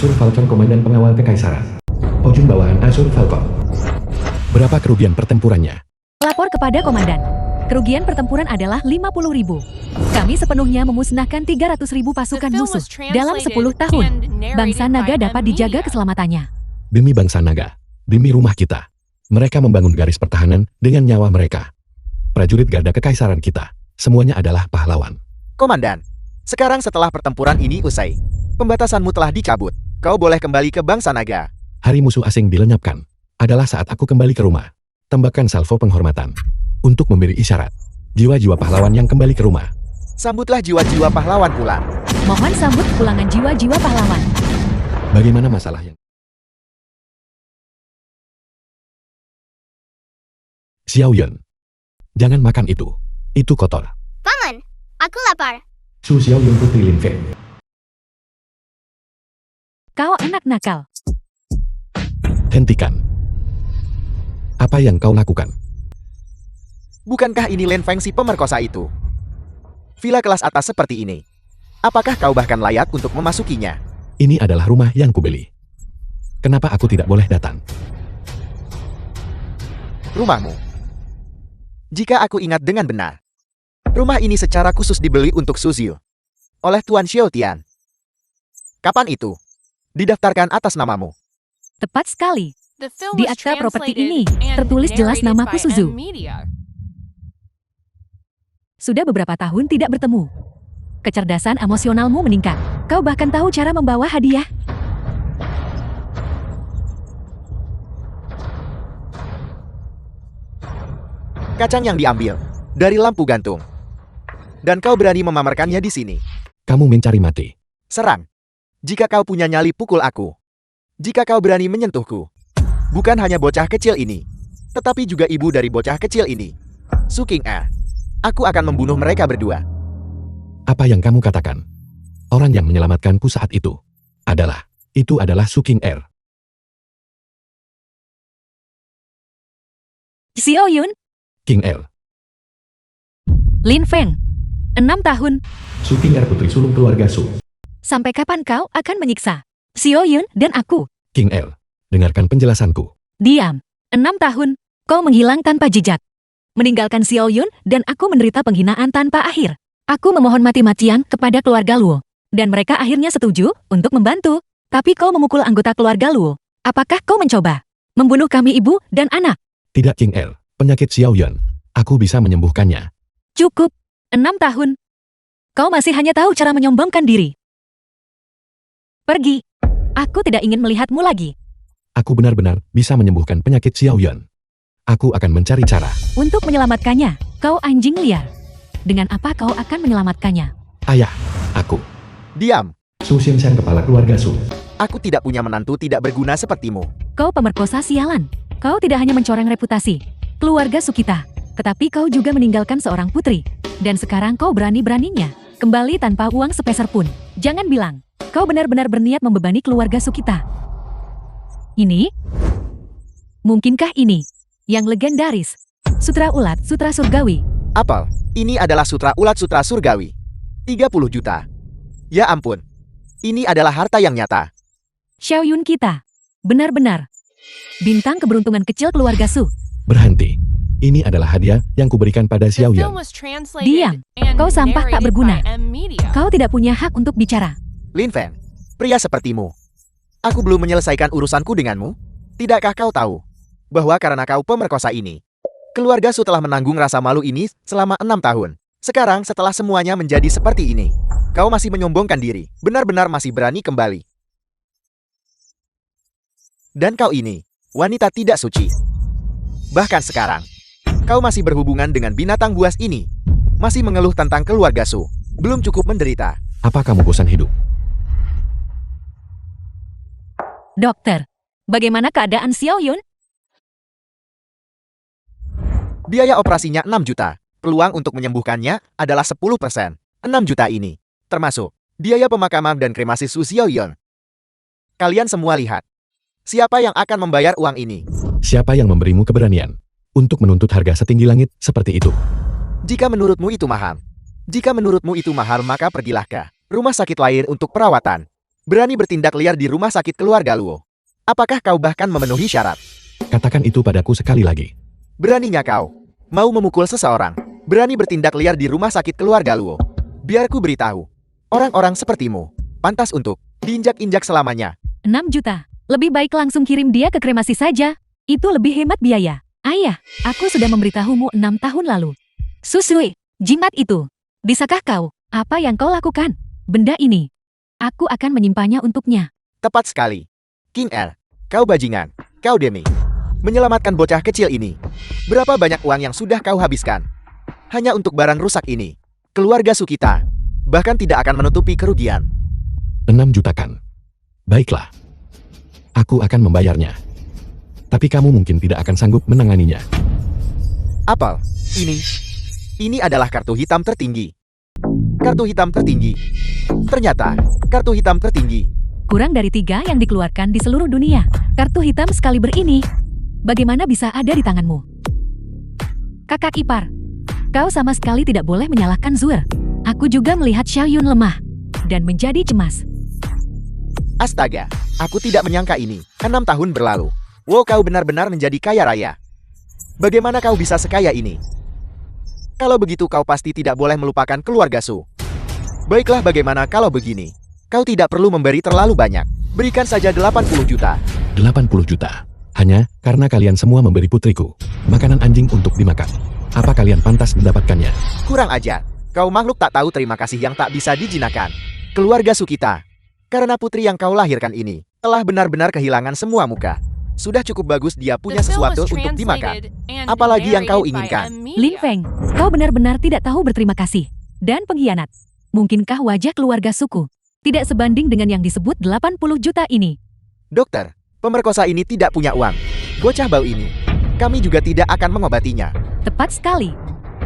Asur Falcon Komandan Pengawal Kekaisaran. Ojun bawahan Asur Falcon. Berapa kerugian pertempurannya? Lapor kepada Komandan. Kerugian pertempuran adalah 50.000. Kami sepenuhnya memusnahkan 300.000 pasukan musuh dalam 10 tahun. Bangsa naga dapat dijaga keselamatannya. Demi bangsa naga. Demi rumah kita. Mereka membangun garis pertahanan dengan nyawa mereka. Prajurit garda kekaisaran kita. Semuanya adalah pahlawan. Komandan, sekarang setelah pertempuran ini usai, pembatasanmu telah dicabut. Kau boleh kembali ke bangsa naga. Hari musuh asing dilenyapkan. Adalah saat aku kembali ke rumah. Tembakkan salvo penghormatan. Untuk memberi isyarat. Jiwa-jiwa pahlawan yang kembali ke rumah. Sambutlah jiwa-jiwa pahlawan pulang. Mohon sambut pulangan jiwa-jiwa pahlawan. Bagaimana masalah yang... Xiao Yun. Jangan makan itu. Itu kotor. Paman, aku lapar. Su Xiao Yun putri Lin Feng. Kau anak nakal. Hentikan. Apa yang kau lakukan? Bukankah ini Lin Feng si pemerkosa itu? Villa kelas atas seperti ini. Apakah kau bahkan layak untuk memasukinya? Ini adalah rumah yang kubeli. Kenapa aku tidak boleh datang? Rumahmu. Jika aku ingat dengan benar, rumah ini secara khusus dibeli untuk Suziu oleh Tuan Xiao Tian. Kapan itu? Didaftarkan atas namamu. Tepat sekali. Di akta properti ini, tertulis jelas namaku Suzu. Sudah beberapa tahun tidak bertemu. Kecerdasan emosionalmu meningkat. Kau bahkan tahu cara membawa hadiah. Kacang yang diambil dari lampu gantung. Dan kau berani memamerkannya di sini. Kamu mencari mati. Serang. Jika kau punya nyali, pukul aku. Jika kau berani menyentuhku. Bukan hanya bocah kecil ini, tetapi juga ibu dari bocah kecil ini. Su King Er. Aku akan membunuh mereka berdua. Apa yang kamu katakan? Orang yang menyelamatkanku saat itu adalah Su King Er. Xiao Yun, King Er. Lin Feng, 6 tahun. Su King Er putri sulung keluarga Su. Sampai kapan kau akan menyiksa Xiao Yun dan aku? King Er, dengarkan penjelasanku. Diam. 6 tahun. Kau menghilang tanpa jejak. Meninggalkan Xiao Yun dan aku menderita penghinaan tanpa akhir. Aku memohon mati-matian kepada keluarga Luo. Dan mereka akhirnya setuju untuk membantu. Tapi kau memukul anggota keluarga Luo. Apakah kau mencoba membunuh kami ibu dan anak? Tidak King Er, penyakit Xiao Yun. Aku bisa menyembuhkannya. Cukup. 6 tahun. Kau masih hanya tahu cara menyombongkan diri. Pergi. Aku tidak ingin melihatmu lagi. Aku benar-benar bisa menyembuhkan penyakit Xiao Yun. Aku akan mencari cara. Untuk menyelamatkannya, kau anjing liar. Dengan apa kau akan menyelamatkannya? Ayah, aku. Diam. Su Xingshan kepala keluarga Su. Aku tidak punya menantu tidak berguna sepertimu. Kau pemerkosa sialan. Kau tidak hanya mencoreng reputasi keluarga Su kita, tetapi kau juga meninggalkan seorang putri. Dan sekarang kau berani-beraninya kembali tanpa uang sepeser pun. Jangan bilang kau benar-benar berniat membebani keluarga Su kita. Ini? Mungkinkah ini yang legendaris? Sutra Ulat, Sutra Surgawi. Apel, ini adalah sutra ulat sutra surgawi. 30 juta. Ya ampun. Ini adalah harta yang nyata. Xiao Yun kita. Benar-benar. Bintang keberuntungan kecil keluarga Su. Berhenti. Ini adalah hadiah yang kuberikan pada Xiao Yun. Diam. Kau sampah tak berguna. Kau tidak punya hak untuk bicara. Lin Feng, pria sepertimu. Aku belum menyelesaikan urusanku denganmu. Tidakkah kau tahu bahwa karena kau pemerkosa ini, keluarga Su telah menanggung rasa malu ini selama 6 tahun. Sekarang setelah semuanya menjadi seperti ini, kau masih menyombongkan diri, benar-benar masih berani kembali. Dan kau ini, wanita tidak suci. Bahkan sekarang, kau masih berhubungan dengan binatang buas ini. Masih mengeluh tentang keluarga Su. Belum cukup menderita. Apa kamu bosan hidup? Dokter, bagaimana keadaan Xiao Yun? Biaya operasinya 6 juta. Peluang untuk menyembuhkannya adalah 10%. 6 juta ini, termasuk biaya pemakaman dan kremasi Su Xiao Yun. Kalian semua lihat. Siapa yang akan membayar uang ini? Siapa yang memberimu keberanian untuk menuntut harga setinggi langit seperti itu? Jika menurutmu itu mahal, maka pergilah ke rumah sakit lain untuk perawatan. Berani bertindak liar di rumah sakit keluarga Luo. Apakah kau bahkan memenuhi syarat? Katakan itu padaku sekali lagi. Beraninya kau mau memukul seseorang, berani bertindak liar di rumah sakit keluarga Luo. Biar ku beritahu, orang-orang sepertimu pantas untuk diinjak-injak selamanya. 6 juta. Lebih baik langsung kirim dia ke kremasi saja. Itu lebih hemat biaya. Ayah, aku sudah memberitahumu 6 tahun lalu. Susui, jimat itu. Bisakah kau? Apa yang kau lakukan? Benda ini. Aku akan menyimpannya untuknya. Tepat sekali. King R, kau bajingan, kau demi menyelamatkan bocah kecil ini. Berapa banyak uang yang sudah kau habiskan? Hanya untuk barang rusak ini. Keluarga Sukita bahkan tidak akan menutupi kerugian. 6 juta kan? Baiklah. Aku akan membayarnya. Tapi kamu mungkin tidak akan sanggup menanganinya. Apel, ini adalah kartu hitam tertinggi. Kartu hitam tertinggi. Ternyata, kartu hitam tertinggi. Kurang dari 3 yang dikeluarkan di seluruh dunia. Kartu hitam sekaliber ini. Bagaimana bisa ada di tanganmu? Kakak ipar. Kau sama sekali tidak boleh menyalahkan Zur. Aku juga melihat Xiaoyun lemah. Dan menjadi cemas. Astaga, aku tidak menyangka ini. 6 tahun berlalu. Wow, kau benar-benar menjadi kaya raya. Bagaimana kau bisa sekaya ini? Kalau begitu kau pasti tidak boleh melupakan keluarga Su. Baiklah, bagaimana kalau begini? Kau tidak perlu memberi terlalu banyak. Berikan saja 80 juta. 80 juta. Hanya karena kalian semua memberi putriku makanan anjing untuk dimakan. Apa kalian pantas mendapatkannya? Kurang ajar. Kau makhluk tak tahu terima kasih yang tak bisa dijinakan. Keluarga Sukita. Karena putri yang kau lahirkan ini telah benar-benar kehilangan semua muka. Sudah cukup bagus dia punya sesuatu untuk dimakan. Apalagi yang kau inginkan? Lin Feng, kau benar-benar tidak tahu berterima kasih. Dan pengkhianat. Mungkinkah wajah keluarga suku tidak sebanding dengan yang disebut 80 juta ini? Dokter, pemerkosa ini tidak punya uang. Bocah bau ini, kami juga tidak akan mengobatinya. Tepat sekali.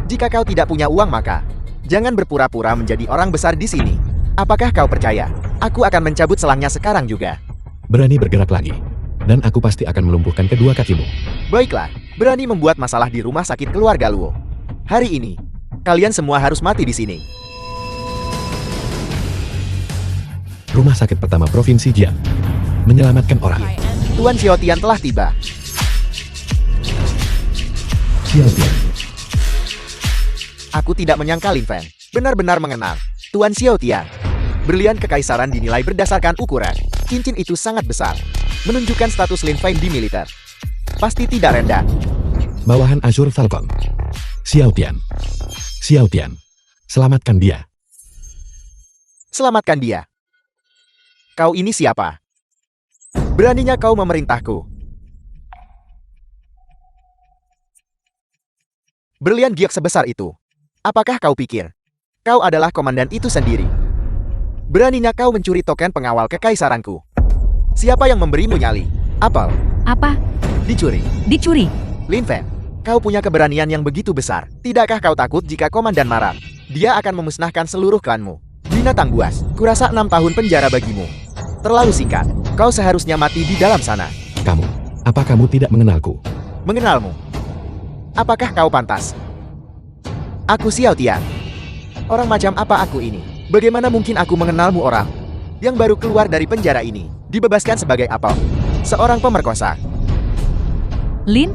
Jika kau tidak punya uang maka jangan berpura-pura menjadi orang besar di sini. Apakah kau percaya? Aku akan mencabut selangnya sekarang juga. Berani bergerak lagi. Dan aku pasti akan melumpuhkan kedua kakimu. Baiklah, berani membuat masalah di rumah sakit keluarga Luo. Hari ini, kalian semua harus mati di sini. Rumah sakit pertama Provinsi Jian. Menyelamatkan orang. Tuan Xiaotian telah tiba. Xiaotian. Aku tidak menyangka Lin Feng benar-benar mengenal Tuan Xiaotian. Berlian kekaisaran dinilai berdasarkan ukuran. Cincin itu sangat besar, menunjukkan status Lin Feng di militer. Pasti tidak rendah. Bawahan Azure Falcon. Xiaotian. Xiaotian. Selamatkan dia. Selamatkan dia. Kau ini siapa? Beraninya kau memerintahku. Berlian giok sebesar itu. Apakah kau pikir kau adalah komandan itu sendiri? Beraninya kau mencuri token pengawal kekaisaranku. Siapa yang memberimu nyali? Apel. Apa? Dicuri. Dicuri. Lin Feng, kau punya keberanian yang begitu besar. Tidakkah kau takut jika komandan marah? Dia akan memusnahkan seluruh klanmu. Binatang buas, kurasa 6 tahun penjara bagimu. Terlalu singkat. Kau seharusnya mati di dalam sana. Kamu. Apa kamu tidak mengenalku? Mengenalmu? Apakah kau pantas? Aku Xiaotian. Orang macam apa aku ini? Bagaimana mungkin aku mengenalmu orang yang baru keluar dari penjara ini? Dibebaskan sebagai apa? Seorang pemerkosa. Lin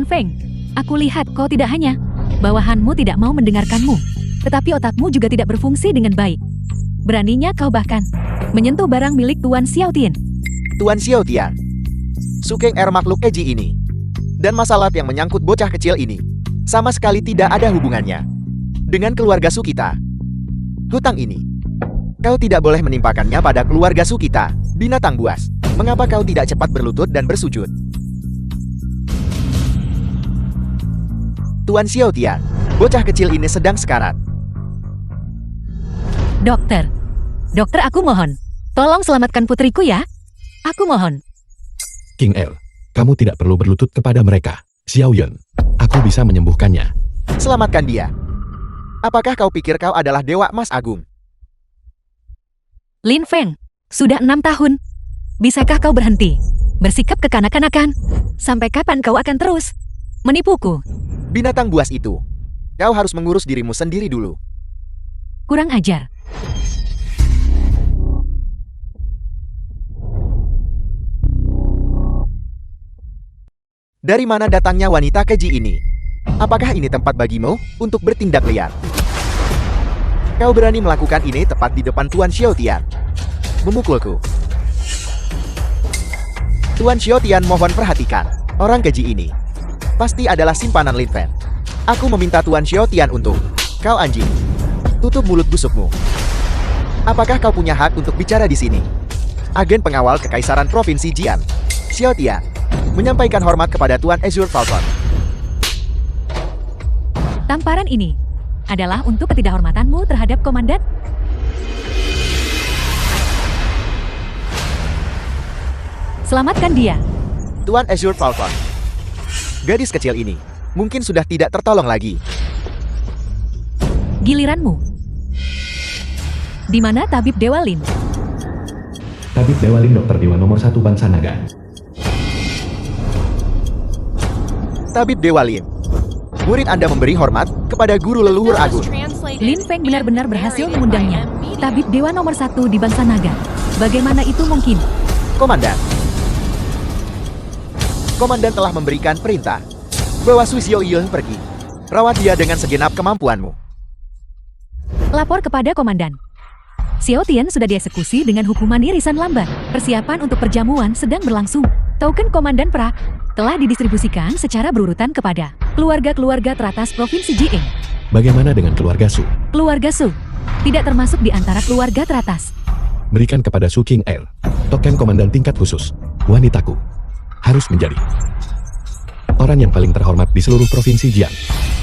Feng. Aku lihat kau tidak hanya bawahanmu tidak mau mendengarkanmu, tetapi otakmu juga tidak berfungsi dengan baik. Beraninya kau bahkan menyentuh barang milik Tuan Xiaotian. Tuan Xiaotian. Sukeng R makhluk keji ini. Dan masalah yang menyangkut bocah kecil ini sama sekali tidak ada hubungannya dengan keluarga Sukita. Hutang ini kau tidak boleh menimpakannya pada keluarga Sukita. Binatang buas, mengapa kau tidak cepat berlutut dan bersujud? Tuan Xiaotian, bocah kecil ini sedang sekarat. Dokter, aku mohon, tolong selamatkan putriku ya. Aku mohon. King L, kamu tidak perlu berlutut kepada mereka. Xiaoyun, aku bisa menyembuhkannya. Selamatkan dia. Apakah kau pikir kau adalah Dewa Emas Agung? Lin Feng, sudah 6 tahun. Bisakah kau berhenti bersikap kekanak-kanakan? Sampai kapan kau akan terus menipuku? Binatang buas itu. Kau harus mengurus dirimu sendiri dulu. Kurang ajar. Dari mana datangnya wanita keji ini? Apakah ini tempat bagimu untuk bertindak liar? Kau berani melakukan ini tepat di depan Tuan Xiaotian. Memukulku. Tuan Xiaotian mohon perhatikan. Orang keji ini pasti adalah simpanan Lin Feng. Aku meminta Tuan Xiaotian untuk... Kau anjing. Tutup mulut busukmu. Apakah kau punya hak untuk bicara di sini? Agen pengawal Kekaisaran Provinsi Jian, Xiaotian, menyampaikan hormat kepada Tuan Azure Falcon. Tamparan ini adalah untuk ketidakhormatanmu terhadap komandan. Selamatkan dia. Tuan Azure Falcon. Gadis kecil ini mungkin sudah tidak tertolong lagi. Giliranmu. Di mana tabib Dewa Lin? Tabib Dewa Lin dokter dewa nomor 1 bangsa naga. Tabib Dewa Lin. Murid Anda memberi hormat kepada guru leluhur agung. Lin Feng benar-benar berhasil mengundangnya. Tabib Dewa nomor 1 di bangsa naga. Bagaimana itu mungkin? Komandan. Komandan telah memberikan perintah. Bawa Su Xiaoyun pergi. Rawat dia dengan segenap kemampuanmu. Lapor kepada komandan. Xiaotian sudah dieksekusi dengan hukuman irisan lambat. Persiapan untuk perjamuan sedang berlangsung. Token komandan Pra telah didistribusikan secara berurutan kepada keluarga-keluarga teratas Provinsi Jieng. Bagaimana dengan keluarga Su? Keluarga Su tidak termasuk di antara keluarga teratas. Berikan kepada Su King Air. Token komandan tingkat khusus. Wanitaku harus menjadi orang yang paling terhormat di seluruh Provinsi Jian.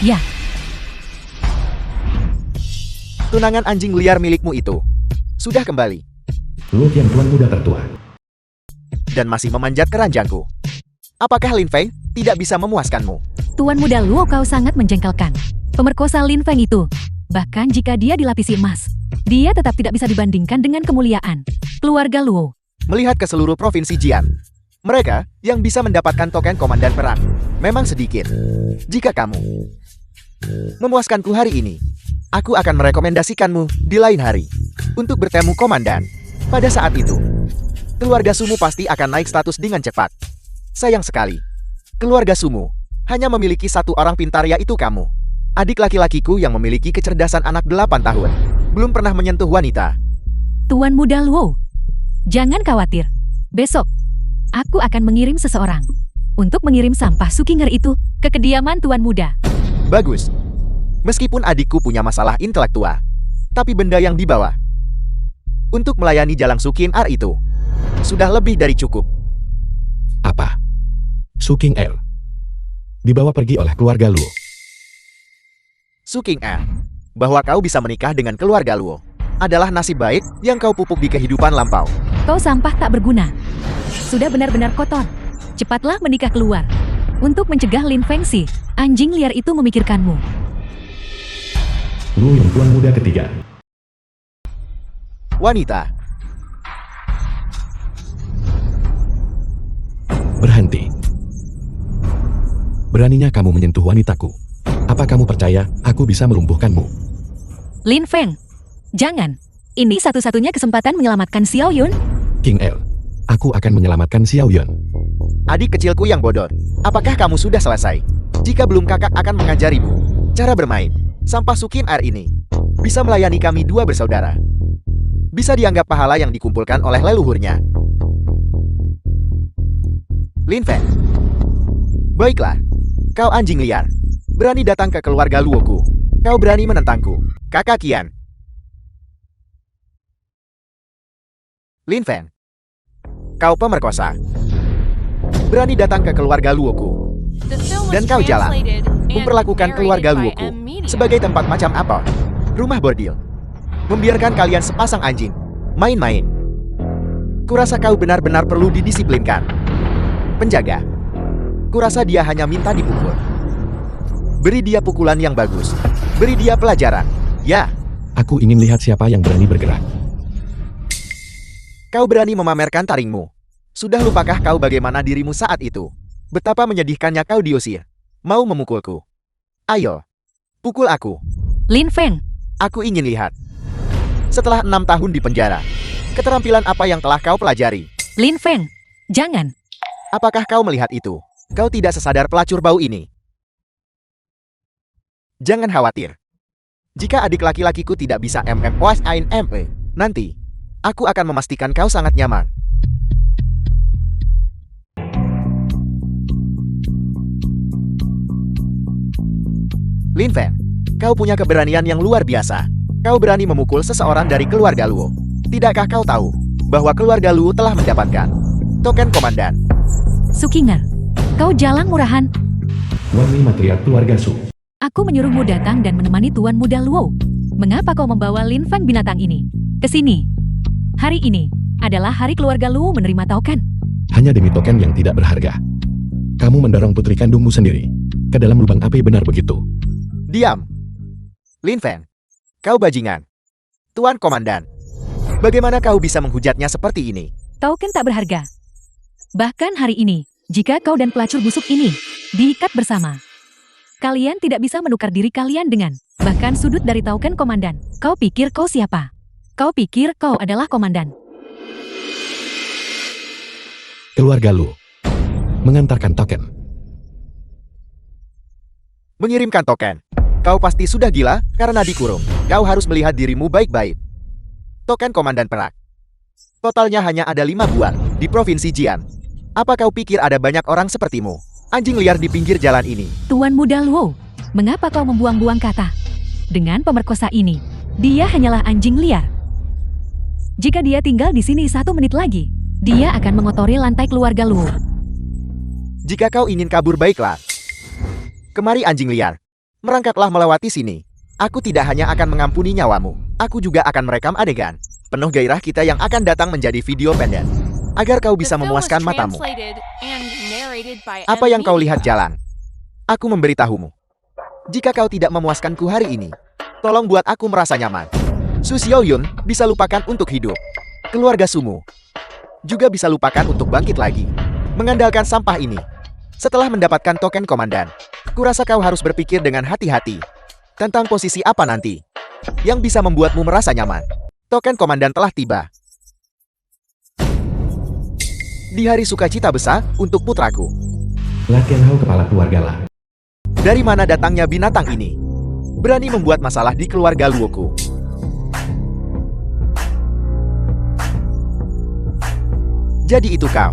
Ya, Tunangan anjing liar milikmu itu sudah kembali Lu yang tuan muda tertua. dan masih memanjat keranjangku. Apakah Lin Feng tidak bisa memuaskanmu? Tuan muda Luo kau sangat menjengkelkan. Pemerkosa Lin Feng itu, bahkan jika dia dilapisi emas, dia tetap tidak bisa dibandingkan dengan kemuliaan keluarga Luo. Melihat ke seluruh provinsi Jian, mereka yang bisa mendapatkan token komandan perang memang sedikit. Jika kamu memuaskanku hari ini, aku akan merekomendasikanmu di lain hari untuk bertemu komandan. Pada saat itu, keluarga Sumu pasti akan naik status dengan cepat. Sayang sekali, keluarga Sumu hanya memiliki satu orang pintar, yaitu kamu. Adik laki-lakiku yang memiliki kecerdasan anak 8 tahun, belum pernah menyentuh wanita. Tuan muda Luo, jangan khawatir. Besok, aku akan mengirim seseorang untuk mengirim sampah Sukinger itu ke kediaman Tuan muda. Bagus. Meskipun adikku punya masalah intelektual, tapi benda yang dibawa untuk melayani Jalang Sukin Ar itu sudah lebih dari cukup. Apa? Su King Air dibawa pergi oleh keluarga Luo. Suking Ar, bahwa kau bisa menikah dengan keluarga Luo adalah nasib baik yang kau pupuk di kehidupan lampau. Kau sampah tak berguna. Sudah benar-benar kotor. Cepatlah menikah keluar. Untuk mencegah Lin Feng si anjing liar itu memikirkanmu. Lu yang tuan muda ketiga. Wanita, Berhenti. Beraninya kamu menyentuh wanitaku. Apa kamu percaya aku bisa melumpuhkanmu? Lin Feng, jangan. Ini satu-satunya kesempatan menyelamatkan Xiao Yun. King L, aku akan menyelamatkan Xiao Yun. adik kecilku yang bodoh, apakah kamu sudah selesai? Jika belum, kakak akan mengajarimu cara bermain. Sampah Sukin Air ini bisa melayani kami dua bersaudara. Bisa dianggap pahala yang dikumpulkan oleh leluhurnya. Lin Feng. Baiklah, kau anjing liar. Berani datang ke keluarga Luoku. Kau berani menentangku, kakak Kian. Lin Feng. Kau pemerkosa. Berani datang ke keluarga Luoku. Dan kau jalan memperlakukan keluarga Luoku sebagai tempat macam apa? Rumah bordil. Membiarkan kalian sepasang anjing main-main. Kurasa kau benar-benar perlu didisiplinkan. Penjaga, kurasa dia hanya minta dipukul. Beri dia pukulan yang bagus. Beri dia pelajaran. Ya, Aku ingin lihat siapa yang berani bergerak. kau berani memamerkan taringmu. Sudah lupakah kau bagaimana dirimu saat itu? Betapa menyedihkannya kau diusir. Mau memukulku? Ayo, pukul aku. Lin Feng, Aku ingin lihat. Setelah 6 tahun di penjara, keterampilan apa yang telah kau pelajari? Lin Feng, jangan. Apakah kau melihat itu? Kau tidak sesadar pelacur bau ini. Jangan khawatir. Jika adik laki-lakiku tidak bisa MMOSINME, nanti aku akan memastikan kau sangat nyaman. Lin Feng, kau punya keberanian yang luar biasa. Kau berani memukul seseorang dari keluarga Luo. Tidakkah kau tahu bahwa keluarga Luo telah mendapatkan token komandan? Sukinger, kau jalang murahan. Wangi matriark keluarga Su. Aku menyuruhmu datang dan menemani Tuan Muda Luo. Mengapa kau membawa Lin Feng binatang ini ke sini? Hari ini adalah hari keluarga Luo menerima token. Hanya demi token yang tidak berharga. Kamu mendorong putri kandungmu sendiri ke dalam lubang api, benar begitu? Diam. Lin Feng, kau bajingan. Tuan Komandan, bagaimana kau bisa menghujatnya seperti ini? Token tak berharga. Bahkan hari ini, jika kau dan pelacur busuk ini diikat bersama, kalian tidak bisa menukar diri kalian dengan bahkan sudut dari token komandan. Kau pikir kau siapa? Kau pikir kau adalah komandan? Keluarga Lu mengantarkan token. Mengirimkan token. Kau pasti sudah gila karena dikurung. Kau harus melihat dirimu baik-baik. Token komandan perak. Totalnya hanya ada 5 buah di Provinsi Jian. Apa kau pikir ada banyak orang sepertimu? Anjing liar di pinggir jalan ini. Tuan Muda Luo, mengapa kau membuang-buang kata? Dengan pemerkosa ini, dia hanyalah anjing liar. Jika dia tinggal di sini 1 menit lagi, dia akan mengotori lantai keluarga Luo. Jika kau ingin kabur, baiklah. Kemari anjing liar. Merangkaklah melewati sini. Aku tidak hanya akan mengampuni nyawamu, aku juga akan merekam adegan penuh gairah kita yang akan datang menjadi video pendek, agar kau bisa memuaskan matamu. Apa yang kau lihat jalan? Aku memberitahumu. Jika kau tidak memuaskanku hari ini, tolong buat aku merasa nyaman. Su Xiaoyun bisa lupakan untuk hidup. Keluarga Sumu juga bisa lupakan untuk bangkit lagi. Mengandalkan sampah ini. Setelah mendapatkan token komandan, kurasa kau harus berpikir dengan hati-hati tentang posisi apa nanti yang bisa membuatmu merasa nyaman. Token komandan telah tiba. Di hari sukacita besar untuk putraku. Latihan Hao kepala keluarga lah. Dari mana datangnya binatang ini? Berani membuat masalah di keluarga Luoku. Jadi itu kau.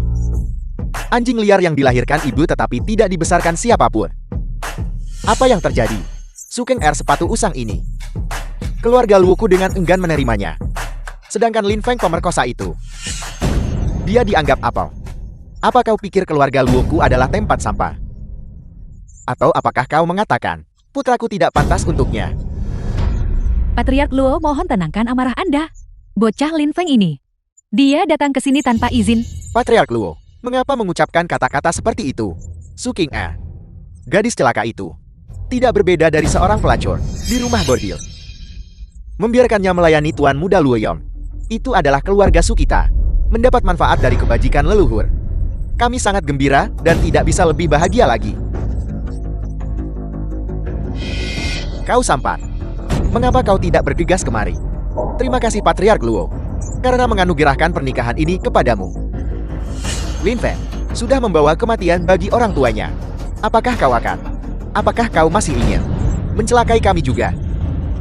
Anjing liar yang dilahirkan ibu tetapi tidak dibesarkan siapapun. Apa yang terjadi? Sukeng sepatu usang ini. Keluarga Luoku dengan enggan menerimanya. Sedangkan Lin Feng pemerkosa itu, dia dianggap apa? Apa kau pikir keluarga Luoku adalah tempat sampah? Atau apakah kau mengatakan, putraku tidak pantas untuknya? Patriark Luo, mohon tenangkan amarah Anda. Bocah Lin Feng ini, dia datang ke sini tanpa izin. Patriark Luo, mengapa mengucapkan kata-kata seperti itu? Suking gadis celaka itu, tidak berbeda dari seorang pelacur di rumah bordil. Membiarkannya melayani Tuan Muda Luoyong, itu adalah keluarga Su kita, mendapat manfaat dari kebajikan leluhur. Kami sangat gembira dan tidak bisa lebih bahagia lagi. Kau sampan. Mengapa kau tidak bergegas kemari? Terima kasih Patriark Luo, karena menganugerahkan pernikahan ini kepadamu. Lin Feng sudah membawa kematian bagi orang tuanya. Apakah kau masih ingin mencelakai kami juga?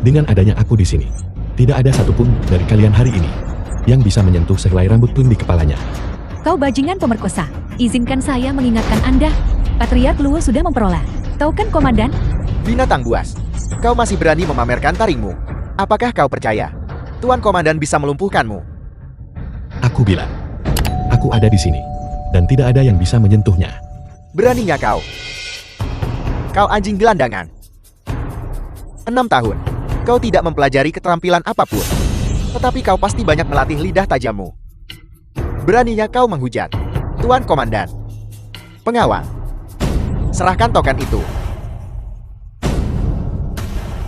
Dengan adanya aku di sini, tidak ada satupun dari kalian hari ini yang bisa menyentuh sehelai rambut pun di kepalanya. Kau bajingan pemerkosa. Izinkan saya mengingatkan Anda. Patriark Luo sudah memperoleh token komandan. Binatang buas, kau masih berani memamerkan taringmu. Apakah kau percaya Tuan Komandan bisa melumpuhkanmu? Aku bilang, aku ada di sini, dan tidak ada yang bisa menyentuhnya. Beraninya kau. Kau anjing gelandangan. 6 tahun, kau tidak mempelajari keterampilan apapun. Tetapi kau pasti banyak melatih lidah tajammu. Beraninya kau menghujat Tuan Komandan. Pengawal, serahkan token itu.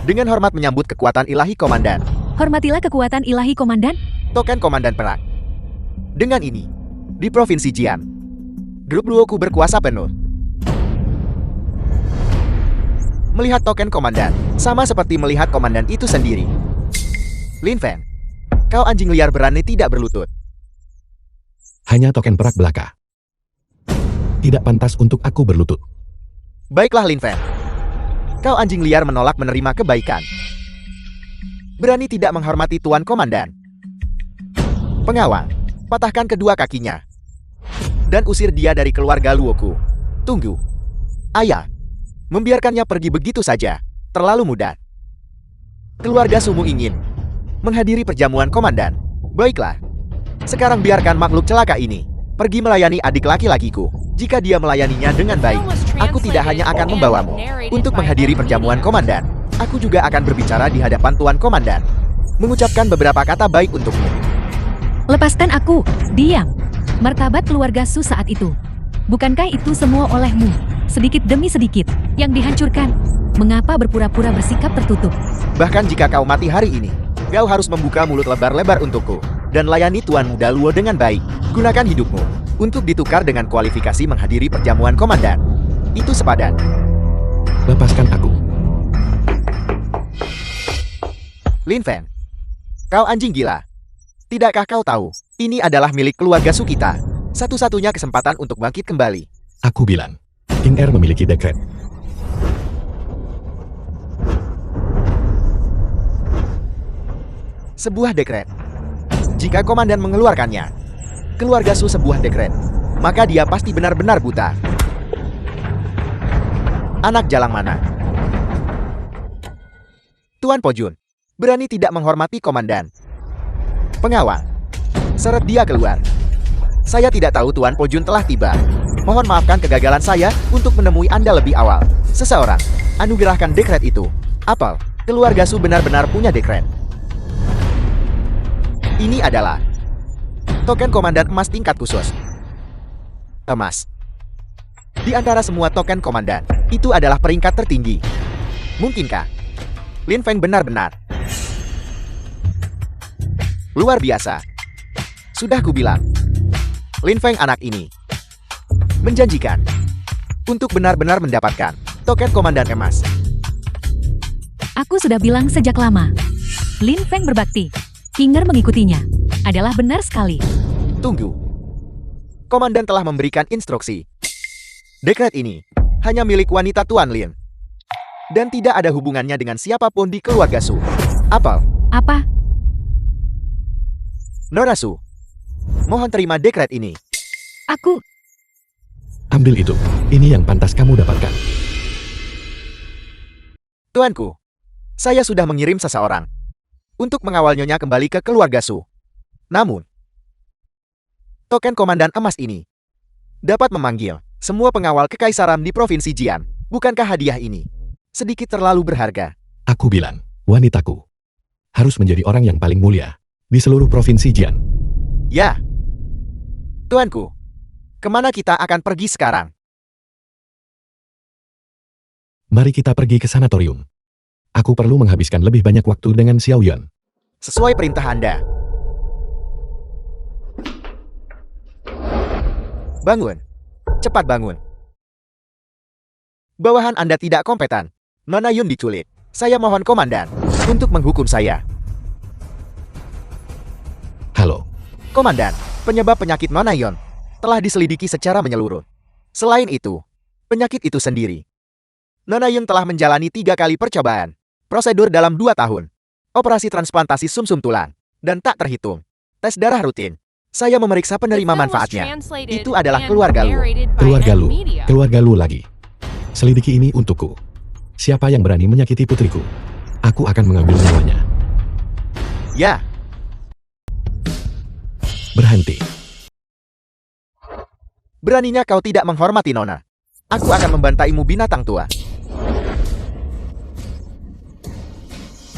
Dengan hormat menyambut kekuatan ilahi komandan. Hormatilah kekuatan ilahi komandan. Token komandan perang. Dengan ini, di Provinsi Jian, grup Luoku berkuasa penuh. Melihat token komandan, sama seperti melihat komandan itu sendiri. Lin Feng, kau anjing liar berani tidak berlutut. Hanya token perak belaka. Tidak pantas untuk aku berlutut. Baiklah Lin Feng. Kau anjing liar menolak menerima kebaikan. Berani tidak menghormati Tuan Komandan. Pengawal, patahkan kedua kakinya. Dan usir dia dari keluarga Luoku. Tunggu. Ayah. Membiarkannya pergi begitu saja. Terlalu mudah. Keluarga Sumu ingin menghadiri perjamuan komandan. Baiklah. Sekarang biarkan makhluk celaka ini pergi melayani adik laki-lakiku. Jika dia melayaninya dengan baik, aku tidak hanya akan membawamu untuk menghadiri perjamuan komandan. Aku juga akan berbicara di hadapan Tuan Komandan, mengucapkan beberapa kata baik untukmu. Lepaskan aku, diam. Martabat keluarga Su saat itu. Bukankah itu semua olehmu? Sedikit demi sedikit, yang dihancurkan. Mengapa berpura-pura bersikap tertutup? Bahkan jika kau mati hari ini, kau harus membuka mulut lebar-lebar untukku, dan layani Tuan Muda Luo dengan baik. Gunakan hidupmu untuk ditukar dengan kualifikasi menghadiri perjamuan komandan. Itu sepadan. Lepaskan aku. Lin Feng, kau anjing gila. Tidakkah kau tahu, ini adalah milik keluarga Su kita. Satu-satunya kesempatan untuk bangkit kembali. Aku bilang, King Er memiliki dekret. Sebuah dekret. Jika komandan mengeluarkannya, keluarga Su sebuah dekret, maka dia pasti benar-benar buta. Anak jalang mana? Tuan Pojun, berani tidak menghormati komandan. Pengawal, seret dia keluar. Saya tidak tahu Tuan Pojun telah tiba. Mohon maafkan kegagalan saya untuk menemui Anda lebih awal. Seseorang, anugerahkan dekret itu. Apel, keluarga Su benar-benar punya dekret. Ini adalah token komandan emas tingkat khusus. Emas. Di antara semua token komandan, itu adalah peringkat tertinggi. Mungkinkah Lin Feng benar-benar luar biasa? Sudah kubilang, Lin Feng anak ini menjanjikan untuk benar-benar mendapatkan token komandan emas. Aku sudah bilang sejak lama. Lin Feng berbakti. Kinger mengikutinya. Adalah benar sekali. Tunggu. Komandan telah memberikan instruksi. Dekret ini hanya milik wanita Tuan Lin. Dan tidak ada hubungannya dengan siapapun di keluarga Su. Apel, Apa? Nona Su, mohon terima dekret ini. Aku... Ambil itu. Ini yang pantas kamu dapatkan. Tuanku, saya sudah mengirim seseorang untuk mengawal Nyonya kembali ke keluarga Su. Namun, token komandan emas ini dapat memanggil semua pengawal kekaisaran di Provinsi Jian. Bukankah hadiah ini sedikit terlalu berharga? Aku bilang, wanitaku harus menjadi orang yang paling mulia di seluruh provinsi Jian. Ya. Tuanku, kemana kita akan pergi sekarang? Mari kita pergi ke sanatorium. Aku perlu menghabiskan lebih banyak waktu dengan Xiao Yuan. Sesuai perintah Anda. Bangun. Cepat bangun. Bawahan Anda tidak kompeten. Nona Yun diculik. Saya mohon komandan untuk menghukum saya. Halo. Komandan, penyebab penyakit Nona Yun telah diselidiki secara menyeluruh. Selain itu, penyakit itu sendiri, Nona Yun telah menjalani 3 kali percobaan prosedur dalam 2 tahun. Operasi transplantasi sumsum tulang, dan tak terhitung tes darah rutin. Saya memeriksa penerima manfaatnya. Itu adalah keluarga Lu. Keluarga Lu. Keluarga Lu lagi. Selidiki ini untukku. Siapa yang berani menyakiti putriku, aku akan mengambil nyawanya. Ya. Berhenti. Beraninya kau tidak menghormati Nona. Aku akan membantaimu binatang tua.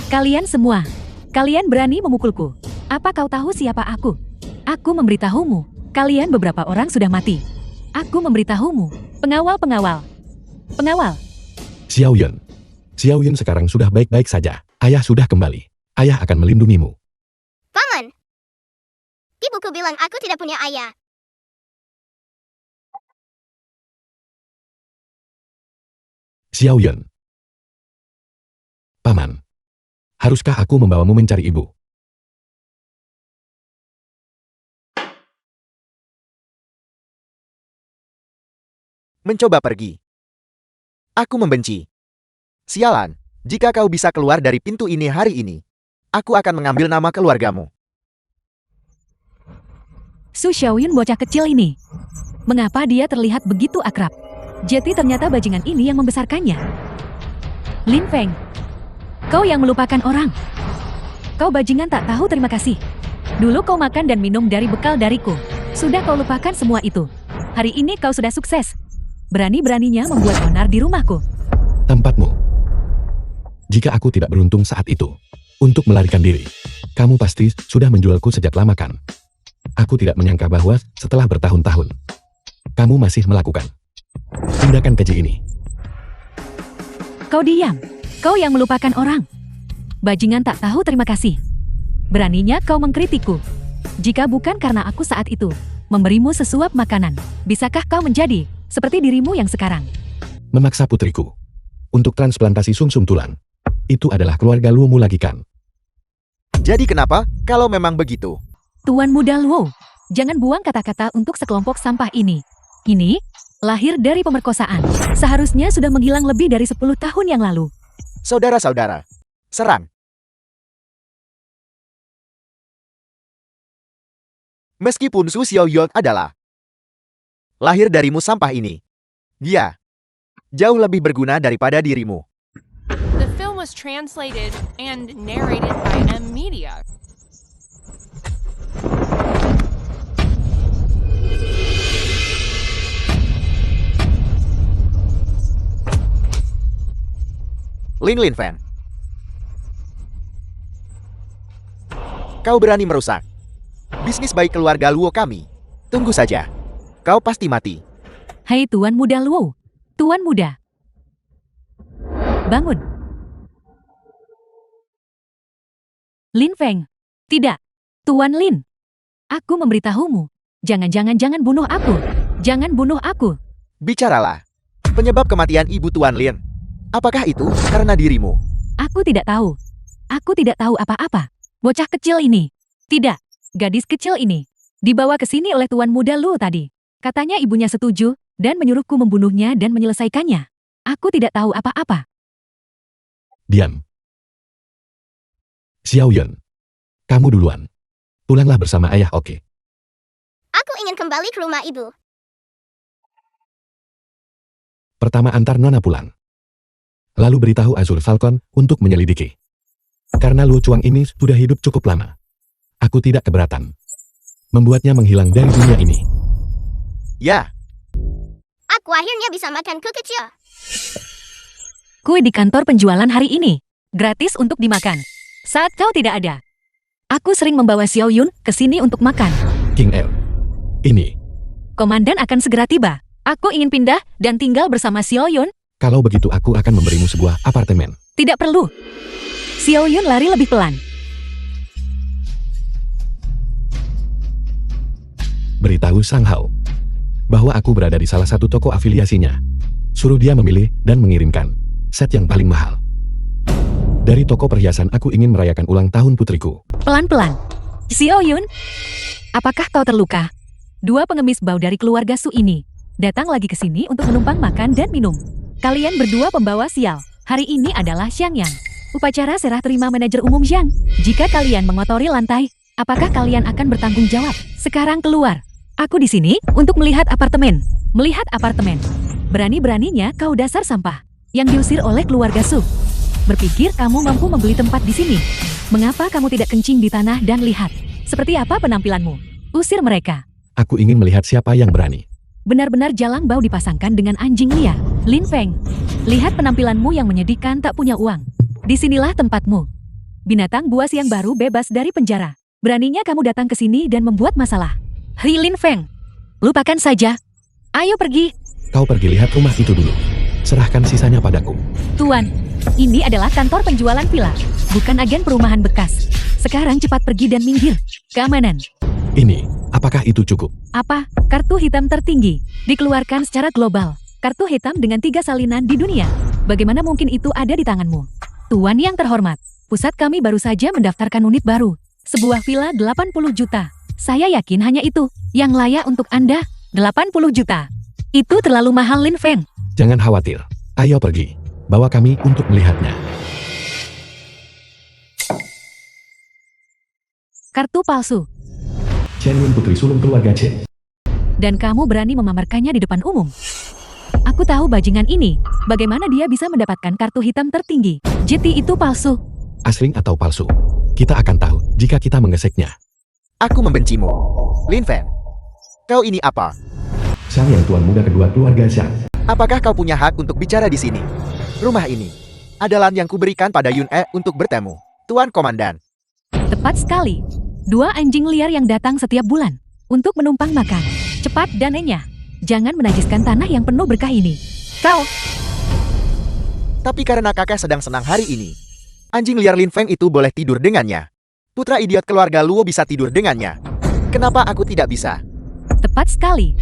Kalian semua. Kalian berani memukulku. Apa kau tahu siapa aku? Aku memberitahumu. Kalian beberapa orang sudah mati. Aku memberitahumu. Pengawal-pengawal. Pengawal. Xiao Yun. Xiao Yun sekarang sudah baik-baik saja. Ayah sudah kembali. Ayah akan melindungimu. Paman. Ibuku bilang aku tidak punya ayah. Xiao Yun. Paman. Haruskah aku membawamu mencari ibu? mencoba pergi. Aku membenci. Sialan, jika kau bisa keluar dari pintu ini hari ini, aku akan mengambil nama keluargamu. Su Xiaoyun bocah kecil ini. Mengapa dia terlihat begitu akrab? Jadi ternyata bajingan ini yang membesarkannya. Lin Feng, kau yang melupakan orang. Kau bajingan tak tahu terima kasih. Dulu kau makan dan minum dari bekal dariku. Sudah kau lupakan semua itu. Hari ini kau sudah sukses. Berani-beraninya membuat onar di rumahku. Tempatmu. Jika aku tidak beruntung saat itu, untuk melarikan diri, kamu pasti sudah menjualku sejak lama kan? Aku tidak menyangka bahwa setelah bertahun-tahun, kamu masih melakukan tindakan keji ini. Kau diam. Kau yang melupakan orang. Bajingan tak tahu terima kasih. Beraninya kau mengkritikku. Jika bukan karena aku saat itu memberimu sesuap makanan, bisakah kau menjadi seperti dirimu yang sekarang? Memaksa putriku untuk transplantasi sumsum tulang. Itu adalah keluarga Luomu lagi kan? Jadi kenapa, kalau memang begitu? Tuan Muda Luo, jangan buang kata-kata untuk sekelompok sampah ini. Ini lahir dari pemerkosaan. Seharusnya sudah menghilang lebih dari 10 tahun yang lalu. Saudara-saudara, serang. Meskipun Su Xiaoyun adalah lahir darimu sampah ini, dia jauh lebih berguna daripada dirimu. The film was translated and narrated by M Media. Lin Feng, kau berani merusak bisnis baik keluarga Luo kami. Tunggu saja, kau pasti mati. Hai Tuan Muda Luo, Tuan Muda. Bangun. Lin Feng. Tidak. Tuan Lin. Aku memberitahumu. Jangan bunuh aku. Jangan bunuh aku. Bicaralah. Penyebab kematian ibu Tuan Lin. Apakah itu karena dirimu? Aku tidak tahu. Aku tidak tahu apa-apa. Bocah kecil ini. Tidak. Gadis kecil ini. Dibawa ke sini oleh Tuan Muda Luo tadi. Katanya ibunya setuju dan menyuruhku membunuhnya dan menyelesaikannya. Aku tidak tahu apa-apa. Diam. Xiaoyun, kamu duluan. Pulanglah bersama ayah, oke? Aku ingin kembali ke rumah ibu. Pertama antar Nona pulang. Lalu beritahu Azure Falcon untuk menyelidiki. Karena Luo Chuang ini sudah hidup cukup lama. Aku tidak keberatan membuatnya menghilang dari dunia ini. Ya, Aku akhirnya bisa makan kue kecil. Kue di kantor penjualan hari ini. Gratis untuk dimakan. Saat kau tidak ada. Aku sering membawa Xiaoyun ke sini untuk makan. King El, ini, Komandan akan segera tiba. Aku ingin pindah dan tinggal bersama Xiaoyun. kalau begitu aku akan memberimu sebuah apartemen. Tidak perlu. Xiaoyun lari lebih pelan. Beritahu Sang Hao bahwa aku berada di salah satu toko afiliasinya. Suruh dia memilih dan mengirimkan set yang paling mahal. Dari toko perhiasan aku ingin merayakan ulang tahun putriku. Pelan-pelan. Xiaoyun, apakah kau terluka? Dua pengemis bau dari keluarga Su ini datang lagi ke sini untuk menumpang makan dan minum. Kalian berdua pembawa sial. Hari ini adalah Xiangyang. Upacara serah terima manajer umum Zhang. Jika kalian mengotori lantai, apakah kalian akan bertanggung jawab? Sekarang keluar. Aku di sini untuk melihat apartemen. Melihat apartemen. Berani-beraninya kau dasar sampah yang diusir oleh keluarga Su. Berpikir kamu mampu membeli tempat di sini. Mengapa kamu tidak kencing di tanah dan lihat seperti apa penampilanmu? Usir mereka. Aku ingin melihat siapa yang berani. Benar-benar jalang bau dipasangkan dengan anjing liar. Lin Feng, lihat penampilanmu yang menyedihkan tak punya uang. Disinilah tempatmu. Binatang buas yang baru bebas dari penjara. Beraninya kamu datang ke sini dan membuat masalah. Hei Lin Feng, lupakan saja. Ayo pergi. Kau pergi lihat rumah itu dulu. Serahkan sisanya padaku. Tuan, ini adalah kantor penjualan villa, bukan agen perumahan bekas. Sekarang cepat pergi dan minggir. Keamanan. Ini, apakah itu cukup? Apa? Kartu hitam tertinggi. Dikeluarkan secara global. Kartu hitam dengan 3 salinan di dunia. Bagaimana mungkin itu ada di tanganmu? Tuan yang terhormat, pusat kami baru saja mendaftarkan unit baru. Sebuah villa 80 juta. Saya yakin hanya itu yang layak untuk Anda. 80 juta. Itu terlalu mahal, Lin Feng. Jangan khawatir. Ayo pergi. Bawa kami untuk melihatnya. Kartu palsu. Chen Yun putri sulung keluarga Chen. Dan kamu berani memamerkannya di depan umum. Aku tahu bajingan ini. Bagaimana dia bisa mendapatkan kartu hitam tertinggi? JT itu palsu. Asli atau palsu? Kita akan tahu jika kita menggeseknya. Aku membencimu. Lin Feng, kau ini apa? Sang yang tuan muda kedua keluarga Xiang. Apakah kau punya hak untuk bicara di sini? Rumah ini adalah yang kuberikan pada Yun E untuk bertemu, Tuan Komandan. Tepat sekali. 2 anjing liar yang datang setiap bulan untuk menumpang makan. Cepat dan enyah. Jangan menajiskan tanah yang penuh berkah ini. Kau. Tapi karena kakak sedang senang hari ini, anjing liar Lin Feng itu boleh tidur dengannya. Putra idiot keluarga Luo bisa tidur dengannya. Kenapa aku tidak bisa? Tepat sekali.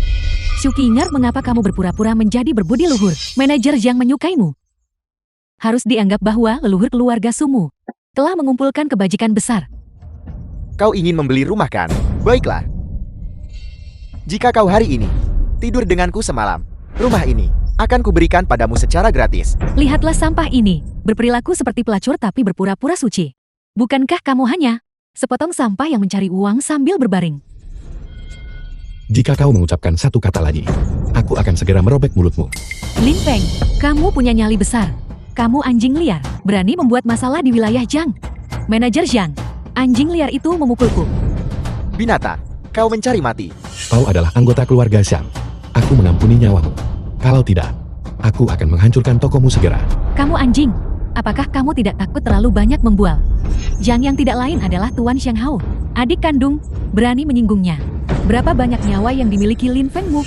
Shukinger, mengapa kamu berpura-pura menjadi berbudi luhur? Manajer yang menyukaimu. Harus dianggap bahwa leluhur keluarga Sumu telah mengumpulkan kebajikan besar. Kau ingin membeli rumah kan? Baiklah. Jika kau hari ini tidur denganku semalam, rumah ini akan kuberikan padamu secara gratis. Lihatlah sampah ini, berperilaku seperti pelacur tapi berpura-pura suci. Bukankah kamu hanya sepotong sampah yang mencari uang sambil berbaring? Jika kau mengucapkan satu kata lagi, aku akan segera merobek mulutmu. Lin Feng, kamu punya nyali besar. Kamu anjing liar, berani membuat masalah di wilayah Jiang. Manajer Jiang, anjing liar itu memukulku. Binatang, kau mencari mati. Kau adalah anggota keluarga Xiang. Aku mengampuni nyawamu. Kalau tidak, aku akan menghancurkan tokomu segera. Kamu anjing, apakah kamu tidak takut terlalu banyak membual? Jiang yang tidak lain adalah Tuan Xianghao, adik kandung, berani menyinggungnya. Berapa banyak nyawa yang dimiliki Lin Fengmu?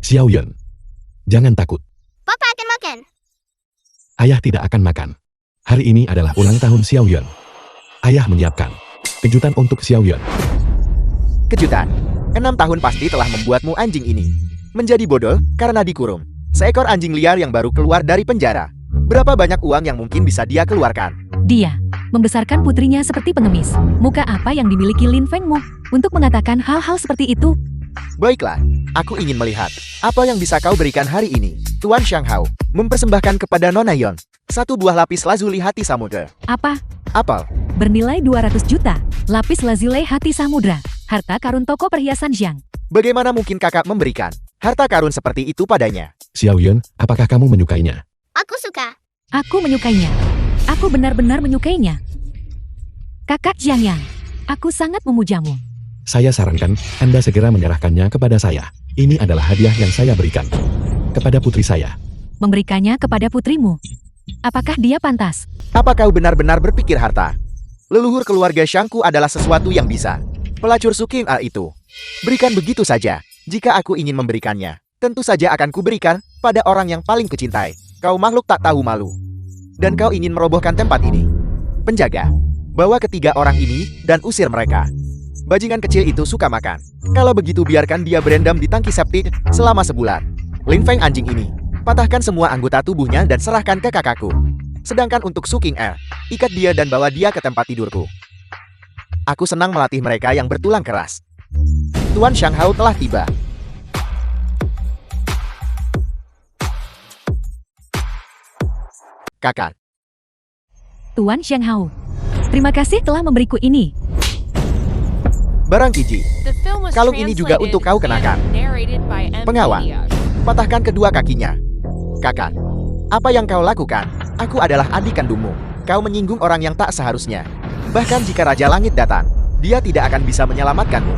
Xiao Yun, jangan takut. Papa akan makan. Ayah tidak akan makan. Hari ini adalah ulang tahun Xiao Yun. Ayah menyiapkan kejutan untuk Xiao Yun. Kejutan. 6 tahun pasti telah membuatmu anjing ini menjadi bodoh karena dikurung. Seekor anjing liar yang baru keluar dari penjara. Berapa banyak uang yang mungkin bisa dia keluarkan? Dia membesarkan putrinya seperti pengemis. Muka apa yang dimiliki Lin Fengmu untuk mengatakan hal-hal seperti itu? Baiklah, aku ingin melihat apa yang bisa kau berikan hari ini. Tuan Xianghao mempersembahkan kepada Nona Yon 1 buah lapis lazuli hati samudra. Apa? Apel. Bernilai 200 juta. Lapis lazuli hati samudra. Harta karun toko perhiasan Jiang. Bagaimana mungkin kakak memberikan harta karun seperti itu padanya? Xiao Yun, apakah kamu menyukainya? Aku suka. Aku menyukainya. Aku benar-benar menyukainya. Kakak Jiang Yang, aku sangat memujamu. Saya sarankan Anda segera menyerahkannya kepada saya. Ini adalah hadiah yang saya berikan kepada putri saya. Memberikannya kepada putrimu. Apakah dia pantas? Apa kau benar-benar berpikir harta? Leluhur keluarga Shangku adalah sesuatu yang bisa. Pelacur Suking A itu. Berikan begitu saja. Jika aku ingin memberikannya, tentu saja akan kuberikan pada orang yang paling kucintai. Kau makhluk tak tahu malu. Dan kau ingin merobohkan tempat ini. Penjaga, bawa ketiga orang ini dan usir mereka. Bajingan kecil itu suka makan. Kalau begitu biarkan dia berendam di tangki septik selama sebulan. Lin Feng anjing ini, patahkan semua anggota tubuhnya dan serahkan ke kakakku. Sedangkan untuk Suking Er, ikat dia dan bawa dia ke tempat tidurku. Aku senang melatih mereka yang bertulang keras. Tuan Xianghao telah tiba. Kakak. Tuan Xianghao, terima kasih telah memberiku ini. Barang Kiji, The film was Kalung ini juga translated untuk kau kenakan. and narrated by M. Pengawal. Media. patahkan kedua kakinya. Kakak, apa yang kau lakukan? Aku adalah adik kandungmu. Kau menyinggung orang yang tak seharusnya. Bahkan jika Raja Langit datang, dia tidak akan bisa menyelamatkanmu.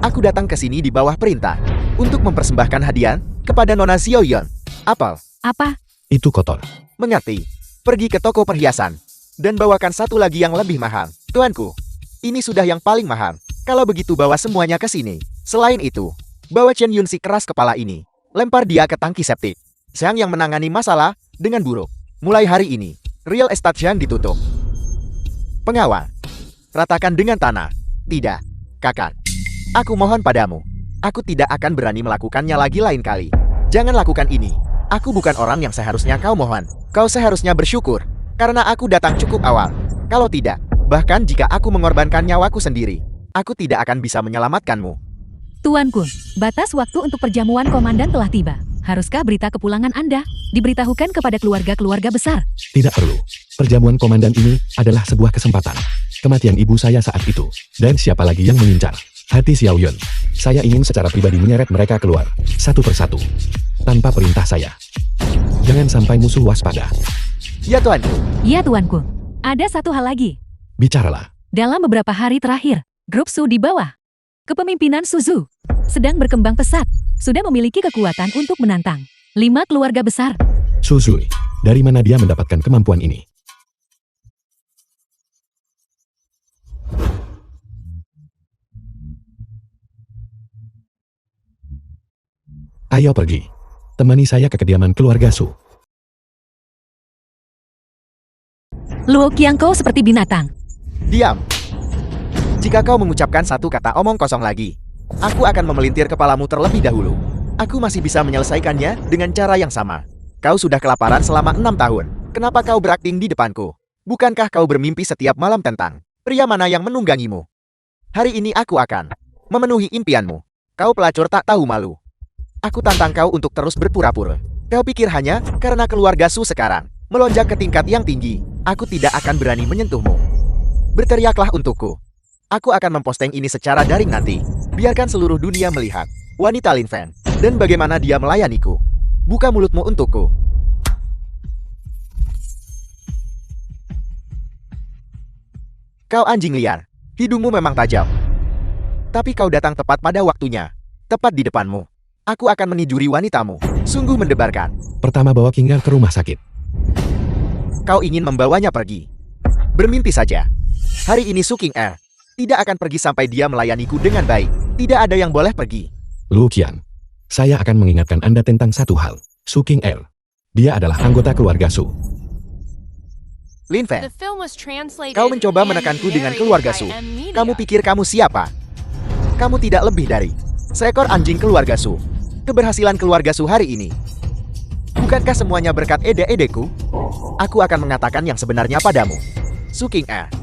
Aku datang ke sini di bawah perintah untuk mempersembahkan hadiah kepada Nona Xiaoyan. Apel, Apa? Itu kotor. mengerti? Pergi ke toko perhiasan dan bawakan satu lagi yang lebih mahal. Tuanku, ini sudah yang paling mahal. Kalau begitu bawa semuanya ke sini. Selain itu, bawa Chen Yun si keras kepala ini. Lempar dia ke tangki septik. Xiang yang menangani masalah dengan buruk. Mulai hari ini, real estate Xiang ditutup. Pengawal, ratakan dengan tanah. Tidak, kakak. Aku mohon padamu. Aku tidak akan berani melakukannya lagi lain kali. Jangan lakukan ini. Aku bukan orang yang seharusnya kau mohon. Kau seharusnya bersyukur. Karena aku datang cukup awal. Kalau tidak, bahkan jika aku mengorbankan nyawaku sendiri, aku tidak akan bisa menyelamatkanmu. Tuanku, batas waktu untuk perjamuan komandan telah tiba. Haruskah berita kepulangan Anda diberitahukan kepada keluarga-keluarga besar? Tidak perlu. Perjamuan komandan ini adalah sebuah kesempatan. Kematian ibu saya saat itu. Dan siapa lagi yang mengincar? Hati Xiao Yun. Saya ingin secara pribadi menyeret mereka keluar, satu persatu. Tanpa perintah saya. Jangan sampai musuh waspada. Ya tuanku. Ya tuanku. Ada satu hal lagi. Bicaralah. Dalam beberapa hari terakhir, grup Su di bawah kepemimpinan Suzu sedang berkembang pesat. Sudah memiliki kekuatan untuk menantang 5 keluarga besar. Suzui. Dari mana dia mendapatkan kemampuan ini? Ayo pergi. Temani saya ke kediaman keluarga Su. Luo Qiangkou seperti binatang. Diam. Jika kau mengucapkan satu kata omong kosong lagi, aku akan memelintir kepalamu terlebih dahulu. Aku masih bisa menyelesaikannya dengan cara yang sama. Kau sudah kelaparan selama 6 tahun. Kenapa kau berakting di depanku? Bukankah kau bermimpi setiap malam tentang pria mana yang menunggangimu? Hari ini aku akan memenuhi impianmu. Kau pelacur tak tahu malu. Aku tantang kau untuk terus berpura-pura. Kau pikir hanya karena keluarga Su sekarang melonjak ke tingkat yang tinggi, aku tidak akan berani menyentuhmu. Berteriaklah untukku. Aku akan memposting ini secara daring nanti. Biarkan seluruh dunia melihat wanita Lin Fan dan bagaimana dia melayaniku. Buka mulutmu untukku. Kau anjing liar. Hidungmu memang tajam. Tapi kau datang tepat pada waktunya. Tepat di depanmu. Aku akan meniduri wanitamu. Sungguh mendebarkan. Pertama bawa Kingar ke rumah sakit. Kau ingin membawanya pergi. Bermimpi saja. Hari ini Su King Er tidak akan pergi sampai dia melayaniku dengan baik. Tidak ada yang boleh pergi. Lu Qian. Saya akan mengingatkan Anda tentang satu hal. Su King Er. Dia adalah anggota keluarga Su. Lin Fan, The film was translated kau mencoba and menekanku dengan narrated keluarga by Su. M Media. Kamu pikir kamu siapa? Kamu tidak lebih dari seekor anjing keluarga Su. Keberhasilan keluarga Su hari ini, bukankah semuanya berkat ede-edeku? Aku akan mengatakan yang sebenarnya padamu. Su King Er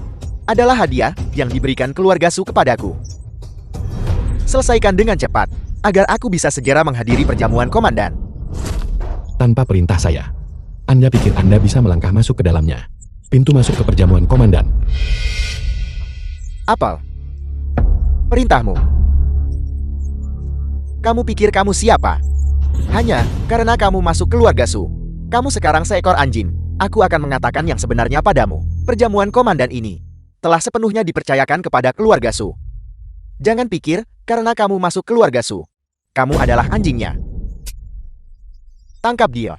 adalah hadiah yang diberikan keluarga Su kepadaku. Selesaikan dengan cepat, agar aku bisa segera menghadiri perjamuan komandan. Tanpa perintah saya. Anda pikir Anda bisa melangkah masuk ke dalamnya? Pintu masuk ke perjamuan komandan. Apel. Perintahmu. Kamu pikir kamu siapa? Hanya karena kamu masuk keluarga Su. Kamu sekarang seekor anjing. Aku akan mengatakan yang sebenarnya padamu. Perjamuan komandan ini telah sepenuhnya dipercayakan kepada keluarga Su. Jangan pikir karena kamu masuk keluarga Su, kamu adalah anjingnya. Tangkap dia.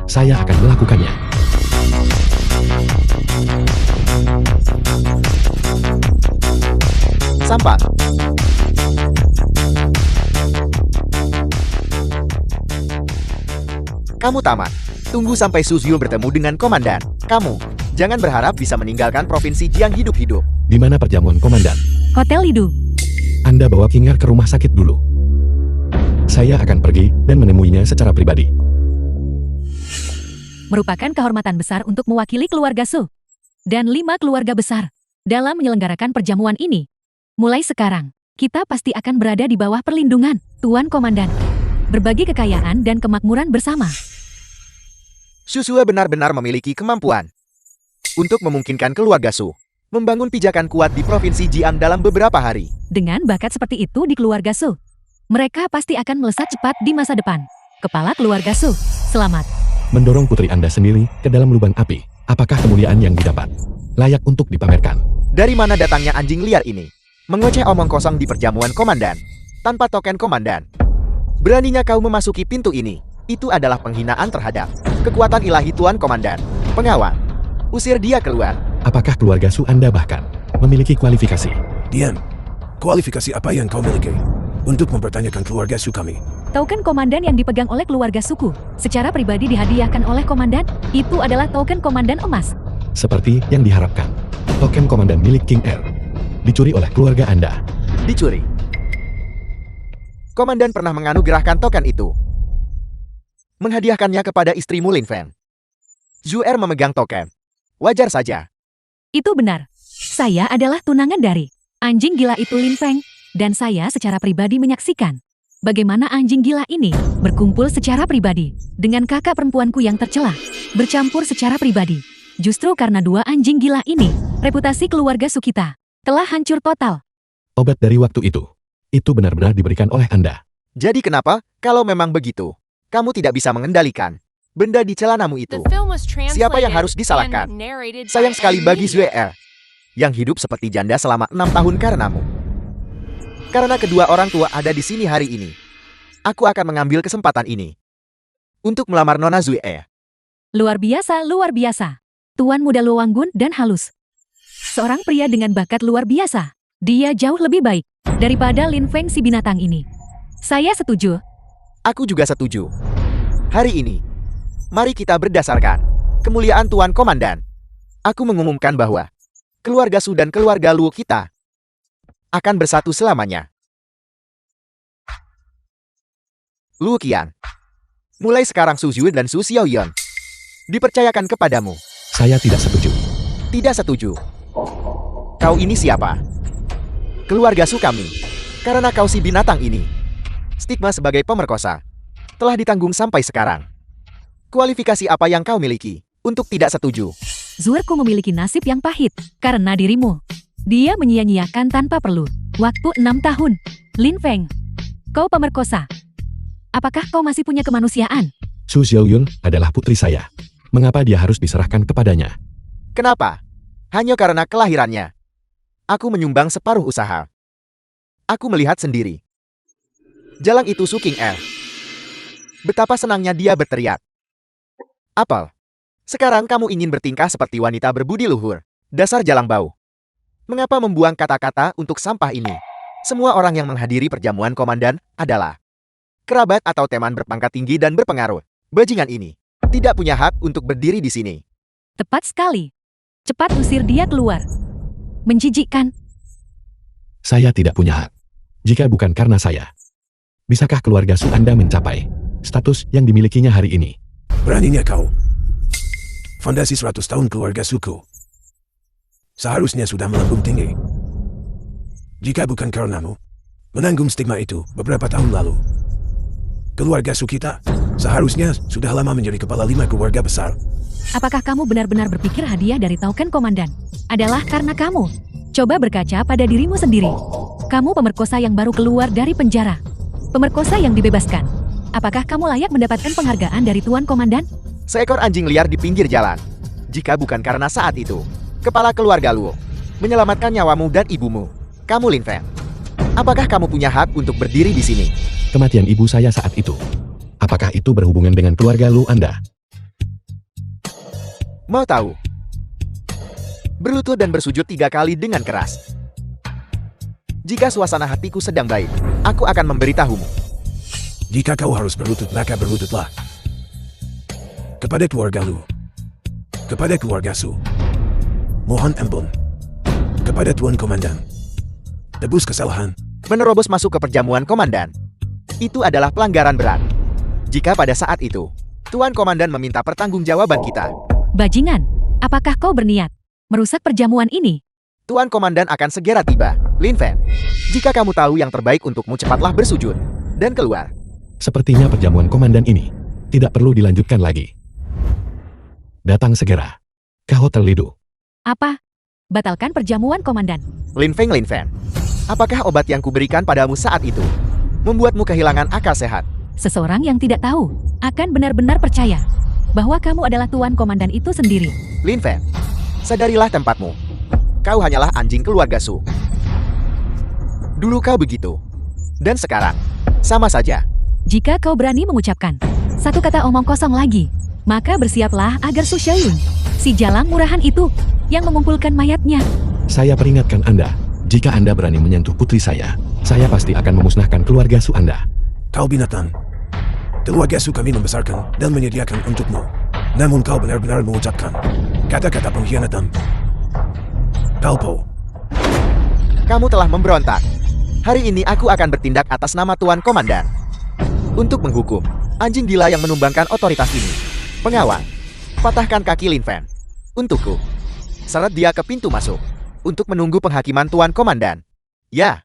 Saya akan melakukannya. Sampan. Kamu tamat. Tunggu sampai Suzyu bertemu dengan komandan. Kamu jangan berharap bisa meninggalkan provinsi Jiang hidup-hidup. Di mana perjamuan komandan? Hotel Lidu. Anda bawa Kingar ke rumah sakit dulu. Saya akan pergi dan menemuinya secara pribadi. Merupakan kehormatan besar untuk mewakili keluarga Su. Dan 5 keluarga besar dalam menyelenggarakan perjamuan ini. Mulai sekarang, kita pasti akan berada di bawah perlindungan Tuan Komandan. Berbagi kekayaan dan kemakmuran bersama. Susue benar-benar memiliki kemampuan untuk memungkinkan keluarga Su membangun pijakan kuat di provinsi Jiang dalam beberapa hari. Dengan bakat seperti itu di keluarga Su, mereka pasti akan melesat cepat di masa depan. Kepala keluarga Su, selamat. Mendorong putri Anda sendiri ke dalam lubang api. Apakah kemuliaan yang didapat layak untuk dipamerkan? Dari mana datangnya anjing liar ini? Mengoceh omong kosong di perjamuan komandan tanpa token komandan. Beraninya kau memasuki pintu ini. Itu adalah penghinaan terhadap kekuatan ilahi Tuan Komandan. Pengawal, usir dia keluar. Apakah keluarga Su Anda bahkan memiliki kualifikasi? Diam. Kualifikasi apa yang kau miliki untuk mempertanyakan keluarga Su kami? Token komandan yang dipegang oleh keluarga suku, secara pribadi dihadiahkan oleh komandan, itu adalah token komandan emas. Seperti yang diharapkan, token komandan milik King Er dicuri oleh keluarga Anda. Dicuri. Komandan pernah menganugerahkan token itu. Menghadiahkannya kepada istrimu Lin Fan. Zuer memegang token. Wajar saja. Itu benar. Saya adalah tunangan dari anjing gila itu Lin Feng. Dan saya secara pribadi menyaksikan bagaimana anjing gila ini berkumpul secara pribadi dengan kakak perempuanku yang tercela, bercampur secara pribadi. Justru karena dua anjing gila ini, reputasi keluarga Sukita telah hancur total. Obat dari waktu itu benar-benar diberikan oleh Anda. Jadi kenapa, kalau memang begitu, kamu tidak bisa mengendalikan benda di celanamu itu? The film was translated Siapa yang harus disalahkan? and narrated by Sayang sekali M. bagi Media. Zue, yang hidup seperti janda selama 6 tahun karenamu. Karena kedua orang tua ada di sini hari ini, aku akan mengambil kesempatan ini untuk melamar Nona Zue. Luar biasa, luar biasa. Tuan muda Luanggun dan halus. Seorang pria dengan bakat luar biasa. Dia jauh lebih baik daripada Lin Feng si binatang ini. Saya setuju. Aku juga setuju. Hari ini, mari kita berdasarkan kemuliaan Tuan Komandan. Aku mengumumkan bahwa keluarga Su dan keluarga Luo kita akan bersatu selamanya. Luo Qian, mulai sekarang Su Zhu dan Su Xiaoyan dipercayakan kepadamu. Saya tidak setuju. Tidak setuju. Kau ini siapa? Keluarga Su kami. Karena kau si binatang ini, stigma sebagai pemerkosa telah ditanggung sampai sekarang. Kualifikasi apa yang kau miliki untuk tidak setuju? Zuerku memiliki nasib yang pahit karena dirimu. Dia menyia-nyiakan tanpa perlu. Waktu 6 tahun. Lin Feng, kau pemerkosa. Apakah kau masih punya kemanusiaan? Su Xiaoyun adalah putri saya. Mengapa dia harus diserahkan kepadanya? Kenapa? Hanya karena kelahirannya. Aku menyumbang separuh usaha. Aku melihat sendiri. Jalan itu Su King El. Betapa senangnya dia berteriak. Apel, sekarang kamu ingin bertingkah seperti wanita berbudi luhur. Dasar jalang bau. Mengapa membuang kata-kata untuk sampah ini? Semua orang yang menghadiri perjamuan komandan adalah kerabat atau teman berpangkat tinggi dan berpengaruh. Bajingan ini tidak punya hak untuk berdiri di sini. Tepat sekali. Cepat usir dia keluar. Menjijikkan. Saya tidak punya hak. Jika bukan karena saya, bisakah keluarga Su Anda mencapai status yang dimilikinya hari ini? Beraninya kau. Fondasi 100 tahun keluarga suku. Seharusnya sudah melambung tinggi. Jika bukan karenamu, menanggung stigma itu beberapa tahun lalu. Keluarga Su kita seharusnya sudah lama menjadi kepala 5 keluarga besar. Apakah kamu benar-benar berpikir hadiah dari token komandan adalah karena kamu? Coba berkaca pada dirimu sendiri. Kamu pemerkosa yang baru keluar dari penjara. Pemerkosa yang dibebaskan. Apakah kamu layak mendapatkan penghargaan dari Tuan Komandan? Seekor anjing liar di pinggir jalan. Jika bukan karena saat itu, kepala keluarga Luo menyelamatkan nyawamu dan ibumu, kamu Lin Feng. Apakah kamu punya hak untuk berdiri di sini? Kematian ibu saya saat itu. Apakah itu berhubungan dengan keluarga Lu Anda? Mau tahu? Berlutut dan bersujud 3 kali dengan keras. Jika suasana hatiku sedang baik, aku akan memberitahumu. Jika kau harus berlutut, maka berlututlah. Kepada keluarga Lu. Kepada keluarga Su. Mohon ampun. Kepada Tuan Komandan. Tebus kesalahan. Menerobos masuk ke perjamuan komandan. Itu adalah pelanggaran berat. Jika pada saat itu, Tuan Komandan meminta pertanggungjawaban kita, Bajingan, apakah kau berniat merusak perjamuan ini? Tuan Komandan akan segera tiba. Lin Feng, jika kamu tahu yang terbaik untukmu, cepatlah bersujud dan keluar. Sepertinya perjamuan komandan ini tidak perlu dilanjutkan lagi. Datang segera ke Hotel Lido. Apa? Batalkan perjamuan komandan. Lin Feng, apakah obat yang kuberikan padamu saat itu membuatmu kehilangan akal sehat? Seseorang yang tidak tahu akan benar-benar percaya bahwa kamu adalah Tuan Komandan itu sendiri. Lin Feng, sadarilah tempatmu. Kau hanyalah anjing keluarga Su. Dulu kau begitu, dan sekarang sama saja. Jika kau berani mengucapkan satu kata omong kosong lagi, maka bersiaplah agar Su Xiaoyun, si jalang murahan itu, yang mengumpulkan mayatnya. Saya peringatkan Anda, jika Anda berani menyentuh putri saya pasti akan memusnahkan keluarga Su Anda. Kau binatang. Keluarga Su kami membesarkan dan menyediakan untukmu. Namun kau benar-benar mengucapkan kata-kata pengkhianatan. Kalpo. Kamu telah memberontak. Hari ini aku akan bertindak atas nama Tuan Komandan untuk menghukum anjing gila yang menumbangkan otoritas ini. Pengawal, patahkan kaki Lin Feng untukku. Seret dia ke pintu masuk untuk menunggu penghakiman Tuan Komandan. Ya,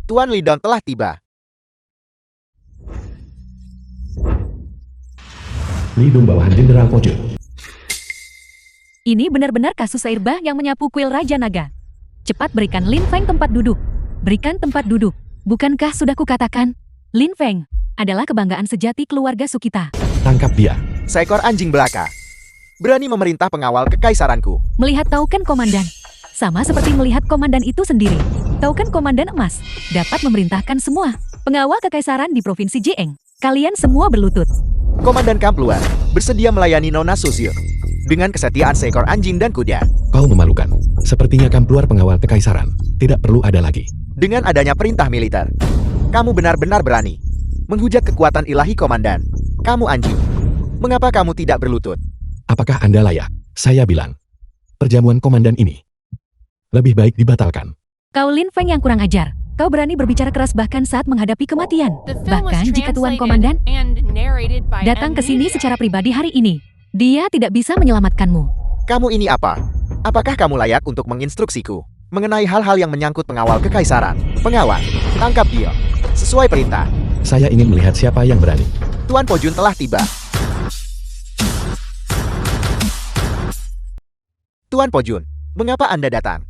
Tuan Lidon telah tiba. Lidung bawahan Jenderal Pojo. Ini benar-benar kasus air bah yang menyapu kuil Raja Naga. Cepat berikan Lin Feng tempat duduk. Berikan tempat duduk. Bukankah sudah kukatakan? Lin Feng adalah kebanggaan sejati keluarga Sukita. Tangkap dia. Seekor anjing belaka. Berani memerintah pengawal kekaisaranku. Melihat token komandan. Sama seperti melihat komandan itu sendiri. Token komandan emas dapat memerintahkan semua pengawal kekaisaran di Provinsi Jieng. Kalian semua berlutut. Komandan Kampluar bersedia melayani Nona Susio dengan kesetiaan seekor anjing dan kuda. Kau memalukan. Sepertinya Kampluar pengawal kekaisaran. Tidak perlu ada lagi. Dengan adanya perintah militer, kamu benar-benar berani menghujat kekuatan ilahi komandan. Kamu anjing. Mengapa kamu tidak berlutut? Apakah Anda layak? Saya bilang. Perjamuan komandan ini lebih baik dibatalkan. Kau Lin Feng yang kurang ajar. Kau berani berbicara keras bahkan saat menghadapi kematian. The film was Bahkan jika Tuan translated Komandan and narrated by datang ke M. sini secara pribadi hari ini, dia tidak bisa menyelamatkanmu. Kamu ini apa? Apakah kamu layak untuk menginstruksiku mengenai hal-hal yang menyangkut pengawal kekaisaran? Pengawal, tangkap dia. Sesuai perintah. Saya ingin melihat siapa yang berani. Tuan Pojun telah tiba. Tuan Pojun, mengapa Anda datang?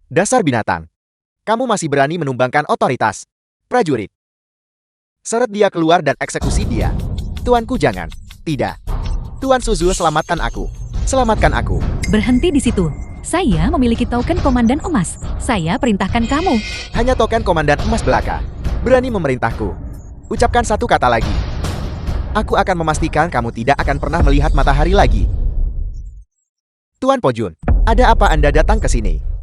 Dasar binatang. Kamu masih berani menumbangkan otoritas. Prajurit. Seret dia keluar dan eksekusi dia. Tuanku jangan. Tidak. Tuan Suzuo selamatkan aku. Selamatkan aku. Berhenti di situ. Saya memiliki token komandan emas. Saya perintahkan kamu. Hanya token komandan emas belaka. Berani memerintahku. Ucapkan satu kata lagi. Aku akan memastikan kamu tidak akan pernah melihat matahari lagi. Tuan Pojun, ada apa Anda datang ke sini?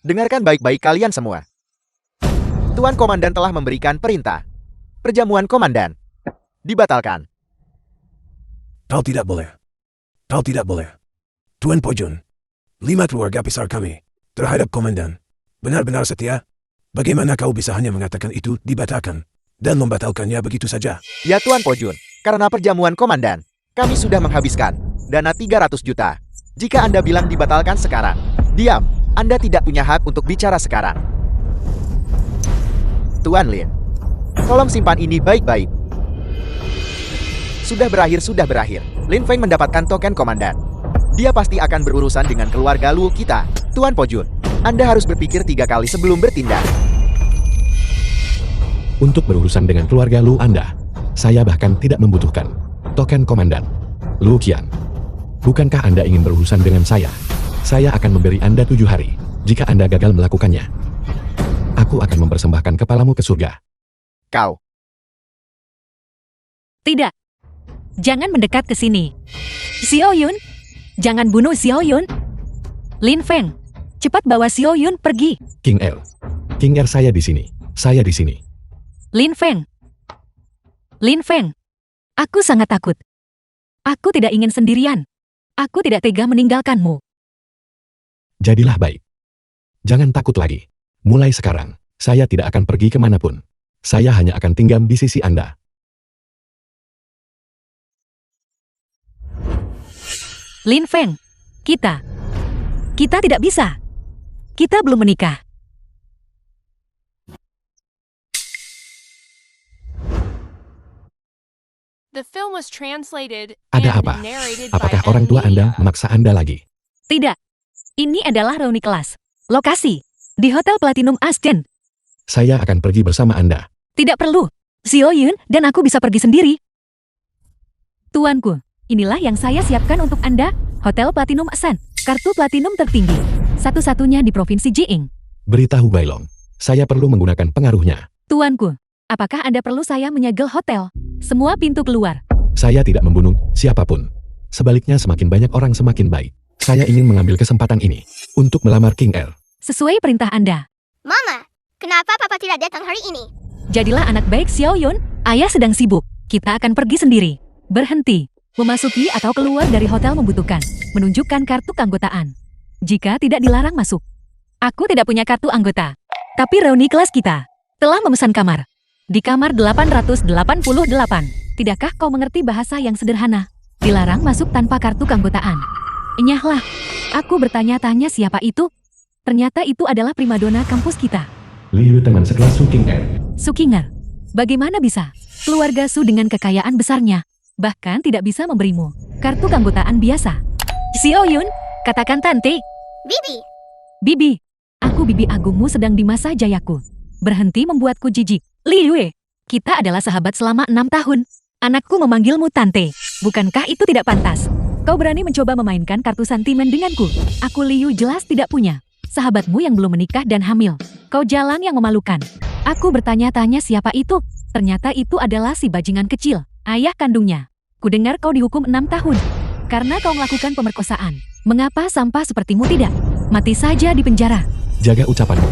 Dengarkan baik-baik kalian semua. Tuan Komandan telah memberikan perintah. Perjamuan Komandan dibatalkan. Kau tidak boleh. Kau tidak boleh. Tuan Pojun, 5 keluarga besar kami terhadap komandan benar-benar setia. Bagaimana kau bisa hanya mengatakan itu dibatalkan dan membatalkannya begitu saja? Ya Tuan Pojun, karena perjamuan Komandan, kami sudah menghabiskan dana 300 juta. Jika Anda bilang dibatalkan sekarang, diam. Anda tidak punya hak untuk bicara sekarang. Tuan Lin, tolong simpan ini baik-baik. Sudah berakhir. Lin Feng mendapatkan token komandan. Dia pasti akan berurusan dengan keluarga Luo kita. Tuan Pojun, Anda harus berpikir 3 kali sebelum bertindak. Untuk berurusan dengan keluarga Lu Anda, saya bahkan tidak membutuhkan token komandan. Lu Qian, bukankah Anda ingin berurusan dengan saya? Saya akan memberi Anda 7 hari. Jika Anda gagal melakukannya, aku akan mempersembahkan kepalamu ke surga. Kau. Tidak. Jangan mendekat ke sini. Xiao Yun, jangan bunuh Xiao Yun. Lin Feng, cepat bawa Xiao Yun pergi. King Er. King Er, saya di sini. Saya di sini. Lin Feng. Lin Feng, aku sangat takut. Aku tidak ingin sendirian. Aku tidak tega meninggalkanmu. Jadilah baik. Jangan takut lagi. Mulai sekarang, saya tidak akan pergi kemanapun. Saya hanya akan tinggal di sisi Anda. Lin Feng, kita tidak bisa. Kita belum menikah. The film was translated Ada and apa? narrated Apakah by orang M. tua Anda Media. memaksa Anda lagi? Tidak. Ini adalah reuni kelas. Lokasi di Hotel Platinum Ascent. Saya akan pergi bersama Anda. Tidak perlu. Xiao Yun dan aku bisa pergi sendiri. Tuanku, inilah yang saya siapkan untuk Anda. Hotel Platinum Ascent. Kartu platinum tertinggi. Satu-satunya di Provinsi Jieng. Beritahu Bailong, saya perlu menggunakan pengaruhnya. Tuanku, apakah Anda perlu saya menyegel hotel? Semua pintu keluar. Saya tidak membunuh siapapun. Sebaliknya semakin banyak orang semakin baik. Saya ingin mengambil kesempatan ini untuk melamar King Er. Sesuai perintah Anda. Mama, kenapa papa tidak datang hari ini? Jadilah anak baik Xiao Yun. Ayah sedang sibuk. Kita akan pergi sendiri. Berhenti. Memasuki atau keluar dari hotel membutuhkan menunjukkan kartu keanggotaan. Jika tidak dilarang masuk. Aku tidak punya kartu anggota. Tapi reuni kelas kita telah memesan kamar. Di kamar 888. Tidakkah kau mengerti bahasa yang sederhana? Dilarang masuk tanpa kartu keanggotaan. Enyahlah. Aku bertanya-tanya siapa itu? Ternyata itu adalah primadona kampus kita. Liu teman sekelas Su King Er. Sukinger, bagaimana bisa? Keluarga Su dengan kekayaan besarnya, bahkan tidak bisa memberimu kartu keanggotaan biasa. Xiao Yun, katakan Tante. Bibi, Bibi, aku bibi agungmu sedang di masa jayaku. Berhenti membuatku jijik. Li Yue, kita adalah sahabat selama 6 tahun. Anakku memanggilmu Tante. Bukankah itu tidak pantas? Kau berani mencoba memainkan kartu sentimen denganku. Aku Liu jelas tidak punya. Sahabatmu yang belum menikah dan hamil. Kau jalan yang memalukan. Aku bertanya-tanya siapa itu. Ternyata itu adalah si bajingan kecil, ayah kandungnya. Kudengar kau dihukum 6 tahun. Karena kau melakukan pemerkosaan. Mengapa sampah sepertimu tidak? Mati saja di penjara. Jaga ucapanmu.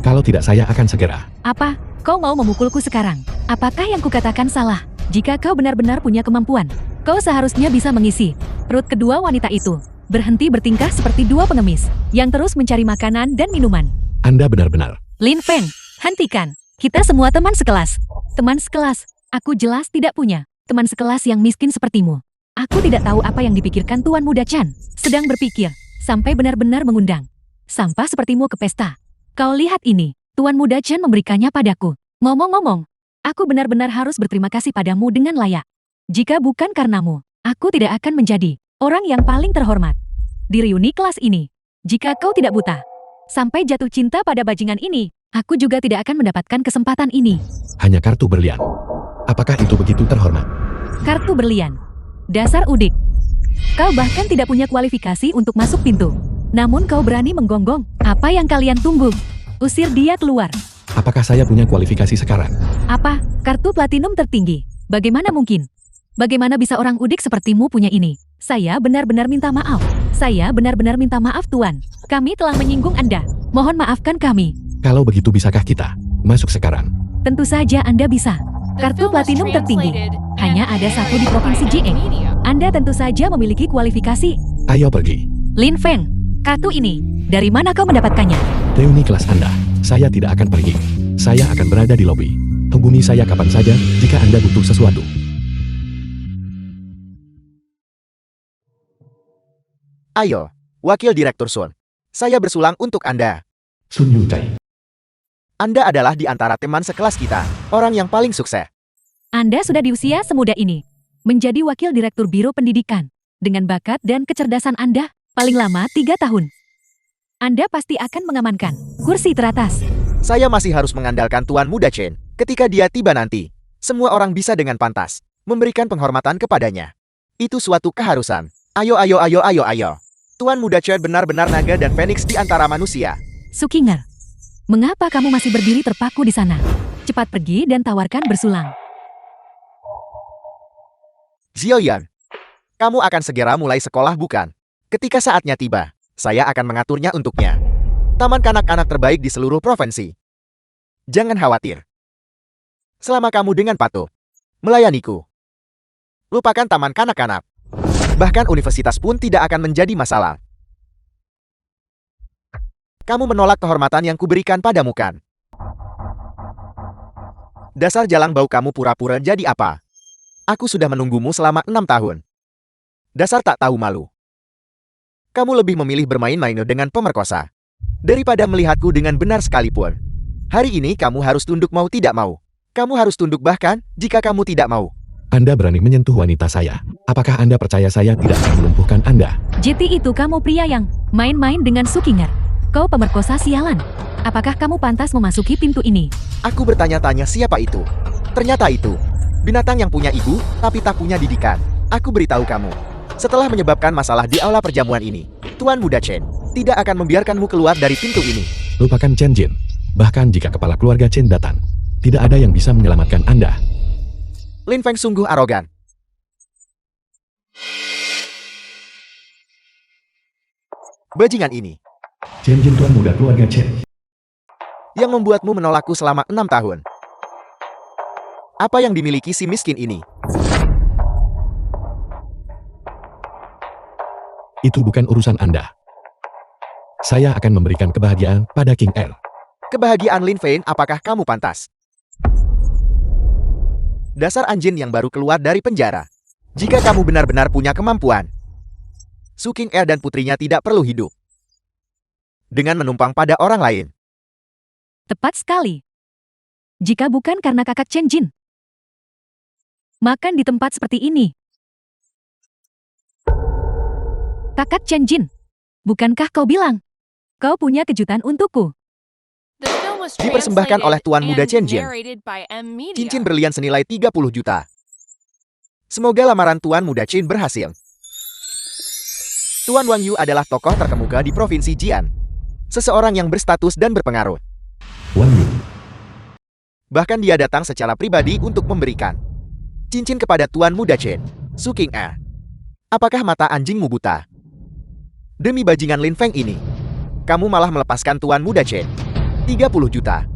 Kalau tidak saya akan segera. Apa? Kau mau memukulku sekarang? Apakah yang kukatakan salah? Jika kau benar-benar punya kemampuan, kau seharusnya bisa mengisi perut kedua wanita itu. Berhenti bertingkah seperti dua pengemis yang terus mencari makanan dan minuman. Anda benar-benar. Lin Feng, hentikan. Kita semua teman sekelas. Teman sekelas. Aku jelas tidak punya teman sekelas yang miskin sepertimu. Aku tidak tahu apa yang dipikirkan Tuan Muda Chan. Sedang berpikir sampai benar-benar mengundang sampah sepertimu ke pesta. Kau lihat ini. Tuan Muda Chan memberikannya padaku. Ngomong-ngomong, aku benar-benar harus berterima kasih padamu dengan layak. Jika bukan karenamu, aku tidak akan menjadi orang yang paling terhormat di reuni kelas ini. Jika kau tidak buta sampai jatuh cinta pada bajingan ini, aku juga tidak akan mendapatkan kesempatan ini. Hanya kartu berlian. Apakah itu begitu terhormat? Kartu berlian. Dasar udik. Kau bahkan tidak punya kualifikasi untuk masuk pintu. Namun kau berani menggonggong. Apa yang kalian tunggu? Usir dia keluar. Apakah saya punya kualifikasi sekarang? Apa? Kartu platinum tertinggi. Bagaimana mungkin? Bagaimana bisa orang udik sepertimu punya ini? Saya benar-benar minta maaf. Saya benar-benar minta maaf Tuan. Kami telah menyinggung Anda. Mohon maafkan kami. Kalau begitu bisakah kita masuk sekarang? Tentu saja Anda bisa. The Kartu film was platinum tertinggi. translated Hanya and ada satu di narrated Provinsi by JE. Media. Anda tentu saja memiliki kualifikasi. Ayo pergi. Lin Feng, kartu ini, dari mana kau mendapatkannya? Reuni kelas Anda. Saya tidak akan pergi. Saya akan berada di lobi. Hubungi saya kapan saja jika Anda butuh sesuatu. Ayo, Wakil Direktur Sun. Saya bersulang untuk Anda. Sun Yucai. Anda adalah di antara teman sekelas kita, orang yang paling sukses. Anda sudah di usia semuda ini, menjadi Wakil Direktur Biro Pendidikan. Dengan bakat dan kecerdasan Anda, paling lama 3 tahun. Anda pasti akan mengamankan kursi teratas. Saya masih harus mengandalkan Tuan Muda Chen. Ketika dia tiba nanti, semua orang bisa dengan pantas memberikan penghormatan kepadanya. Itu suatu keharusan. Ayo, ayo, ayo, ayo, ayo. Tuan Muda Chen benar-benar naga dan Phoenix di antara manusia. Sukinger, mengapa kamu masih berdiri terpaku di sana? Cepat pergi dan tawarkan bersulang. Zioyan, kamu akan segera mulai sekolah bukan? Ketika saatnya tiba, saya akan mengaturnya untuknya. Taman kanak-kanak terbaik di seluruh provinsi. Jangan khawatir. Selama kamu dengan patuh melayaniku, lupakan taman kanak-kanak. Bahkan universitas pun tidak akan menjadi masalah. Kamu menolak kehormatan yang kuberikan padamu kan? Dasar jalang bau kamu pura-pura jadi apa? Aku sudah menunggumu selama 6 tahun. Dasar tak tahu malu. Kamu lebih memilih bermain-main dengan pemerkosa daripada melihatku dengan benar sekalipun. Hari ini kamu harus tunduk mau tidak mau. Kamu harus tunduk bahkan jika kamu tidak mau. Anda berani menyentuh wanita saya. Apakah Anda percaya saya tidak akan melumpuhkan Anda? JT itu kamu pria yang main-main dengan Sukinger. Kau pemerkosa sialan. Apakah kamu pantas memasuki pintu ini? Aku bertanya-tanya siapa itu. Ternyata itu binatang yang punya ibu tapi tak punya didikan. Aku beritahu kamu. Setelah menyebabkan masalah di aula perjamuan ini, Tuan Muda Chen tidak akan membiarkanmu keluar dari pintu ini. Lupakan Chen Jin. Bahkan jika kepala keluarga Chen datang, tidak ada yang bisa menyelamatkan Anda. Lin Feng sungguh arogan. Bajingan ini Chen Jin tuan muda keluarga Chen. yang membuatmu menolakku selama 6 tahun. Apa yang dimiliki si miskin ini? Itu bukan urusan Anda. Saya akan memberikan kebahagiaan pada King Er. Kebahagiaan Lin Feng, apakah kamu pantas? Dasar anjing yang baru keluar dari penjara. Jika kamu benar-benar punya kemampuan, Su King Er dan putrinya tidak perlu hidup. dengan menumpang pada orang lain. Tepat sekali. Jika bukan karena kakak Chen Jin. Makan di tempat seperti ini. Kakak Chen Jin, bukankah kau bilang kau punya kejutan untukku? The film was Dipersembahkan translated oleh Tuan Muda and Chen Jin. narrated by M Media. Cincin berlian senilai 30 juta. Semoga lamaran Tuan Muda Chen berhasil. Tuan Wang Yu adalah tokoh terkemuka di Provinsi Jian. Seseorang yang berstatus dan berpengaruh. Wang Yu, Bahkan dia datang secara pribadi untuk memberikan cincin kepada Tuan Muda Chen, Su King Er. Apakah mata anjingmu buta? Demi bajingan Lin Feng ini, kamu malah melepaskan Tuan Muda Chen. 30 juta.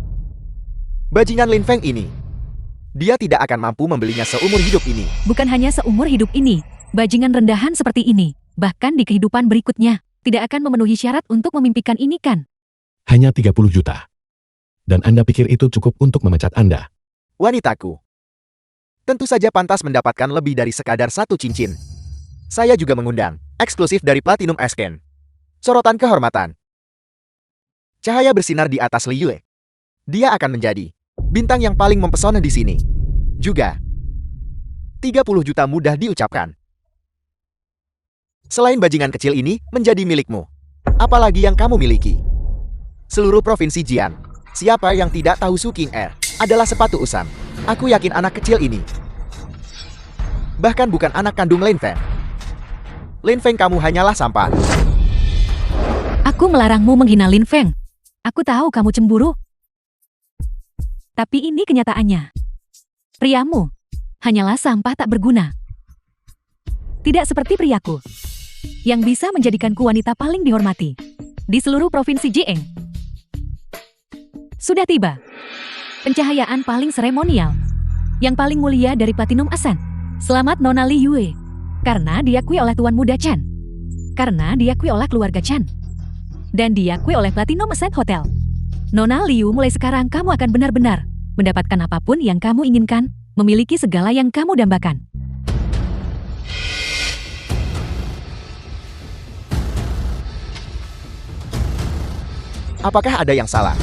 Bajingan Lin Feng ini, dia tidak akan mampu membelinya seumur hidup ini. Bukan hanya seumur hidup ini, bajingan rendahan seperti ini, bahkan di kehidupan berikutnya, tidak akan memenuhi syarat untuk memimpikan ini kan? hanya 30 juta. Dan Anda pikir itu cukup untuk memecat Anda? Wanitaku, tentu saja pantas mendapatkan lebih dari sekadar satu cincin. Saya juga mengundang, eksklusif dari Platinum Asken. Sorotan kehormatan. Cahaya bersinar di atas Li Yue. Dia akan menjadi bintang yang paling mempesona di sini. Juga, 30 juta mudah diucapkan. Selain bajingan kecil ini menjadi milikmu, apalagi yang kamu miliki? Seluruh provinsi Jian, siapa yang tidak tahu Su King Er adalah sepatu usang. Aku yakin anak kecil ini bahkan bukan anak kandung Lin Feng. Lin Feng, kamu hanyalah sampah. Aku melarangmu menghina Lin Feng. Aku tahu kamu cemburu. Tapi ini kenyataannya. Priamu hanyalah sampah tak berguna. Tidak seperti priaku, yang bisa menjadikanku wanita paling dihormati di seluruh provinsi Jieng. Sudah tiba. Pencahayaan paling seremonial, yang paling mulia dari Platinum Ascent. Selamat Nona Li Yue. Karena diakui oleh Tuan Muda Chan. Karena diakui oleh keluarga Chan. Dan diakui oleh Platinum Ascent Hotel. Nona Liu, mulai sekarang kamu akan benar-benar mendapatkan apapun yang kamu inginkan, memiliki segala yang kamu dambakan. Apakah ada yang salah?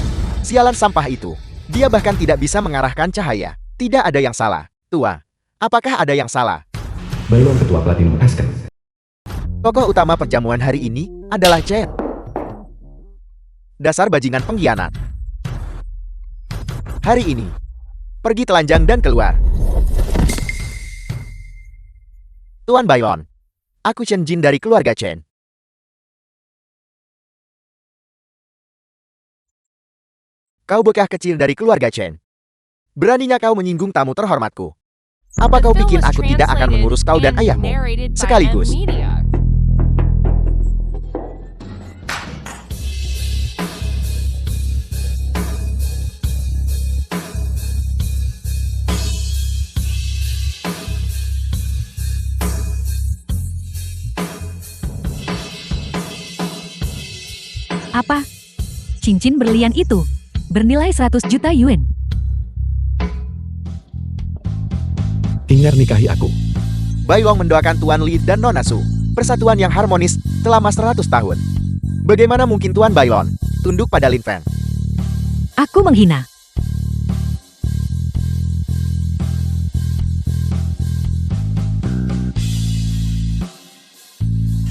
Sialan sampah itu. Dia bahkan tidak bisa mengarahkan cahaya. Tidak ada yang salah. Tua, apakah ada yang salah? Bailon Ketua Platinum Asken. Tokoh utama perjamuan hari ini adalah Chen. Dasar bajingan pengkhianat. Hari ini, pergi telanjang dan keluar. Tuan Bailon, aku Chen Jin dari keluarga Chen. Kau bocah kecil dari keluarga Chen. Beraninya kau menyinggung tamu terhormatku. Apa kau pikir aku tidak akan mengurus kau dan ayahmu sekaligus? Apa? Cincin berlian itu bernilai 100 juta yuan. Ingat nikahi aku. Baiwang mendoakan Tuan Li dan Nona Su, persatuan yang harmonis selama 100 tahun. Bagaimana mungkin Tuan Bailon tunduk pada Lin Feng? Aku menghina.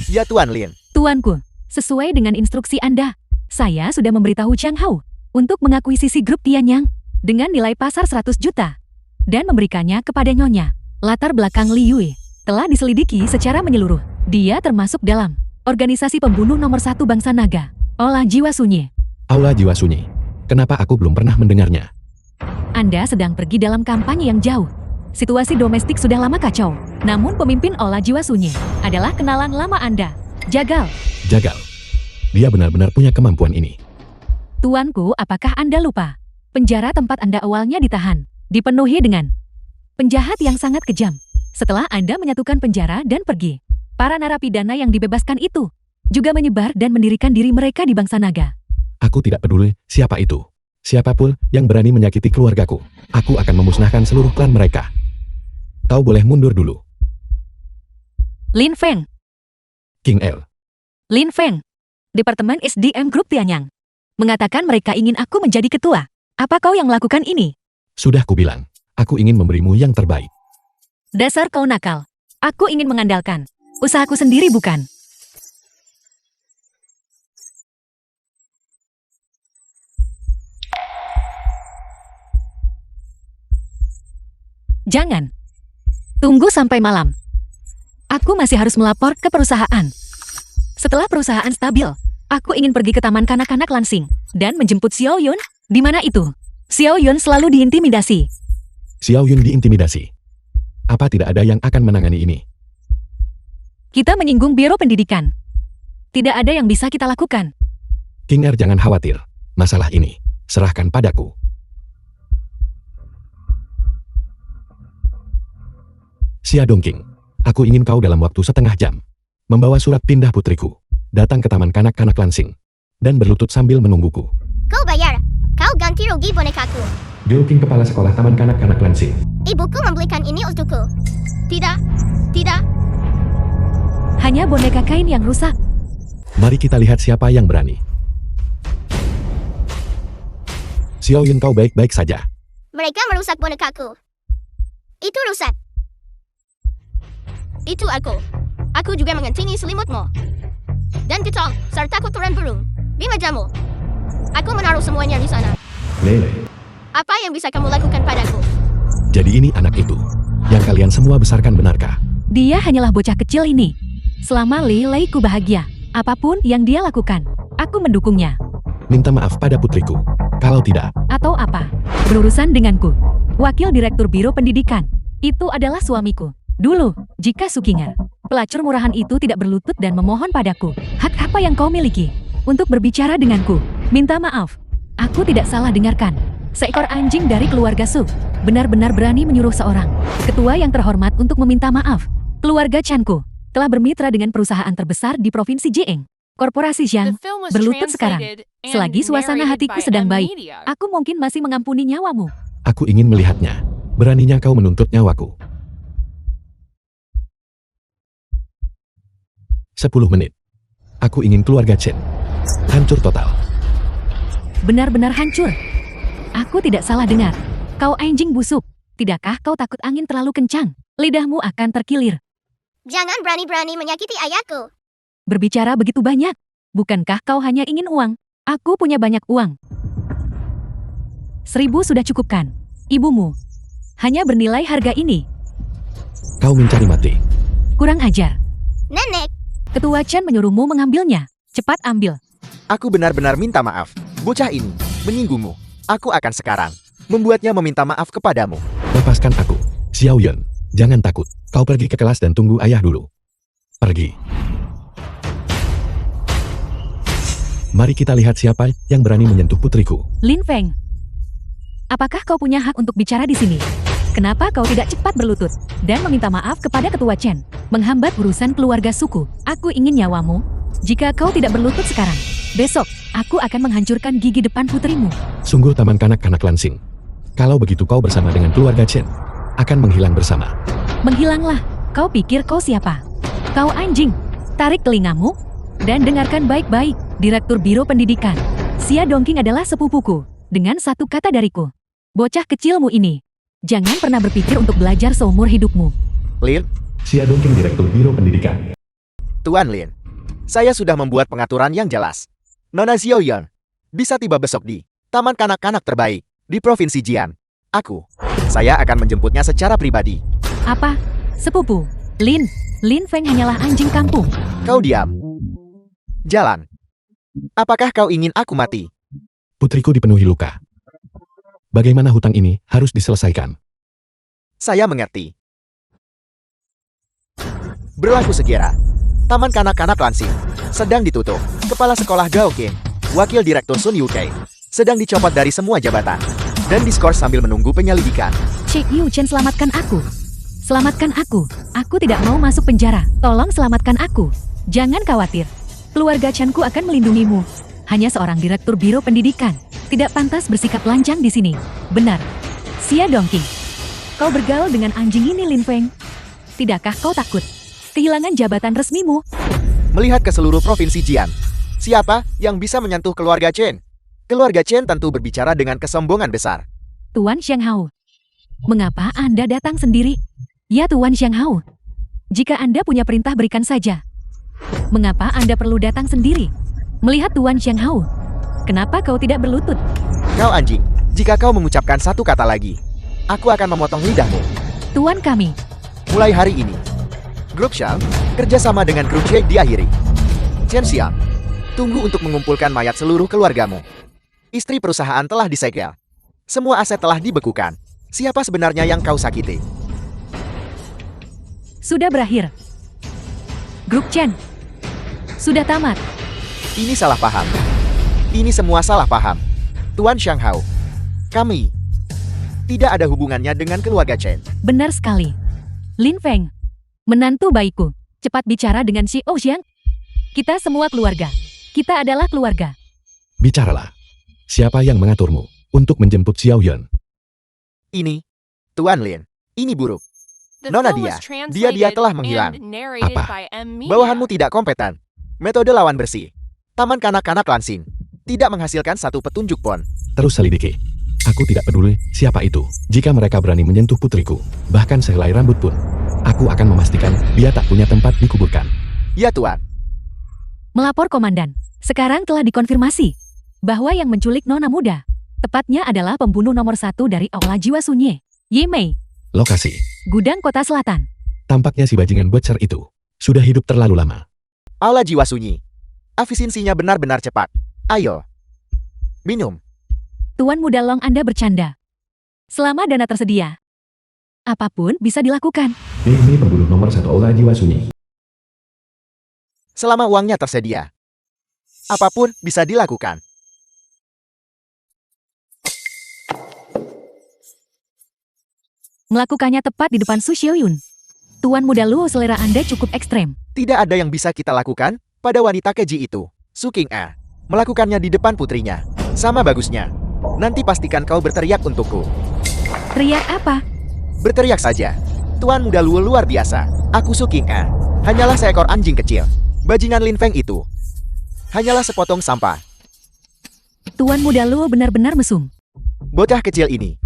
Ya Tuan Lin. Tuanku, sesuai dengan instruksi Anda, saya sudah memberitahu Chang Hao untuk mengakuisisi grup Tianyang dengan nilai pasar 100 juta dan memberikannya kepada Nyonya. Latar belakang Li Yue telah diselidiki secara menyeluruh. Dia termasuk dalam organisasi pembunuh nomor 1 bangsa naga, Olah Jiwa Sunyi. Aula Jiwa Sunyi. Kenapa aku belum pernah mendengarnya? Anda sedang pergi dalam kampanye yang jauh. Situasi domestik sudah lama kacau. Namun pemimpin Olah Jiwa Sunyi adalah kenalan lama Anda. Jagal. Jagal. Dia benar-benar punya kemampuan ini. Tuanku, apakah Anda lupa? Penjara tempat Anda awalnya ditahan dipenuhi dengan penjahat yang sangat kejam. Setelah Anda menyatukan penjara dan pergi, para narapidana yang dibebaskan itu juga menyebar dan mendirikan diri mereka di bangsa naga. Aku tidak peduli siapa itu. Siapapun yang berani menyakiti keluargaku, aku akan memusnahkan seluruh klan mereka. Kau boleh mundur dulu. Lin Feng. King El. Lin Feng. Departemen SDM Group Tianyang. Mengatakan mereka ingin aku menjadi ketua. Apa kau yang melakukan ini? Sudah kubilang, aku ingin memberimu yang terbaik. Dasar kau nakal. Aku ingin mengandalkan usahaku sendiri bukan? Jangan. Tunggu sampai malam. Aku masih harus melapor ke perusahaan. Setelah perusahaan stabil, aku ingin pergi ke taman kanak-kanak Lansing dan menjemput Xiao Yun. Di mana itu? Xiao Yun selalu diintimidasi. Xiao Yun diintimidasi. Apa tidak ada yang akan menangani ini? Kita menyinggung Biro Pendidikan. Tidak ada yang bisa kita lakukan. King Er, jangan khawatir. Masalah ini, serahkan padaku. Xia Dongqing, aku ingin kau dalam waktu setengah jam membawa surat pindah putriku, datang ke taman kanak-kanak Lansing, dan berlutut sambil menungguku. Kau bayar. Kau ganti rugi bonekaku. Joking kepala sekolah taman kanak-kanak Lansing. Ibuku membelikan ini untukku. Tidak. Tidak. Hanya boneka kain yang rusak. Mari kita lihat siapa yang berani. Xiao Yun, kau baik-baik saja. Mereka merusak bonekaku. Itu rusak. Itu aku. Aku juga mengentini selimutmu. Dan ketong, serta kotoran burung. Di mejamu. Aku menaruh semuanya di sana. Lele, Apa yang bisa kamu lakukan padaku? jadi ini anak itu yang kalian semua besarkan, benarkah? Dia hanyalah bocah kecil ini. Selama Lei-ku bahagia, apapun yang dia lakukan, aku mendukungnya. Minta maaf pada putriku. Kalau tidak, Atau apa? Berurusan denganku. Wakil Direktur Biro Pendidikan. Itu adalah suamiku. Dulu, jika Sukinger, pelacur murahan itu tidak berlutut dan memohon padaku, hak apa yang kau miliki untuk berbicara denganku? Minta maaf. Aku tidak salah dengarkan. Seekor anjing dari keluarga Su benar-benar berani menyuruh seorang ketua yang terhormat untuk meminta maaf. Keluarga Chanku telah bermitra dengan perusahaan terbesar di Provinsi Jieng. Korporasi The Jiang film was berlutut sekarang. translated and Selagi suasana narrated hatiku by sedang M baik, Media. aku mungkin masih mengampuni nyawamu. aku ingin melihatnya. Beraninya kau menuntut nyawaku. 10 menit. Aku ingin keluarga Chen hancur total. Benar-benar hancur. Aku tidak salah dengar. Kau anjing busuk. Tidakkah kau takut angin terlalu kencang? Lidahmu akan terkilir. Jangan berani-berani menyakiti ayahku. Berbicara begitu banyak. Bukankah kau hanya ingin uang? Aku punya banyak uang. 1000 sudah cukup kan? Ibumu hanya bernilai harga ini. Kau mencari mati. Kurang ajar. Nenek, Ketua Chen menyuruhmu mengambilnya. Cepat ambil. Aku benar-benar minta maaf. Bocah ini menyinggungmu. Aku akan sekarang membuatnya meminta maaf kepadamu. Lepaskan aku. Xiao Yun, jangan takut. Kau pergi ke kelas dan tunggu ayah dulu. Pergi. Mari kita lihat siapa yang berani menyentuh putriku. Lin Feng. Apakah kau punya hak untuk bicara di sini? Kenapa kau tidak cepat berlutut dan meminta maaf kepada Ketua Chen? Menghambat urusan keluarga suku. Aku ingin nyawamu. Jika kau tidak berlutut sekarang, besok aku akan menghancurkan gigi depan putrimu. Sungguh taman kanak-kanak Lansing. Kalau begitu kau bersama dengan keluarga Chen akan menghilang bersama. Menghilanglah. Kau pikir kau siapa? Kau anjing. Tarik telingamu dan dengarkan baik-baik. Direktur Biro Pendidikan. Xia Dongqing adalah sepupuku. Dengan satu kata dariku. Bocah kecilmu ini. Jangan pernah berpikir untuk belajar seumur hidupmu. Lin, Xia Dongqing, Direktur Biro Pendidikan. Tuan Lin, saya sudah membuat pengaturan yang jelas. Nona Xiao Yun bisa tiba besok di Taman Kanak-kanak terbaik di Provinsi Jian. Saya akan menjemputnya secara pribadi. Apa? Sepupu? Lin Feng hanyalah anjing kampung. Kau diam. Jalan. Apakah kau ingin aku mati? Putriku dipenuhi luka. Bagaimana hutang ini harus diselesaikan? Saya mengerti. Berlaku segera. Taman Kanak-kanak Lansing sedang ditutup. Kepala sekolah Gao King, Wakil Direktur Sun Yukei, sedang dicopot dari semua jabatan dan diskors sambil menunggu penyelidikan. Cik Yu Chen, selamatkan aku. Selamatkan aku. Aku tidak mau masuk penjara. Tolong selamatkan aku. Jangan khawatir. Keluarga Chanku akan melindungimu. Hanya seorang direktur biro pendidikan. Tidak pantas bersikap lancang di sini. Benar. Xia Dongqing. Kau bergaul dengan anjing ini, Lin Feng. Tidakkah kau takut kehilangan jabatan resmimu? Melihat ke seluruh provinsi Jian, Siapa yang bisa menyentuh keluarga Chen? Keluarga Chen tentu berbicara dengan kesombongan besar. Tuan Xianghao. Mengapa Anda datang sendiri? Ya Tuan Xianghao. Jika Anda punya perintah berikan saja. Mengapa Anda perlu datang sendiri? Melihat Tuan Xianghao. Kenapa kau tidak berlutut? Kau anjing, jika kau mengucapkan satu kata lagi, aku akan memotong lidahmu. Tuan kami. Mulai hari ini, Grup Shang, kerjasama dengan Grup Jade diakhiri. Chen Xiang, tunggu untuk mengumpulkan mayat seluruh keluargamu. Istri perusahaan telah disegel. Semua aset telah dibekukan. Siapa sebenarnya yang kau sakiti? Sudah berakhir. Grup Chen. Sudah tamat. Ini salah paham. Ini semua salah paham. Tuan Xianghao, kami tidak ada hubungannya dengan keluarga Chen. Benar sekali. Lin Feng. Menantu baikku. Cepat bicara dengan si Oxiang. Kita semua keluarga. Kita adalah keluarga. Bicaralah. Siapa yang mengaturmu untuk menjemput Xiao Yun? Ini, Tuan Lin. Ini buruk. The Nona film dia. was Dia translated telah menghilang. and narrated Apa? by M. Media. Bawahanmu tidak kompeten. Metode lawan bersih. Taman kanak-kanak Lansing. Tidak menghasilkan satu petunjuk pun. Terus selidiki. Aku tidak peduli siapa itu. Jika mereka berani menyentuh putriku, bahkan sehelai rambut pun, aku akan memastikan dia tak punya tempat dikuburkan. Ya Tuan. Melapor komandan. Sekarang telah dikonfirmasi bahwa yang menculik nona muda tepatnya adalah pembunuh nomor 1 dari Aula Jiwa Sunyi, Ye Mei, Lokasi. Gudang Kota Selatan. Tampaknya si bajingan bocor itu sudah hidup terlalu lama. Aula Jiwa Sunyi. Efisiensinya benar-benar cepat. Ayo. Minum. Tuan Muda Long, Anda bercanda. Selama dana tersedia, apapun bisa dilakukan. Ini pembunuh nomor 1 Aula Jiwa Sunyi. Selama uangnya tersedia. Apapun bisa dilakukan. Melakukannya tepat di depan Su Xiaoyun. Tuan Muda Luo, selera Anda cukup ekstrem. Tidak ada yang bisa kita lakukan pada wanita keji itu. Su King A. Melakukannya di depan putrinya. Sama bagusnya. Nanti pastikan kau berteriak untukku. Teriak apa? Berteriak saja. Tuan Muda Luo luar biasa. Aku Su King A. Hanyalah seekor anjing kecil. Bajingan Lin Feng itu hanyalah sepotong sampah. Tuan Muda Luo benar-benar mesum. Bocah kecil ini.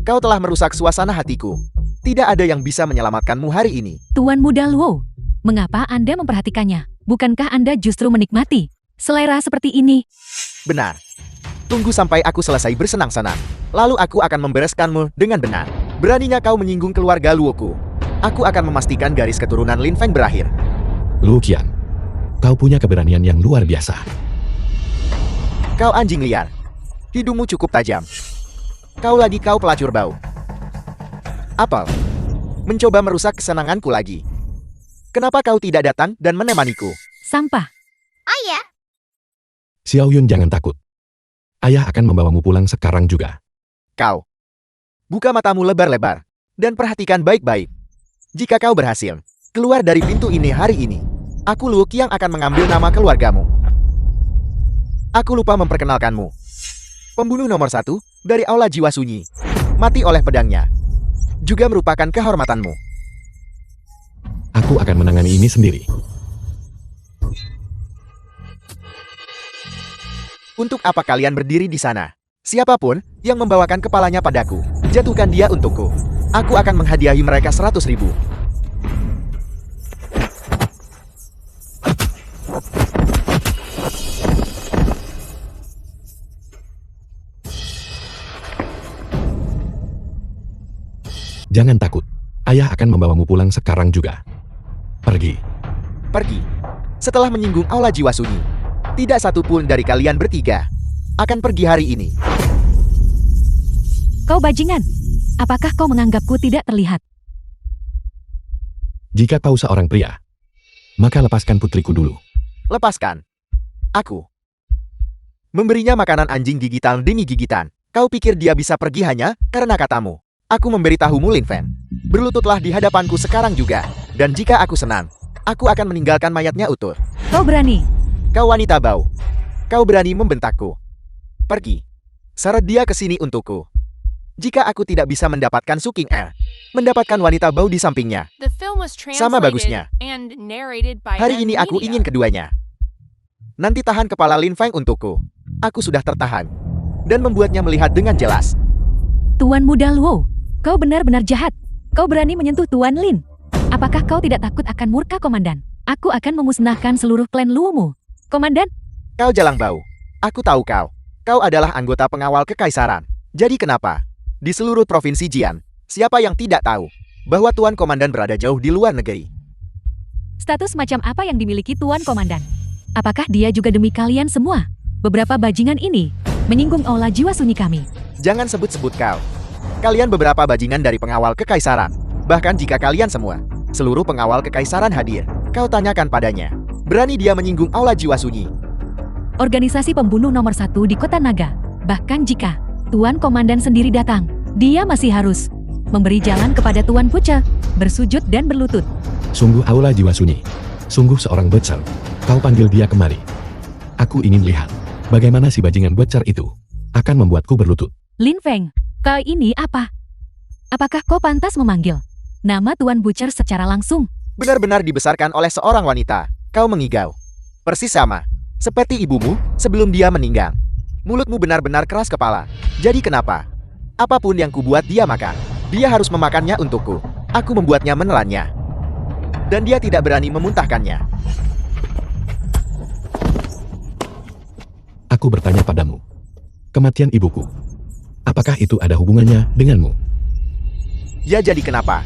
Kau telah merusak suasana hatiku. Tidak ada yang bisa menyelamatkanmu hari ini. Tuan Muda Luo, mengapa Anda memperhatikannya? Bukankah Anda justru menikmati selera seperti ini? Benar. Tunggu sampai aku selesai bersenang-senang. Lalu aku akan membereskanmu dengan benar. Beraninya kau menyinggung keluarga Luoku. Aku akan memastikan garis keturunan Lin Feng berakhir. Lu Qian, kau punya keberanian yang luar biasa. Kau anjing liar. Hidungmu cukup tajam. Kau pelacur bau. Apel. Mencoba merusak kesenanganku lagi. Kenapa kau tidak datang dan menemaniku? Sampah. Ayah, Xiao Yun, jangan takut. Ayah akan membawamu pulang sekarang juga. Kau. Buka matamu lebar-lebar. Dan perhatikan baik-baik. Jika kau berhasil keluar dari pintu ini hari ini, aku Luo yang akan mengambil nama keluargamu. Aku lupa memperkenalkanmu. Pembunuh nomor 1 dari Aula Jiwa Sunyi. Mati oleh pedangnya. Juga merupakan kehormatanmu. Aku akan menangani ini sendiri. Untuk apa kalian berdiri di sana? Siapapun yang membawakan kepalanya padaku, jatuhkan dia untukku. Aku akan menghadiahi mereka 100.000. Jangan takut. Ayah akan membawamu pulang sekarang juga. Pergi. Pergi. Setelah menyinggung Aula Jiwa Sunyi, tidak satu pun dari kalian bertiga akan pergi hari ini. Kau bajingan. Apakah kau menganggapku tidak terlihat? Jika kau seorang pria, maka lepaskan putriku dulu. Lepaskan. Aku. Memberinya makanan anjing gigitan demi gigitan. Kau pikir dia bisa pergi hanya karena katamu? Aku memberitahumu, Lin Feng. Berlututlah di hadapanku sekarang juga. Dan jika aku senang, aku akan meninggalkan mayatnya utuh. Kau berani. Kau wanita bau. Kau berani membentakku. Pergi. Seret dia ke sini untukku. Jika aku tidak bisa mendapatkan Su King A, mendapatkan wanita bau di sampingnya. The film was Sama translated bagusnya. and narrated by Hari M. ini aku Media. ingin keduanya. Nanti tahan kepala Lin Feng untukku. Aku sudah tertahan. Dan membuatnya melihat dengan jelas. Tuan Muda Luo, kau benar-benar jahat. Kau berani menyentuh Tuan Lin. Apakah kau tidak takut akan murka Komandan? Aku akan memusnahkan seluruh klan Luomu. Komandan, Kau jalang bau. Aku tahu kau. Kau adalah anggota pengawal kekaisaran. Jadi kenapa? Di seluruh provinsi Jian, siapa yang tidak tahu bahwa Tuan Komandan berada jauh di luar negeri? status macam apa yang dimiliki Tuan Komandan? Apakah dia juga demi kalian semua? Beberapa bajingan ini menyinggung aula jiwa sunyi kami. Jangan sebut-sebut kau. Kalian beberapa bajingan dari pengawal kekaisaran. Bahkan jika kalian semua, seluruh pengawal kekaisaran hadir, kau tanyakan padanya. Berani dia menyinggung aula jiwa sunyi. Organisasi pembunuh nomor 1 di kota Naga. Bahkan jika Tuan Komandan sendiri datang, dia masih harus memberi jalan kepada Tuan Puce, bersujud dan berlutut. Sungguh aula jiwa sunyi. Sungguh seorang becer. Kau panggil dia kemari. Aku ingin lihat bagaimana si bajingan becer itu akan membuatku berlutut. Lin Feng, kau ini apa? Apakah kau pantas memanggil nama Tuan Butcher secara langsung? Benar-benar dibesarkan oleh seorang wanita. Kau mengigau. Persis sama seperti ibumu sebelum dia meninggal. Mulutmu benar-benar keras kepala. Jadi kenapa? Apapun yang kubuat dia makan, dia harus memakannya untukku. Aku membuatnya menelannya. Dan dia tidak berani memuntahkannya. Aku bertanya padamu. Kematian ibuku. Apakah itu ada hubungannya denganmu? Ya jadi kenapa?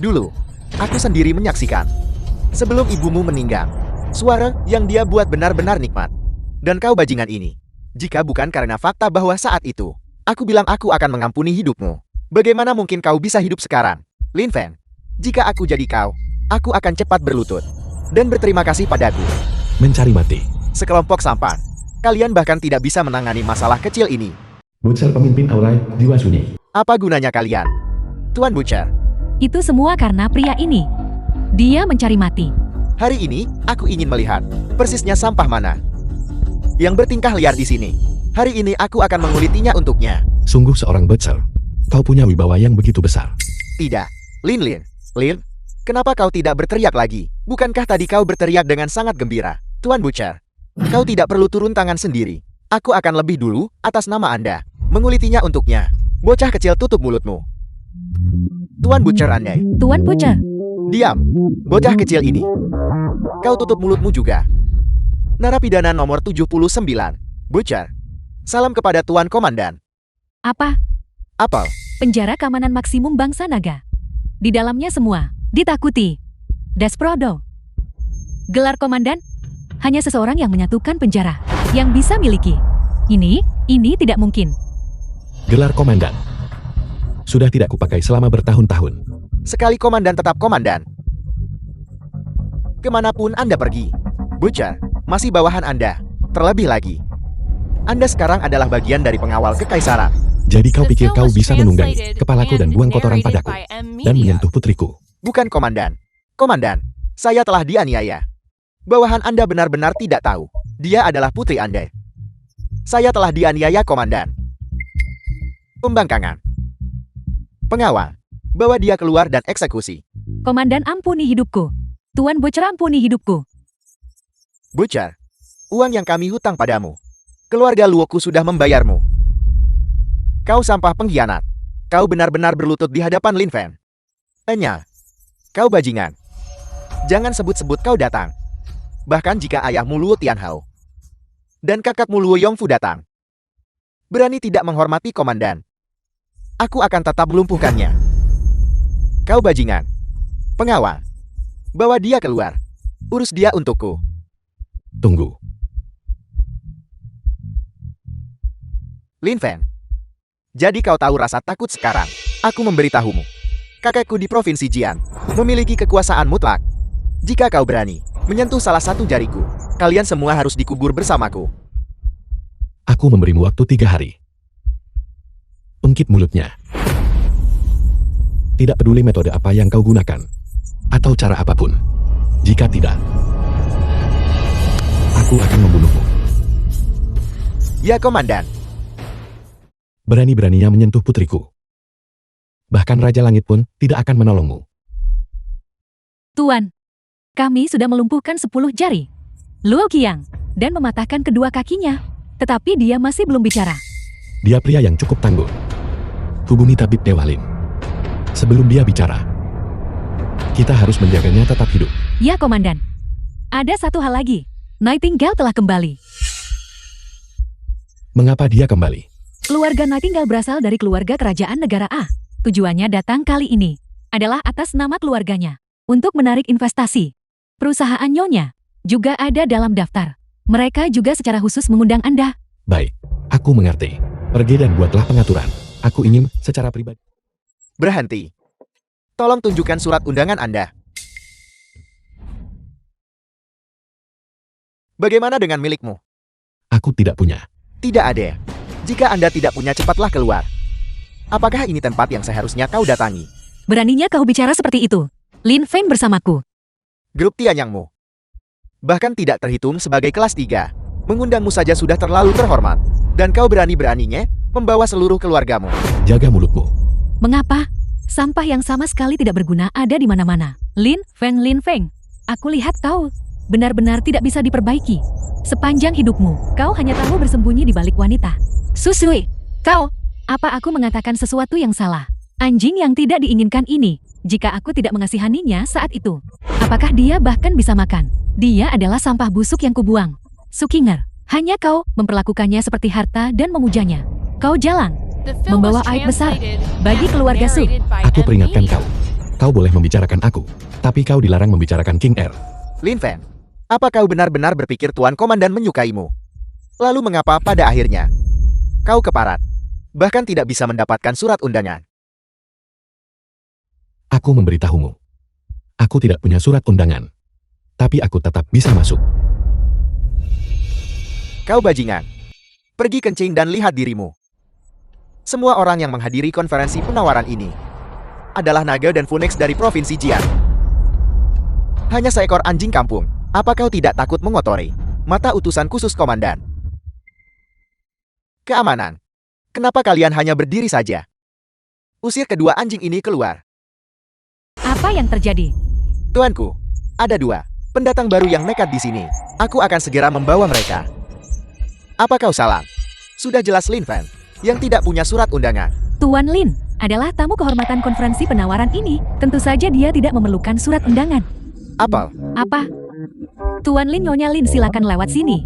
Dulu, aku sendiri menyaksikan. Sebelum ibumu meninggal, suara yang dia buat benar-benar nikmat. Dan kau bajingan ini. Jika bukan karena fakta bahwa saat itu, aku bilang aku akan mengampuni hidupmu. Bagaimana mungkin kau bisa hidup sekarang? Lin Feng, jika aku jadi kau, aku akan cepat berlutut. Dan berterima kasih padaku. Mencari mati. Sekelompok sampah. Kalian bahkan tidak bisa menangani masalah kecil ini. Butcher pemimpin aula jiwa sunyi. Apa gunanya kalian? Tuan Butcher, Itu semua karena pria ini. Dia mencari mati. hari ini aku ingin melihat persisnya sampah mana yang bertingkah liar di sini. Hari ini aku akan mengulitinya untuknya. Sungguh seorang becer. Kau punya wibawa yang begitu besar. Tidak, Lin, kenapa kau tidak berteriak lagi? Bukankah tadi kau berteriak dengan sangat gembira? Tuan Butcher, kau tidak perlu turun tangan sendiri. Aku akan lebih dulu, atas nama Anda, mengulitinya untuknya. Bocah kecil, tutup mulutmu. Tuan Butcher andai. Tuan Butcher, Diam, bocah kecil ini. Kau tutup mulutmu juga. Narapidana nomor 79, Butcher. Salam kepada Tuan Komandan. apa? Apel, Penjara keamanan maksimum bangsa naga. Di dalamnya semua ditakuti. Desprodo. Gelar komandan hanya seseorang yang menyatukan penjara yang bisa miliki. Ini tidak mungkin. Gelar komandan. Sudah tidak kupakai selama bertahun-tahun. sekali komandan tetap komandan. Kemanapun Anda pergi, Butcher, masih bawahan Anda. Terlebih lagi, Anda sekarang adalah bagian dari pengawal kekaisaran. Jadi kau The pikir film kau was bisa menunggangi translated kepalaku dan and buang kotoran narrated padaku by M. dan Media. menyentuh putriku. Bukan komandan. Komandan, saya telah dianiaya. Bawahan Anda benar-benar tidak tahu. Dia adalah putri Anda. Saya telah dianiaya, komandan. Pembangkangan. Pengawal, bawa dia keluar dan eksekusi. Komandan, ampuni hidupku. Tuan Butcher, ampuni hidupku. Butcher, uang yang kami hutang padamu. Keluarga Luoku sudah membayarmu. Kau sampah pengkhianat. Kau benar-benar berlutut di hadapan Lin Feng. Enya, kau bajingan. Jangan sebut-sebut kau datang. Bahkan jika ayahmu Luo Tianhao dan kakakmu Luo Yongfu datang, berani tidak menghormati komandan, aku akan tetap melumpuhkannya. Kau bajingan. Pengawal, bawa dia keluar. Urus dia untukku. Tunggu. Lin Feng, jadi kau tahu rasa takut sekarang. Aku memberitahumu. Kakekku di Provinsi Jian memiliki kekuasaan mutlak. Jika kau berani menyentuh salah satu jariku, kalian semua harus dikubur bersamaku. Aku memberimu waktu 3 hari. Ungkit mulutnya. Tidak peduli metode apa yang kau gunakan, atau cara apapun. Jika tidak, aku akan membunuhmu. Ya, komandan. Berani-beraninya menyentuh putriku. Bahkan Raja Langit pun tidak akan menolongmu. Tuan, kami sudah melumpuhkan 10 jari. Luo Qiang, dan mematahkan kedua kakinya. Tetapi dia masih belum bicara. Dia pria yang cukup tangguh. Hubungi tabib Dewa Lin. Sebelum dia bicara, kita harus menjaganya tetap hidup. Ya, Komandan. Ada satu hal lagi. Nightingale telah kembali. Mengapa dia kembali? Keluarga Nightingale berasal dari keluarga kerajaan negara A. Tujuannya datang kali ini adalah atas nama keluarganya untuk menarik investasi. Perusahaan Nyonya juga ada dalam daftar. Mereka juga secara khusus mengundang Anda. Baik, aku mengerti. Pergi dan buatlah pengaturan. Aku ingin secara pribadi. Berhenti. Tolong tunjukkan surat undangan Anda. Bagaimana dengan milikmu? Aku tidak punya. Tidak ada. Jika Anda tidak punya, cepatlah keluar. Apakah ini tempat yang seharusnya kau datangi? Beraninya kau bicara seperti itu? Lin Feng bersamaku. Grup Tianyangmu. Bahkan tidak terhitung sebagai kelas 3. Mengundangmu saja sudah terlalu terhormat. Dan kau berani-beraninya membawa seluruh keluargamu. Jaga mulutmu. Mengapa? Sampah yang sama sekali tidak berguna ada di mana-mana. Lin Feng. Aku lihat kau benar-benar tidak bisa diperbaiki. Sepanjang hidupmu, kau hanya tahu bersembunyi di balik wanita. Susui, kau, apa aku mengatakan sesuatu yang salah? Anjing yang tidak diinginkan ini, jika aku tidak mengasihaninya saat itu, apakah dia bahkan bisa makan? Dia adalah sampah busuk yang kubuang. Sukinger, hanya kau memperlakukannya seperti harta dan memujanya. Kau jalan, The film was membawa aib besar translated bagi and keluarga Su. narrated by Aku M. peringatkan Lee. kau. Kau boleh membicarakan aku, tapi kau dilarang membicarakan King Er. Lin Feng, apa kau benar-benar berpikir Tuan Komandan menyukaimu? Lalu mengapa pada akhirnya kau keparat? Bahkan tidak bisa mendapatkan surat undangan. Aku memberitahumu. Aku tidak punya surat undangan. Tapi aku tetap bisa masuk. Kau bajingan. Pergi kencing dan lihat dirimu. Semua orang yang menghadiri konferensi penawaran ini adalah naga dan phoenix dari Provinsi Jian. Hanya seekor anjing kampung. Apa kau tidak takut mengotori mata utusan khusus komandan? Keamanan. Kenapa kalian hanya berdiri saja? Usir kedua anjing ini keluar. Apa yang terjadi? Tuanku, ada 2 pendatang baru yang nekat di sini. Aku akan segera membawa mereka. Apa kau salah? Sudah jelas Lin Feng yang tidak punya surat undangan. Tuan Lin adalah tamu kehormatan konferensi penawaran ini. Tentu saja dia tidak memerlukan surat undangan. Apel, Apa? Tuan Lin, Nyonya Lin, silakan lewat sini.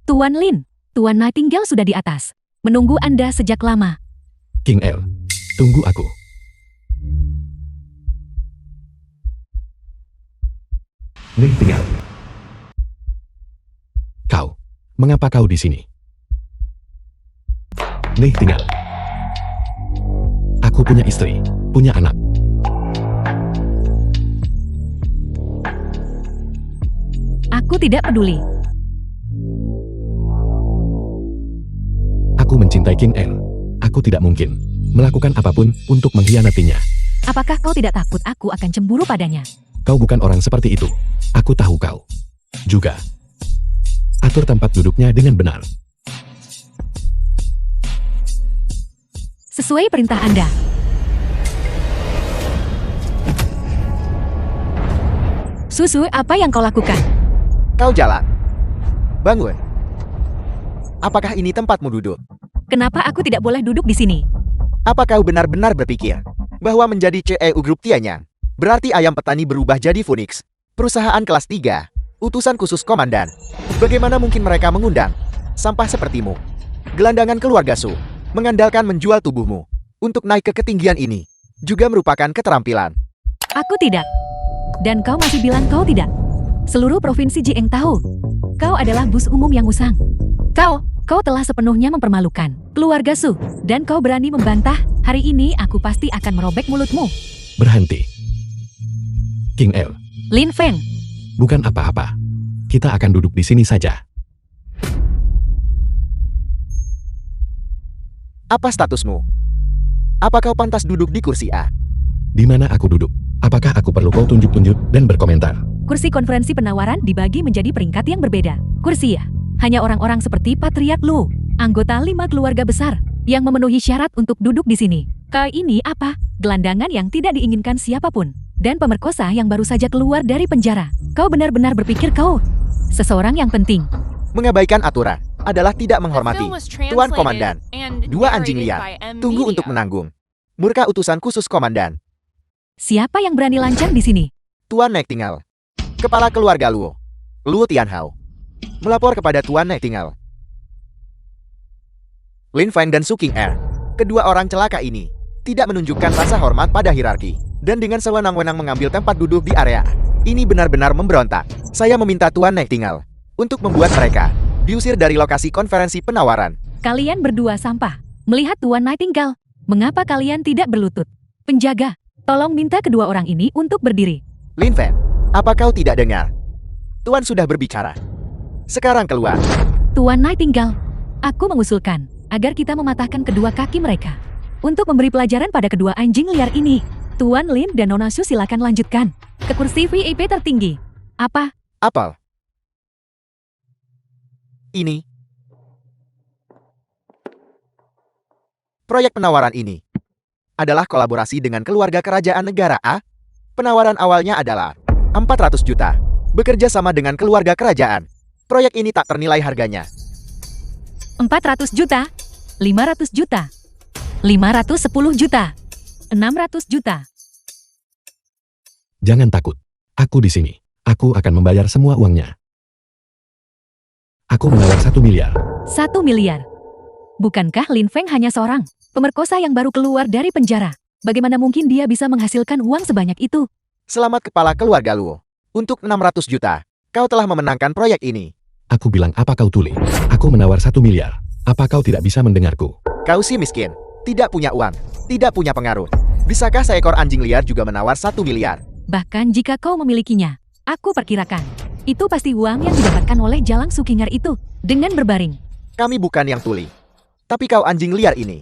Tuan Lin, Tuan Nightingale sudah di atas. Menunggu Anda sejak lama. King Er, tunggu aku. Nightingale. Kau, mengapa kau di sini? Nightingale. Aku punya istri, punya anak. Aku tidak peduli. Aku mencintai King Er. Aku tidak mungkin melakukan apapun untuk mengkhianatinya. Apakah kau tidak takut aku akan cemburu padanya? Kau bukan orang seperti itu. Aku tahu kau. Juga. Atur tempat duduknya dengan benar. Sesuai perintah Anda. Susu, apa yang kau lakukan? kau jalan. Bangun. Apakah ini tempatmu duduk? Kenapa aku tidak boleh duduk di sini? Apa kau benar-benar berpikir bahwa menjadi CEO Grup Tianyang berarti ayam petani berubah jadi Phoenix? Perusahaan kelas 3, utusan khusus komandan. Bagaimana mungkin mereka mengundang sampah sepertimu? Gelandangan keluarga Su mengandalkan menjual tubuhmu untuk naik ke ketinggian ini juga merupakan keterampilan. Aku tidak. Dan kau masih bilang kau tidak. Seluruh provinsi Jieng tahu. Kau adalah bus umum yang usang. Kau telah sepenuhnya mempermalukan keluarga Su. Dan kau berani membantah. Hari ini aku pasti akan merobek mulutmu. Berhenti. King El, Lin Feng, bukan apa-apa. Kita akan duduk di sini saja. Apa statusmu? Apa kau pantas duduk di kursi A? Di mana aku duduk? Apakah aku perlu kau tunjuk-tunjuk dan berkomentar? kursi konferensi penawaran dibagi menjadi peringkat yang berbeda. Kursi ya, hanya orang-orang seperti Patriark Lu, anggota 5 keluarga besar, yang memenuhi syarat untuk duduk di sini. Kau ini apa? Gelandangan yang tidak diinginkan siapapun. dan pemerkosa yang baru saja keluar dari penjara. Kau benar-benar berpikir kau seseorang yang penting. Mengabaikan aturan adalah tidak The menghormati. film was Tuan translated Komandan, and dua anjing narrated liar. by M Tunggu Media. untuk menanggung. Murka utusan khusus Komandan, Siapa yang berani lancang di sini? Tuan Nightingale. Kepala keluarga Luo, Luo Tianhao, melapor kepada Tuan Nightingale. Lin Feng dan Su King Er, kedua orang celaka ini, tidak menunjukkan rasa hormat pada hierarki, dan dengan sewenang-wenang mengambil tempat duduk di area. Ini benar-benar memberontak. Saya meminta Tuan Nightingale untuk membuat mereka diusir dari lokasi konferensi penawaran. Kalian berdua sampah. Melihat Tuan Nightingale, mengapa kalian tidak berlutut? Penjaga, tolong minta kedua orang ini untuk berdiri. Lin Feng, apa kau tidak dengar? Tuan sudah berbicara. Sekarang keluar. Tuan Nightingale, aku mengusulkan agar kita mematahkan kedua kaki mereka. Untuk memberi pelajaran pada kedua anjing liar ini. Tuan Lin dan Nona Su silakan lanjutkan ke kursi VIP tertinggi. Apa? Apel. Ini. Proyek penawaran ini adalah kolaborasi dengan keluarga kerajaan negara A. Penawaran awalnya adalah 400 juta. Bekerja sama dengan keluarga kerajaan. Proyek ini tak ternilai harganya. 400 juta, 500 juta, 510 juta, 600 juta. Jangan takut. Aku di sini. Aku akan membayar semua uangnya. Aku menawar 1 miliar. 1 miliar. Bukankah Lin Feng hanya seorang pemerkosa yang baru keluar dari penjara? Bagaimana mungkin dia bisa menghasilkan uang sebanyak itu? Selamat kepala keluarga Luo. Untuk 600 juta, kau telah memenangkan proyek ini. Aku bilang apa kau tuli? Aku menawar 1 miliar. Apa kau tidak bisa mendengarku? Kau si miskin, tidak punya uang, tidak punya pengaruh. Bisakah seekor anjing liar juga menawar 1 miliar? Bahkan jika kau memilikinya, aku perkirakan itu pasti uang yang didapatkan oleh Jalang Sukingar itu dengan berbaring. Kami bukan yang tuli. Tapi kau anjing liar ini.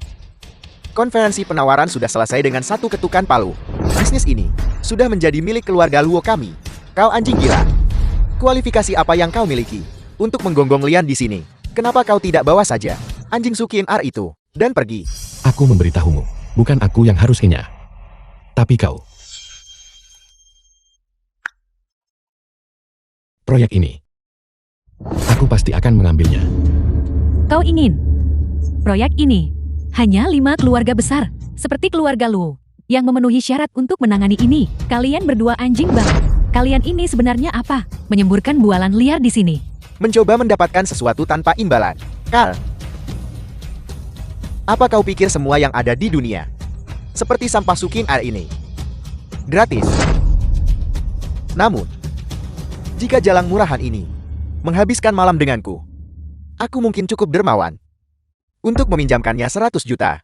Konferensi penawaran sudah selesai dengan satu ketukan palu. Bisnis ini sudah menjadi milik keluarga Luo kami. Kau anjing gila. Kualifikasi apa yang kau miliki untuk menggonggong lian di sini? Kenapa kau tidak bawa saja anjing Sukin R itu dan pergi? Aku memberitahumu. Bukan aku yang harus kenyah. Tapi kau. Proyek ini. Aku pasti akan mengambilnya. Kau ingin proyek ini hanya 5 keluarga besar seperti keluarga Luo yang memenuhi syarat untuk menangani ini. Kalian berdua anjing bang. Kalian ini sebenarnya apa? Menyemburkan bualan liar di sini. Mencoba mendapatkan sesuatu tanpa imbalan. Karl, apa kau pikir semua yang ada di dunia seperti sampah Sukin R ini gratis? Namun, jika jalang murahan ini menghabiskan malam denganku, aku mungkin cukup dermawan untuk meminjamkannya 100 juta.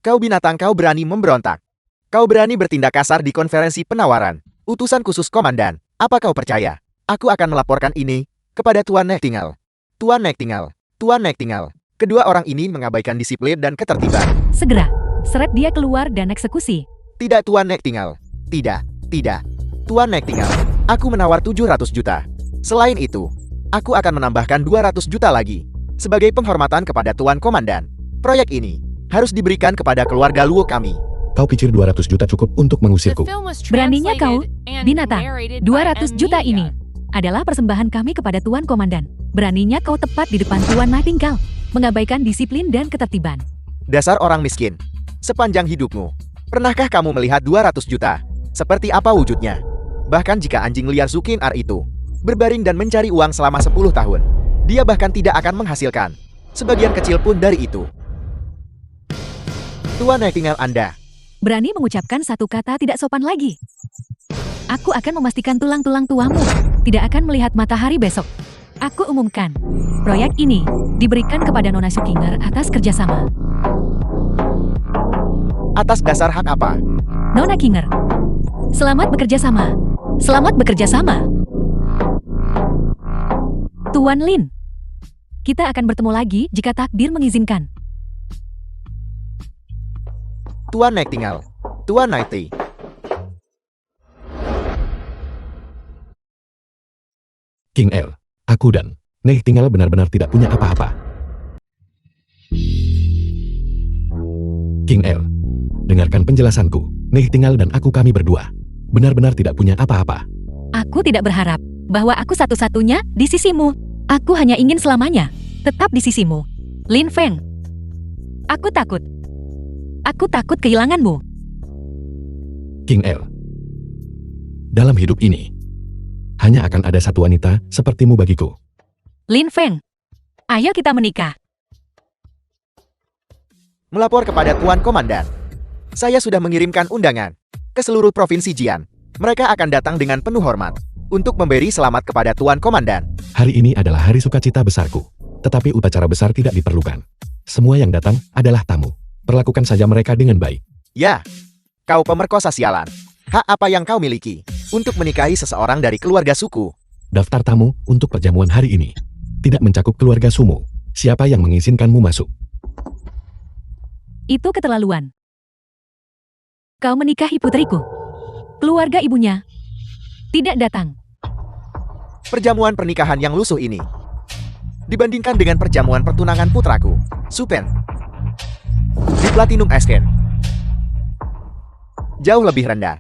Kau binatang, kau berani memberontak. Kau berani bertindak kasar di konferensi penawaran. Utusan khusus komandan, apa kau percaya? Aku akan melaporkan ini kepada Tuan Nightingale. Tuan Nightingale, Tuan Nightingale. Kedua orang ini mengabaikan disiplin dan ketertiban. Segera, seret dia keluar dan eksekusi. Tidak Tuan Nightingale. Tidak. Tuan Nightingale, aku menawar 700 juta. Selain itu, aku akan menambahkan 200 juta lagi sebagai penghormatan kepada Tuan Komandan. Proyek ini harus diberikan kepada keluarga Luo kami. Kau pikir 200 juta cukup untuk The mengusirku? film was Beraninya kau, translated and binatang. narrated by 200 M juta Media. ini adalah persembahan kami kepada Tuan Komandan. Beraninya kau tepat di depan Tuan Nightingale, mengabaikan disiplin dan ketertiban. Dasar orang miskin. Sepanjang hidupmu, pernahkah kamu melihat 200 juta? Seperti apa wujudnya? Bahkan jika anjing liar Sukin R itu berbaring dan mencari uang selama 10 tahun, dia bahkan tidak akan menghasilkan sebagian kecil pun dari itu. Tuan Nightingale, Anda Berani mengucapkan satu kata tidak sopan lagi. Aku akan memastikan tulang-tulang tuamu tidak akan melihat matahari besok. Aku umumkan, proyek ini diberikan kepada Nona Sukingar atas kerjasama. atas dasar hak apa? Nona Kinger, selamat bekerja sama. Selamat bekerja sama. Tuan Lin, kita akan bertemu lagi jika takdir mengizinkan. Tuan Nightingale, Tuan Nighty. King L, aku dan Nightingale benar-benar tidak punya apa-apa. King L, dengarkan penjelasanku. Nih tinggal dan aku kami berdua. Benar-benar tidak punya apa-apa. Aku tidak berharap bahwa aku satu-satunya di sisimu. Aku hanya ingin selamanya tetap di sisimu. Lin Feng. Aku takut. Aku takut kehilanganmu. King El. Dalam hidup ini, hanya akan ada satu wanita sepertimu bagiku. Lin Feng. Ayo kita menikah. Melapor kepada Tuan Komandan. Saya sudah mengirimkan undangan ke seluruh provinsi Jian. Mereka akan datang dengan penuh hormat untuk memberi selamat kepada Tuan Komandan. Hari ini adalah hari sukacita besarku. Tetapi upacara besar tidak diperlukan. Semua yang datang adalah tamu. Perlakukan saja mereka dengan baik. Ya, kau pemerkosa sialan. Hak apa yang kau miliki untuk menikahi seseorang dari keluarga suku? Daftar tamu untuk perjamuan hari ini tidak mencakup keluarga Sumo. Siapa yang mengizinkanmu masuk? Itu keterlaluan. Kau menikahi putriku. Keluarga ibunya tidak datang. Perjamuan pernikahan yang lusuh ini dibandingkan dengan perjamuan pertunangan putraku, Supen, di Platinum Asken, jauh lebih rendah.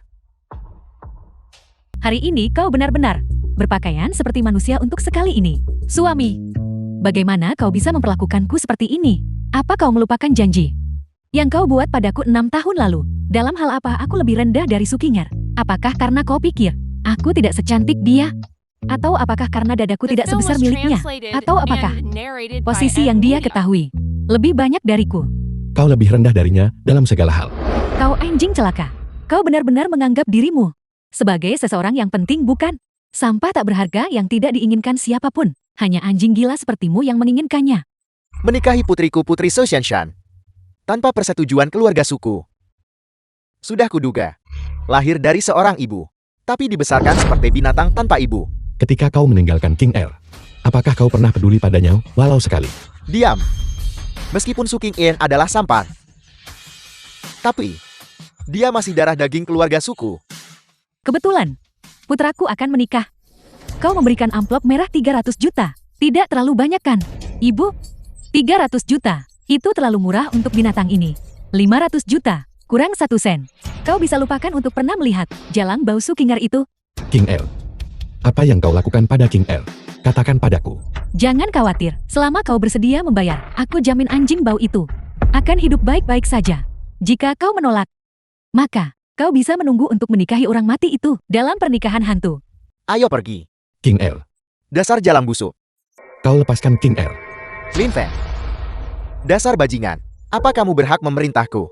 Hari ini kau benar-benar berpakaian seperti manusia untuk sekali ini. Suami, bagaimana kau bisa memperlakukanku seperti ini? Apa kau melupakan janji yang kau buat padaku 6 tahun lalu? Dalam hal apa aku lebih rendah dari Sukinger? Apakah karena kau pikir aku tidak secantik dia? Atau apakah karena dadaku The tidak film sebesar was miliknya? translated Atau apakah and narrated by posisi M. yang dia Leah. ketahui lebih banyak dariku? Kau lebih rendah darinya dalam segala hal. Kau anjing celaka. Kau benar-benar menganggap dirimu sebagai seseorang yang penting, bukan? Sampah tak berharga yang tidak diinginkan siapapun. Hanya anjing gila sepertimu yang menginginkannya. Menikahi putriku Putri Sosyanshan tanpa persetujuan keluarga suku. Sudah kuduga. Lahir dari seorang ibu, tapi dibesarkan seperti binatang tanpa ibu. Ketika kau meninggalkan King El, apakah kau pernah peduli padanya walau sekali? Diam. Meskipun Su King In adalah sampah, tapi dia masih darah daging keluarga suku. Kebetulan, putraku akan menikah. Kau memberikan amplop merah 300 juta. Tidak terlalu banyak kan? Ibu, 300 juta. Itu terlalu murah untuk binatang ini. 500 juta, kurang 1 sen. Kau bisa lupakan untuk pernah melihat jalang bau Sukinger itu. King El. Apa yang kau lakukan pada King El? Katakan padaku. Jangan khawatir, selama kau bersedia membayar, aku jamin anjing bau itu akan hidup baik-baik saja. Jika kau menolak, maka kau bisa menunggu untuk menikahi orang mati itu dalam pernikahan hantu. Ayo pergi. King El. Dasar jalang busuk. Kau lepaskan King El. Lin Feng. Dasar bajingan. Apa kamu berhak memerintahku?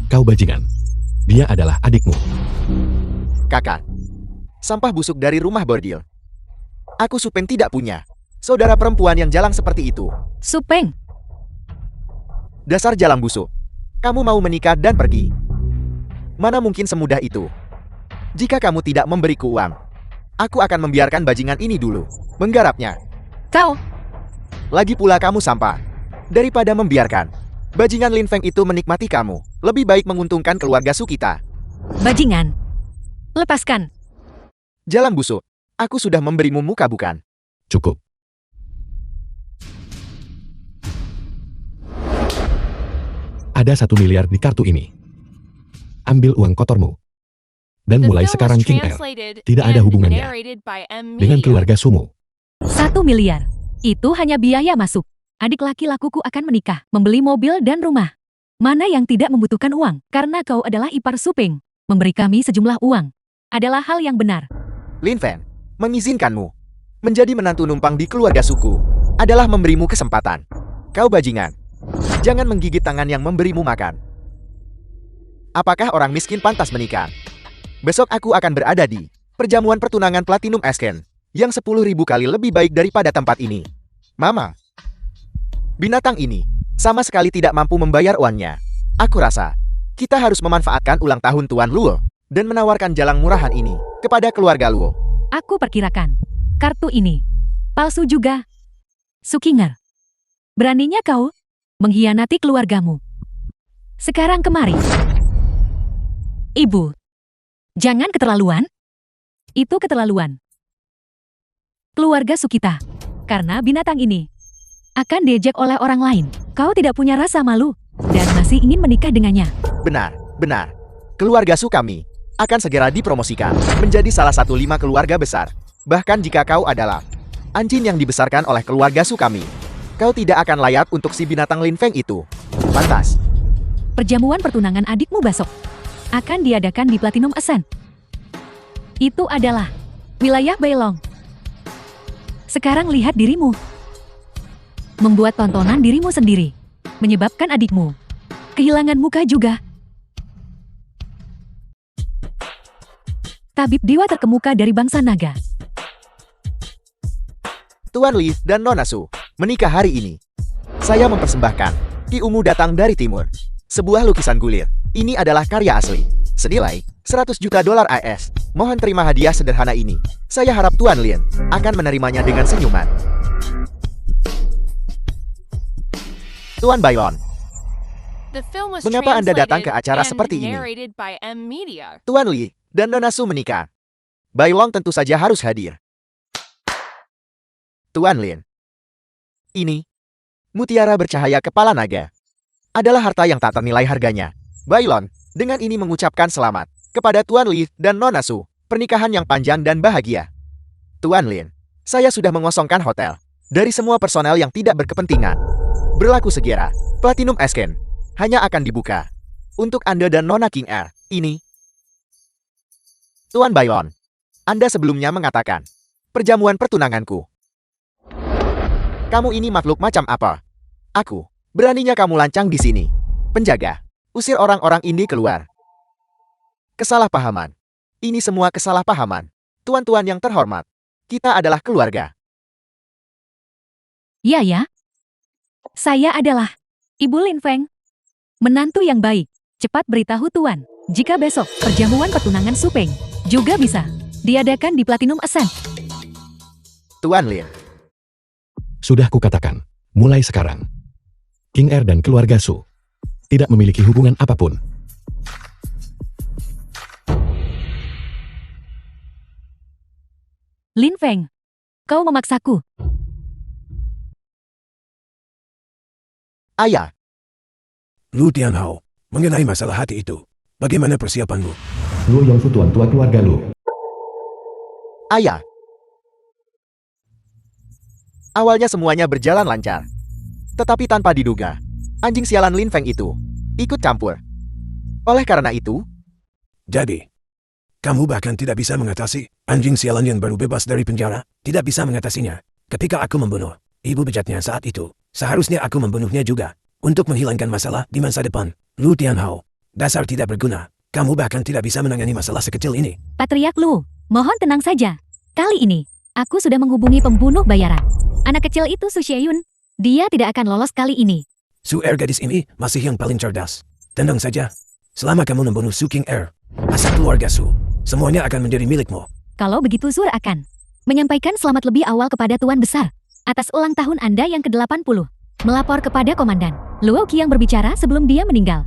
Kau bajingan. Dia adalah adikmu. Kakak. Sampah busuk dari rumah bordil. Aku Supen tidak punya saudara perempuan yang jalang seperti itu. Supeng, Dasar jalang busuk. Kamu mau menikah dan pergi. Mana mungkin semudah itu? Jika kamu tidak memberiku uang, aku akan membiarkan bajingan ini dulu menggarapnya. kau, Lagi pula kamu sampah. Daripada membiarkan bajingan Lin Feng itu menikmati kamu, lebih baik menguntungkan keluarga Su kita. bajingan. Lepaskan. Jalang busuk. Aku sudah memberimu muka bukan? Cukup. Ada 1 miliar di kartu ini. Ambil uang kotormu. Dan The mulai film sekarang was King El translated tidak ada and hubungannya narrated by M. dengan Leah. keluarga Sumo. 1 miliar. Itu hanya biaya masuk. Adik laki-lakuku akan menikah, membeli mobil dan rumah. Mana yang tidak membutuhkan uang? Karena kau adalah ipar Supeng. Memberi kami sejumlah uang adalah hal yang benar. Lin Feng, mengizinkanmu menjadi menantu numpang di keluarga suku adalah memberimu kesempatan. Kau bajingan. Jangan menggigit tangan yang memberimu makan. Apakah orang miskin pantas menikah? Besok aku akan berada di perjamuan pertunangan Platinum Asken yang 10.000 kali lebih baik daripada tempat ini. Mama, binatang ini sama sekali tidak mampu membayar uangnya. Aku rasa kita harus memanfaatkan ulang tahun Tuan Luo dan menawarkan jalang murahan ini kepada keluarga Luo. Aku perkirakan, kartu ini palsu juga. Sukinger, beraninya kau mengkhianati keluargamu. Sekarang kemari. Ibu, jangan keterlaluan. Itu keterlaluan. Keluarga Sukita, karena binatang ini akan diejek oleh orang lain. Kau tidak punya rasa malu dan masih ingin menikah dengannya. Benar, benar. Keluarga Su kami akan segera dipromosikan menjadi salah satu 5 keluarga besar. Bahkan jika kau adalah anjing yang dibesarkan oleh keluarga Su kami, kau tidak akan layak untuk si binatang Lin Feng itu. Pantas. Perjamuan pertunangan adikmu besok akan diadakan di Platinum Ascent. Itu adalah wilayah Bailong. Sekarang lihat dirimu. Membuat tontonan dirimu sendiri. Menyebabkan adikmu kehilangan muka juga. Tabib dewa terkemuka dari bangsa naga. Tuan Li dan Nona Su menikah hari ini. Saya mempersembahkan Ki Ungu datang dari timur. Sebuah lukisan gulir. Ini adalah karya asli. Senilai 100 juta dolar AS. Mohon terima hadiah sederhana ini. Saya harap Tuan Lin akan menerimanya dengan senyuman. Tuan Bailon, The film was mengapa Anda datang ke translated acara and seperti ini? narrated by M Media. Tuan Li dan Nona Su menikah. Bailong tentu saja harus hadir. Tuan Lin, ini mutiara bercahaya kepala naga. Adalah harta yang tak ternilai harganya. Bailon dengan ini mengucapkan selamat kepada Tuan Li dan Nona Su. Pernikahan yang panjang dan bahagia. Tuan Lin, saya sudah mengosongkan hotel dari semua personel yang tidak berkepentingan. Berlaku segera, Platinum Ascent hanya akan dibuka untuk Anda dan Nona King Air. Ini. Tuan Bailon, Anda sebelumnya mengatakan perjamuan pertunanganku. Kamu ini makhluk macam apa? Aku, beraninya kamu lancang di sini. Penjaga, usir orang-orang ini keluar. Kesalahpahaman. Ini semua kesalahpahaman. Tuan-tuan yang terhormat, kita adalah keluarga. Ya ya. Saya adalah Ibu Lin Feng. Menantu yang baik. Cepat beritahu Tuan, jika besok perjamuan pertunangan Supeng juga bisa diadakan di Platinum Ascent. Tuan Lin, Sudah kukatakan, mulai sekarang, King Air dan keluarga Su tidak memiliki hubungan apapun. Lin Feng, kau memaksaku. Ayah, Lu Tianhao, mengenai masalah hati itu, bagaimana persiapanmu? Luo Yongfu tuan tua keluarga Lu. ayah. Awalnya semuanya berjalan lancar. Tetapi tanpa diduga, anjing sialan Lin Feng itu ikut campur. Oleh karena itu, Jadi, kamu bahkan tidak bisa mengatasi anjing sialan yang baru bebas dari penjara, tidak bisa mengatasinya. Ketika aku membunuh ibu bejatnya saat itu, seharusnya aku membunuhnya juga untuk menghilangkan masalah di masa depan. Lu Tianhao, dasar tidak berguna. Kamu bahkan tidak bisa menangani masalah sekecil ini. Patriark Lu, mohon tenang saja. Kali ini, aku sudah menghubungi pembunuh bayaran. Anak kecil itu Su Xieyun. Dia tidak akan lolos kali ini. Su Air gadis ini masih yang paling cerdas. Tenang saja. Selama kamu membunuh Su King Air, asal keluarga Su, semuanya akan menjadi milikmu. Kalau begitu Sur akan menyampaikan selamat lebih awal kepada Tuan Besar atas ulang tahun Anda yang ke-80. Melapor kepada Komandan Luo Qi yang berbicara sebelum dia meninggal.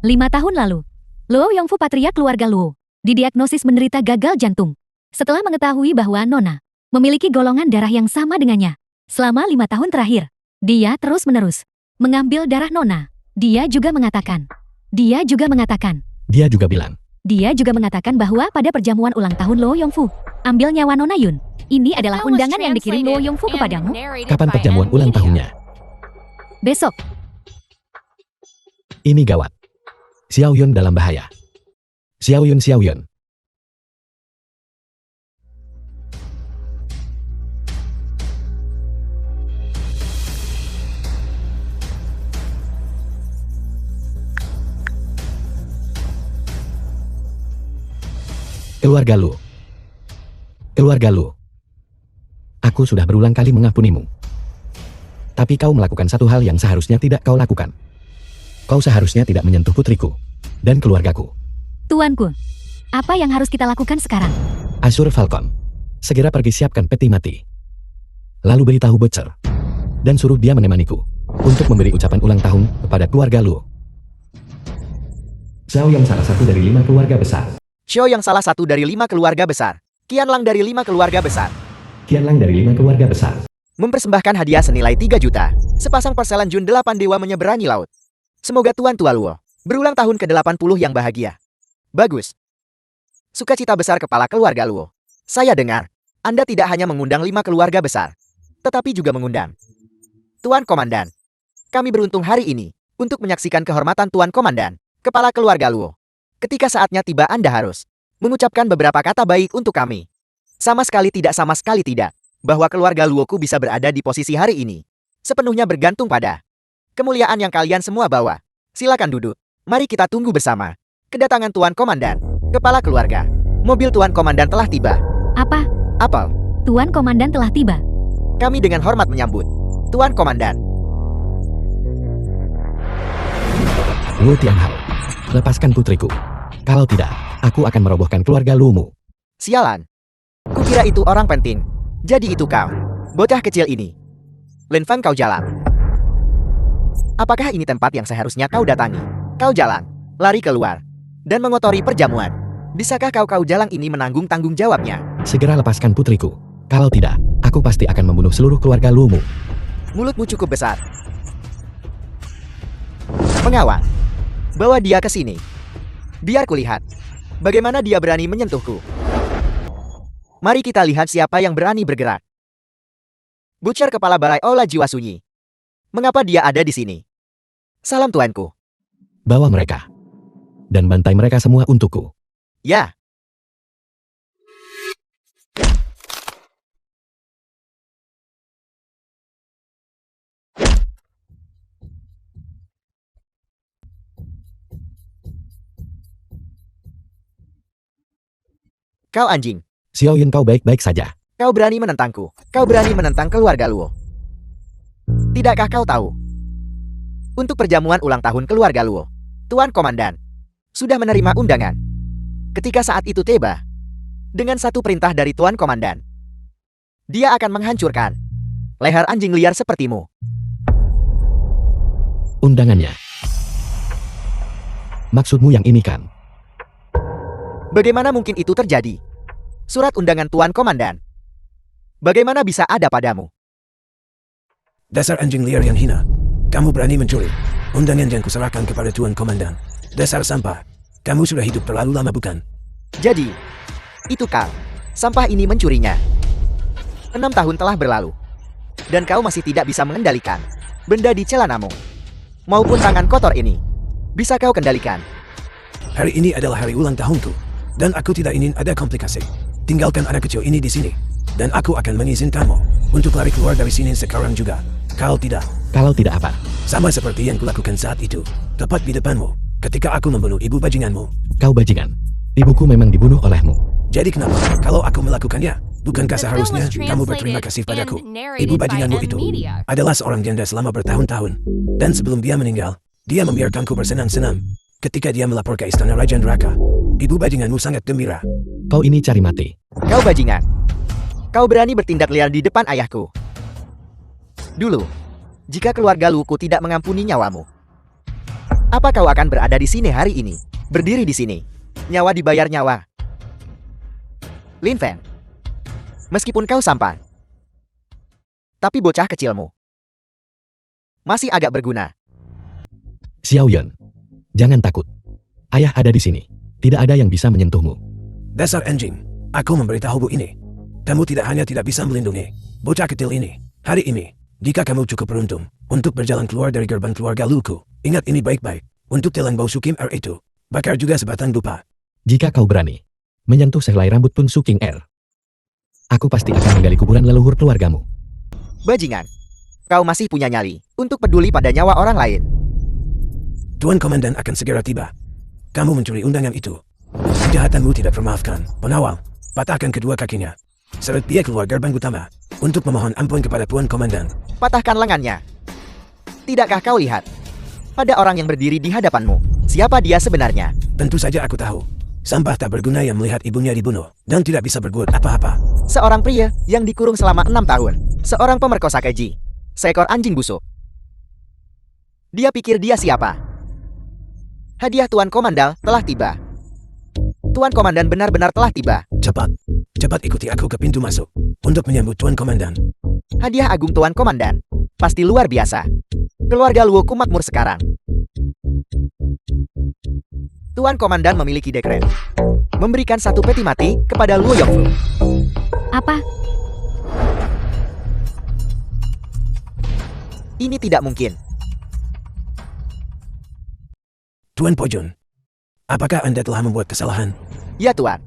5 tahun lalu, Luo Yongfu patriark keluarga Luo didiagnosis menderita gagal jantung. Setelah mengetahui bahwa Nona memiliki golongan darah yang sama dengannya. Selama 5 tahun terakhir, dia terus-menerus mengambil darah Nona. Dia juga mengatakan Dia juga mengatakan bahwa pada perjamuan ulang tahun Luo Yongfu, ambil nyawa Nona Yun. Ini adalah Film was undangan yang dikirim Luo translated Yongfu and kepadamu. narrated Kapan by perjamuan M ulang Media. tahunnya? Besok, Ini gawat. Xiao Yun dalam bahaya. Xiao Yun. Keluarga Lu. Aku sudah berulang kali mengampunimu. Tapi kau melakukan satu hal yang seharusnya tidak kau lakukan. Kau seharusnya tidak menyentuh putriku dan keluargaku. Tuanku, apa yang harus kita lakukan sekarang? Azure Falcon, segera pergi siapkan peti mati. Lalu beritahu Butcher dan suruh dia menemaniku untuk memberi ucapan ulang tahun kepada keluarga Lu. Xiao yang salah satu dari 5 keluarga besar. Xiao yang salah satu dari 5 keluarga besar. Qianlang dari 5 keluarga besar. Qianlang dari 5 keluarga besar. Mempersembahkan hadiah senilai 3 juta. Sepasang porselan Jun 8 dewa menyeberangi laut. Semoga Tuan Tua Luo berulang tahun ke-80 yang bahagia. Bagus. Sukacita besar kepala keluarga Luo. Saya dengar, Anda tidak hanya mengundang 5 keluarga besar, tetapi juga mengundang Tuan Komandan. Kami beruntung hari ini untuk menyaksikan kehormatan Tuan Komandan, kepala keluarga Luo. Ketika saatnya tiba Anda harus mengucapkan beberapa kata baik untuk kami. Sama sekali tidak, bahwa keluarga Luoku bisa berada di posisi hari ini. Sepenuhnya bergantung pada kemuliaan yang kalian semua bawa. Silakan duduk. Mari kita tunggu bersama kedatangan Tuan Komandan, kepala keluarga. Mobil Tuan Komandan telah tiba. Apa? Apel, Tuan Komandan telah tiba. kami dengan hormat menyambut Tuan Komandan. Luo Tianghao, lepaskan putriku. Kalau tidak, aku akan merobohkan keluarga Lumu. Sialan. Kukira itu orang penting. Jadi itu kau, bocah kecil ini. Lin Feng, kau jalan. Apakah ini tempat yang seharusnya kau datangi? Kau jalan, lari keluar, dan mengotori perjamuan. Bisakah kau jalang ini menanggung tanggung jawabnya? Segera lepaskan putriku. Kalau tidak, aku pasti akan membunuh seluruh keluarga Lumu. Mulutmu cukup besar. Pengawal, bawa dia ke sini. Biar kulihat bagaimana dia berani menyentuhku. Mari kita lihat siapa yang berani bergerak. Butcher kepala balai olah jiwa sunyi. Mengapa dia ada di sini? Salam tuanku. Bawa mereka. Dan bantai mereka semua untukku. Ya. Kau anjing. Xiao Yun, kau baik-baik saja. Kau berani menentangku. Kau berani menentang keluarga Luo. Tidakkah kau tahu? Untuk perjamuan ulang tahun keluarga Luo, Tuan Komandan sudah menerima undangan. Ketika saat itu tiba, dengan satu perintah dari Tuan Komandan, dia akan menghancurkan leher anjing liar sepertimu. Undangannya. Maksudmu yang ini kan? Bagaimana mungkin itu terjadi? Surat undangan Tuan Komandan. Bagaimana bisa ada padamu? Dasar anjing liar yang hina. Kamu berani mencuri undangan yang kuserahkan kepada Tuan Komandan. Dasar sampah. Kamu sudah hidup terlalu lama bukan? Jadi, itu kau. Sampah ini mencurinya. 6 tahun telah berlalu. Dan kau masih tidak bisa mengendalikan benda di celanamu. Maupun tangan kotor ini. Bisa kau kendalikan. Hari ini adalah hari ulang tahunku. Dan aku tidak ingin ada komplikasi. Tinggalkan anak kecil ini di sini. Dan aku akan mengizinkanmu untuk lari keluar dari sini sekarang juga. Kalau tidak apa? Sama seperti yang kulakukan saat itu. Tepat di depanmu. Ketika aku membunuh ibu bajinganmu. Kau bajingan. Ibuku memang dibunuh olehmu. Jadi kenapa kalau aku melakukannya? Bukankah The film seharusnya was kamu berterima kasih translated padaku? and narrated Ibu by bajinganmu M itu Media. adalah seorang janda selama bertahun-tahun. Dan sebelum dia meninggal, dia membiarkanku bersenang-senang. Ketika dia melapor ke istana Raja Neraka, ibu bajinganmu sangat gembira. Kau ini cari mati. Kau bajingan. Kau berani bertindak liar di depan ayahku. Dulu, jika keluarga Luku tidak mengampuni nyawamu, apa kau akan berada di sini hari ini? Berdiri di sini. Nyawa dibayar nyawa. Lin Feng. Meskipun kau sampan, tapi bocah kecilmu masih agak berguna. Xiao Yun, jangan takut. Ayah ada di sini. Tidak ada yang bisa menyentuhmu. Dasar anjing, aku memberitahumu ini. Kamu tidak hanya tidak bisa melindungi bocah kecil ini. Hari ini, jika kamu cukup beruntung untuk berjalan keluar dari gerbang keluarga Luku, ingat ini baik-baik. Untuk telan bau Sukim R itu, bakar juga sebatang dupa. Jika kau berani menyentuh sehelai rambut pun Suking R, aku pasti akan menggali kuburan leluhur keluargamu. Bajingan. Kau masih punya nyali untuk peduli pada nyawa orang lain. Tuan Komandan akan segera tiba. Kamu mencuri undangan itu. Kejahatanmu tidak termaafkan. Pengawal, patahkan kedua kakinya. Seret dia keluar gerbang utama untuk memohon ampun kepada Tuan Komandan. Patahkan lengannya. Tidakkah kau lihat? Ada orang yang berdiri di hadapanmu. Siapa dia sebenarnya? Tentu saja aku tahu. Sampah tak berguna yang melihat ibunya dibunuh dan tidak bisa berbuat apa-apa. Seorang pria yang dikurung selama 6 tahun. Seorang pemerkosa keji. Seekor anjing busuk. Dia pikir dia siapa? Hadiah Tuan Komandan telah tiba. Tuan Komandan benar-benar telah tiba. Cepat ikuti aku ke pintu masuk untuk menyambut Tuan Komandan. Hadiah agung Tuan Komandan. Pasti luar biasa. Keluarga Luoku makmur sekarang. Tuan Komandan memiliki dekret. Memberikan satu peti mati kepada Luo Yongfu. Apa? Ini tidak mungkin. Tuan Pojun, apakah Anda telah membuat kesalahan? Ya Tuan.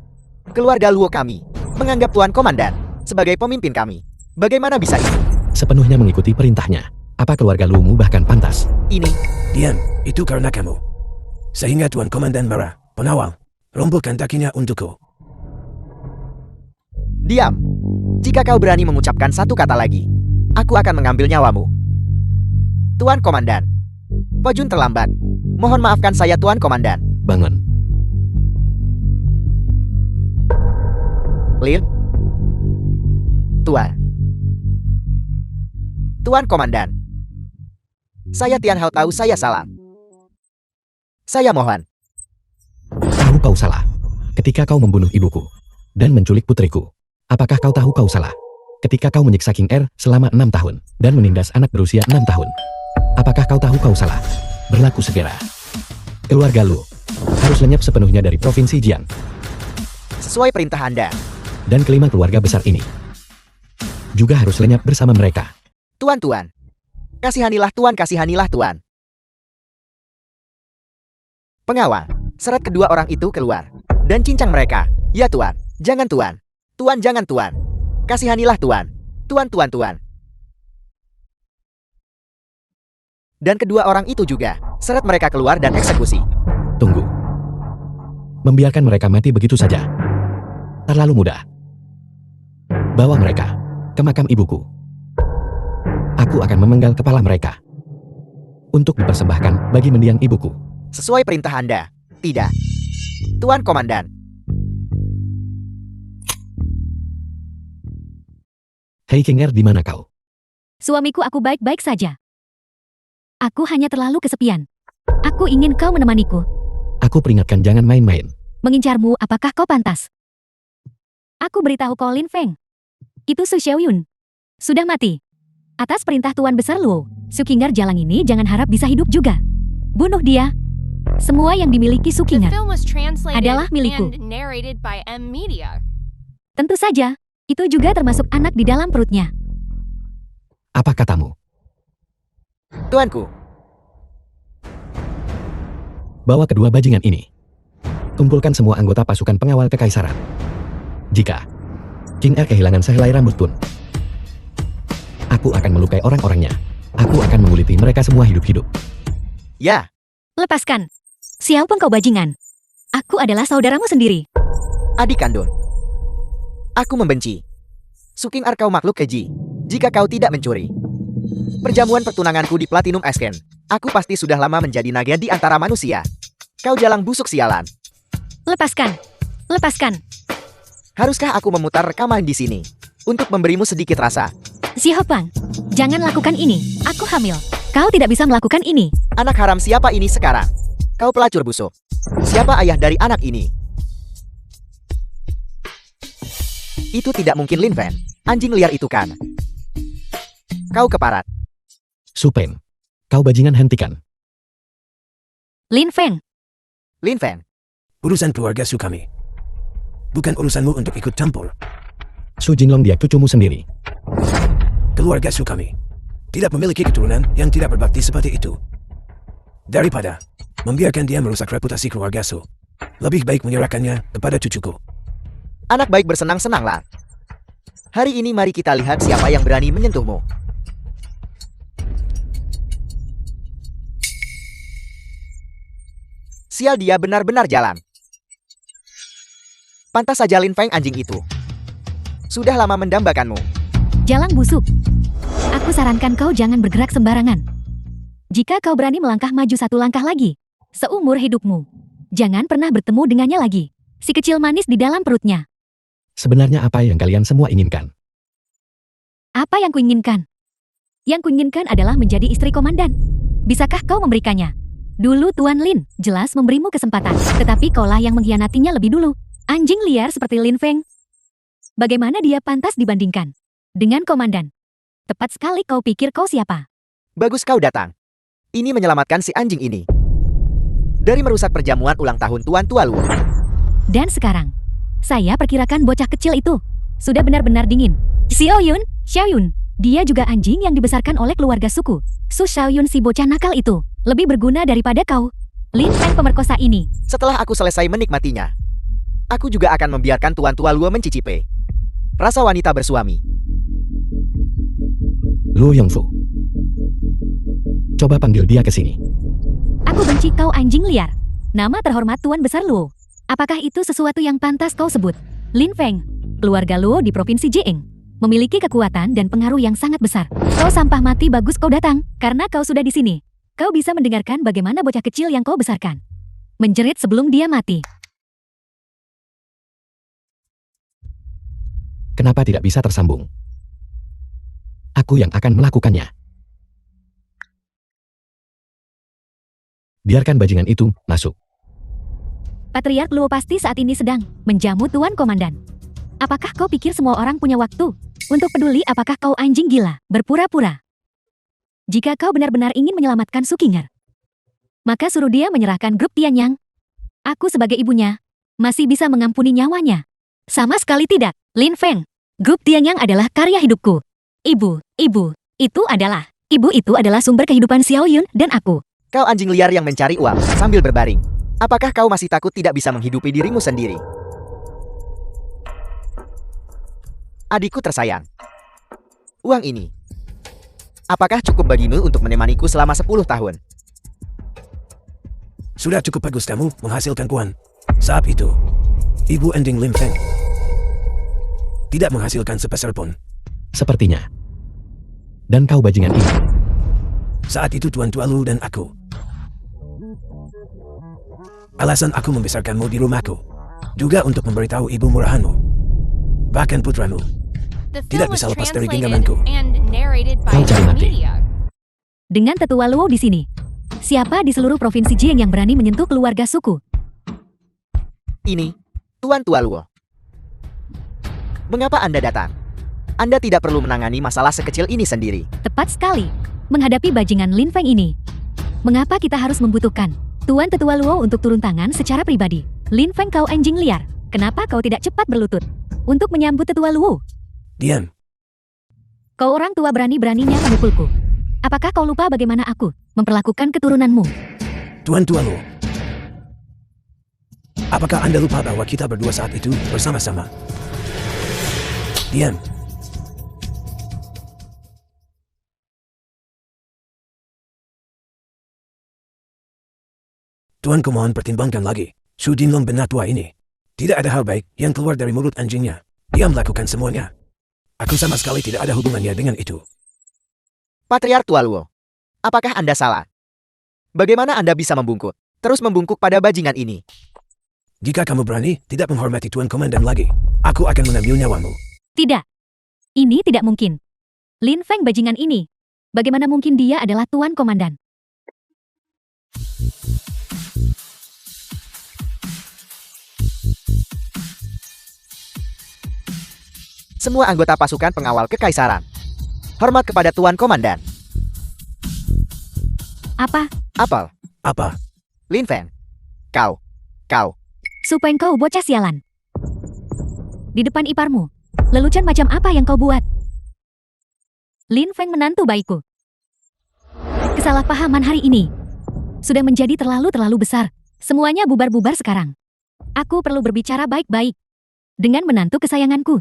Keluarga Luo kami menganggap Tuan Komandan sebagai pemimpin kami. Bagaimana bisa ini? Sepenuhnya mengikuti perintahnya. Apa keluarga Luomu bahkan pantas? Ini, Diam, itu karena kamu. Sehingga Tuan Komandan marah. Pengawal, rombokkan kakinya untukku. diam. Jika kau berani mengucapkan satu kata lagi, aku akan mengambil nyawamu. Tuan Komandan. Pojun terlambat. Mohon maafkan saya Tuan Komandan. Bangun. Lin. Tuan. Tuan Komandan. Saya Tian Hao tahu saya salah. Saya mohon. Tahu kau salah. Ketika kau membunuh ibuku dan menculik putriku. Apakah kau tahu kau salah? Ketika kau menyiksa King Er selama 6 tahun dan menindas anak berusia 6 tahun. Apakah kau tahu kau salah? Berlaku segera. Keluarga Lu harus lenyap sepenuhnya dari Provinsi Jian. Sesuai perintah Anda. Dan kelima keluarga besar ini juga harus lenyap bersama mereka. Tuan. Kasihanilah Tuan. Pengawal, seret kedua orang itu keluar. Dan cincang mereka. Ya Tuan, jangan Tuan. Tuan jangan Tuan. Kasihanilah Tuan. Tuan. Dan kedua orang itu juga, seret mereka keluar dan eksekusi. Tunggu. Membiarkan mereka mati begitu saja terlalu mudah. Bawa mereka ke makam ibuku. Aku akan memenggal kepala mereka untuk dipersembahkan bagi mendiang ibuku. Sesuai perintah Anda. Tidak. Tuan Komandan. Hei King Er, di mana kau? Suamiku, aku baik-baik saja. Aku hanya terlalu kesepian. Aku ingin kau menemaniku. Aku peringatkan jangan main-main. Mengincarmu, apakah kau pantas? Aku beritahu kau Lin Feng. Itu Su Xiaoyun. Sudah mati. Atas perintah Tuan Besar Luo, Su King Er Jalang ini jangan harap bisa hidup juga. Bunuh dia. Semua yang dimiliki Su King The Er film was translated adalah milikku. and narrated by M Media. Tentu saja, itu juga termasuk anak di dalam perutnya. Apa katamu? Tuanku. Bawa kedua bajingan ini. Kumpulkan semua anggota pasukan pengawal kekaisaran. Jika King Er kehilangan sehelai rambut pun, aku akan melukai orang-orangnya. Aku akan menguliti mereka semua hidup-hidup. Ya. Lepaskan. Siapapun kau bajingan. Aku adalah saudaramu sendiri. Adik kandung. Aku membenci. Su King Er kau makhluk keji. Jika kau tidak mencuri perjamuan pertunanganku di Platinum Asken, aku pasti sudah lama menjadi naga di antara manusia. Kau jalang busuk sialan. Lepaskan. Haruskah aku memutar rekaman di sini untuk memberimu sedikit rasa? Xiaopang, jangan lakukan ini. Aku hamil. Kau tidak bisa melakukan ini. Anak haram siapa ini sekarang? Kau pelacur busuk. Siapa ayah dari anak ini? Itu tidak mungkin Lin Fen. Anjing liar itu kan. Kau keparat. Su Pen, kau bajingan, hentikan. Lin Feng, Lin Fen. Urusan keluarga Su kami. Bukan urusanmu untuk ikut campur. Su Jinglong, dia cucumu sendiri. Keluarga Su kami tidak memiliki keturunan yang tidak berbakti seperti itu. Daripada membiarkan dia merusak reputasi keluarga Su, lebih baik menyerahkannya kepada cucuku. Anak baik bersenang-senanglah. Hari ini mari kita lihat siapa yang berani menyentuhmu. Sial, dia benar-benar jalan. Pantas saja Lin Feng anjing itu. Sudah lama mendambakanmu. jalang busuk. Aku sarankan kau jangan bergerak sembarangan. Jika kau berani melangkah maju satu langkah lagi, seumur hidupmu, jangan pernah bertemu dengannya lagi. Si kecil manis di dalam perutnya. Sebenarnya apa yang kalian semua inginkan? Apa yang kuinginkan? Yang kuinginkan adalah menjadi istri komandan. Bisakah kau memberikannya? Dulu Tuan Lin jelas memberimu kesempatan, tetapi kaulah yang mengkhianatinya lebih dulu. Anjing liar seperti Lin Feng. Bagaimana dia pantas dibandingkan dengan komandan? Tepat sekali kau pikir kau siapa? Bagus kau datang. Ini menyelamatkan si anjing ini. dari merusak perjamuan ulang tahun Tuan Tua Luo. Dan sekarang, saya perkirakan bocah kecil itu sudah benar-benar dingin. Xiaoyun, dia juga anjing yang dibesarkan oleh keluarga suku. Su Xiaoyun si bocah nakal itu lebih berguna daripada kau. Lin Feng pemerkosa ini. Setelah aku selesai menikmatinya, aku juga akan membiarkan Tuan Tua Luo mencicipi rasa wanita bersuami. Luo Yongfu. Coba panggil dia ke sini. Aku benci kau anjing liar. Nama terhormat Tuan Besar Luo. Apakah itu sesuatu yang pantas kau sebut? Lin Feng, keluarga Luo di Provinsi Jieng, memiliki kekuatan dan pengaruh yang sangat besar. Kau sampah mati, bagus kau datang, karena kau sudah di sini. Kau bisa mendengarkan bagaimana bocah kecil yang kau besarkan menjerit sebelum dia mati. Kenapa tidak bisa tersambung? Aku yang akan melakukannya. Biarkan bajingan itu masuk. Patriark Luo pasti saat ini sedang menjamu Tuan Komandan. Apakah kau pikir semua orang punya waktu untuk peduli apakah kau anjing gila berpura-pura? Jika kau benar-benar ingin menyelamatkan Sukinger, maka suruh dia menyerahkan grup Tianyang. Aku sebagai ibunya masih bisa mengampuni nyawanya. Sama sekali tidak, Lin Feng. Grup Tianyang adalah karya hidupku. Ibu itu adalah sumber kehidupan Xiaoyun dan aku. Kau anjing liar yang mencari uang sambil berbaring. Apakah kau masih takut tidak bisa menghidupi dirimu sendiri? Adikku tersayang. Uang ini, apakah cukup bagimu untuk menemaniku selama 10 tahun? Sudah cukup bagus kamu menghasilkan uang. Saat itu, Ibu Ending Lim Feng tidak menghasilkan sepeser pun. Sepertinya. Dan kau bajingan ini. Saat itu Tuan Tua Luo dan aku. Alasan aku membesarkanmu di rumahku juga untuk memberitahu ibu murahanmu, bahkan putramu, The tidak film was bisa lepas dari translated genggamanku. and narrated by Kau cari mati. media. Dengan tetua Luo di sini, siapa di seluruh provinsi Jieng yang berani menyentuh keluarga suku? Ini, Tuan Tua Luo. Mengapa Anda datang? Anda tidak perlu menangani masalah sekecil ini sendiri. Tepat sekali. Menghadapi bajingan Lin Feng ini, mengapa kita harus membutuhkan Tuan Tetua Luo untuk turun tangan secara pribadi? Lin Feng, kau anjing liar. Kenapa kau tidak cepat berlutut untuk menyambut Tetua Luo? Diam. Kau orang tua berani-beraninya memukulku. Apakah kau lupa bagaimana aku memperlakukan keturunanmu? Tuan Tua Luo. Apakah Anda lupa bahwa kita berdua saat itu bersama-sama? Diam. Tuan, kumohon pertimbangkan lagi. Su Dinlong benatua ini. Tidak ada hal baik yang keluar dari mulut anjingnya. Dia melakukan semuanya. Aku sama sekali tidak ada hubungannya dengan itu. Patriark Tua Luo, apakah Anda salah? Bagaimana Anda bisa membungkuk, terus membungkuk pada bajingan ini? Jika kamu berani tidak menghormati Tuan Komandan lagi, aku akan mengambil nyawamu. Tidak. Ini tidak mungkin. Lin Feng bajingan ini. Bagaimana mungkin dia adalah Tuan Komandan? Semua anggota pasukan pengawal kekaisaran, hormat kepada Tuan Komandan. Apa? Apel, Apa? Lin Feng, kau. Supeng kau bocah sialan. Di depan iparmu, lelucon macam apa yang kau buat? Lin Feng menantu baikku. Kesalahpahaman hari ini sudah menjadi terlalu besar. Semuanya bubar-bubar sekarang. Aku perlu berbicara baik-baik dengan menantu kesayanganku.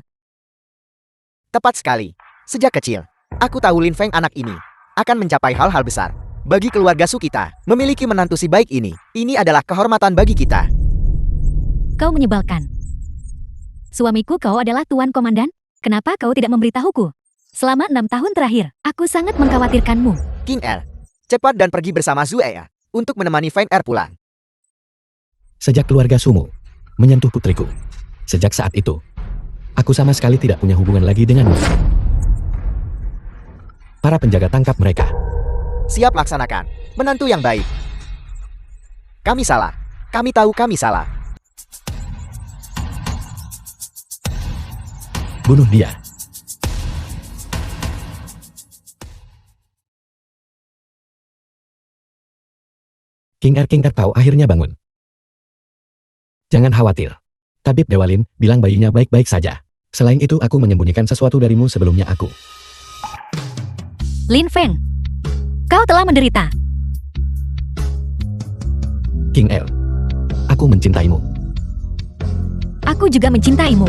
Tepat sekali. Sejak kecil, aku tahu Lin Feng anak ini akan mencapai hal-hal besar. Bagi keluarga Su kita, memiliki menantu si baik ini adalah kehormatan bagi kita. Kau menyebalkan. Suamiku kau adalah Tuan Komandan. Kenapa kau tidak memberitahuku? Selama 6 tahun terakhir, aku sangat mengkhawatirkanmu. King Er, cepat dan pergi bersama Zhu Ea untuk menemani Feng Er pulang. Sejak keluarga Sumu menyentuh putriku, sejak saat itu, aku sama sekali tidak punya hubungan lagi denganmu. Para penjaga tangkap mereka. Siap laksanakan. Menantu yang baik. Kami salah. Kami tahu kami salah. Bunuh dia. King Er tahu akhirnya bangun. Jangan khawatir. Tabib Dewalin bilang bayinya baik-baik saja. Selain itu aku menyembunyikan sesuatu darimu sebelumnya aku. Lin Feng, kau telah menderita. King Er, aku mencintaimu. Aku juga mencintaimu.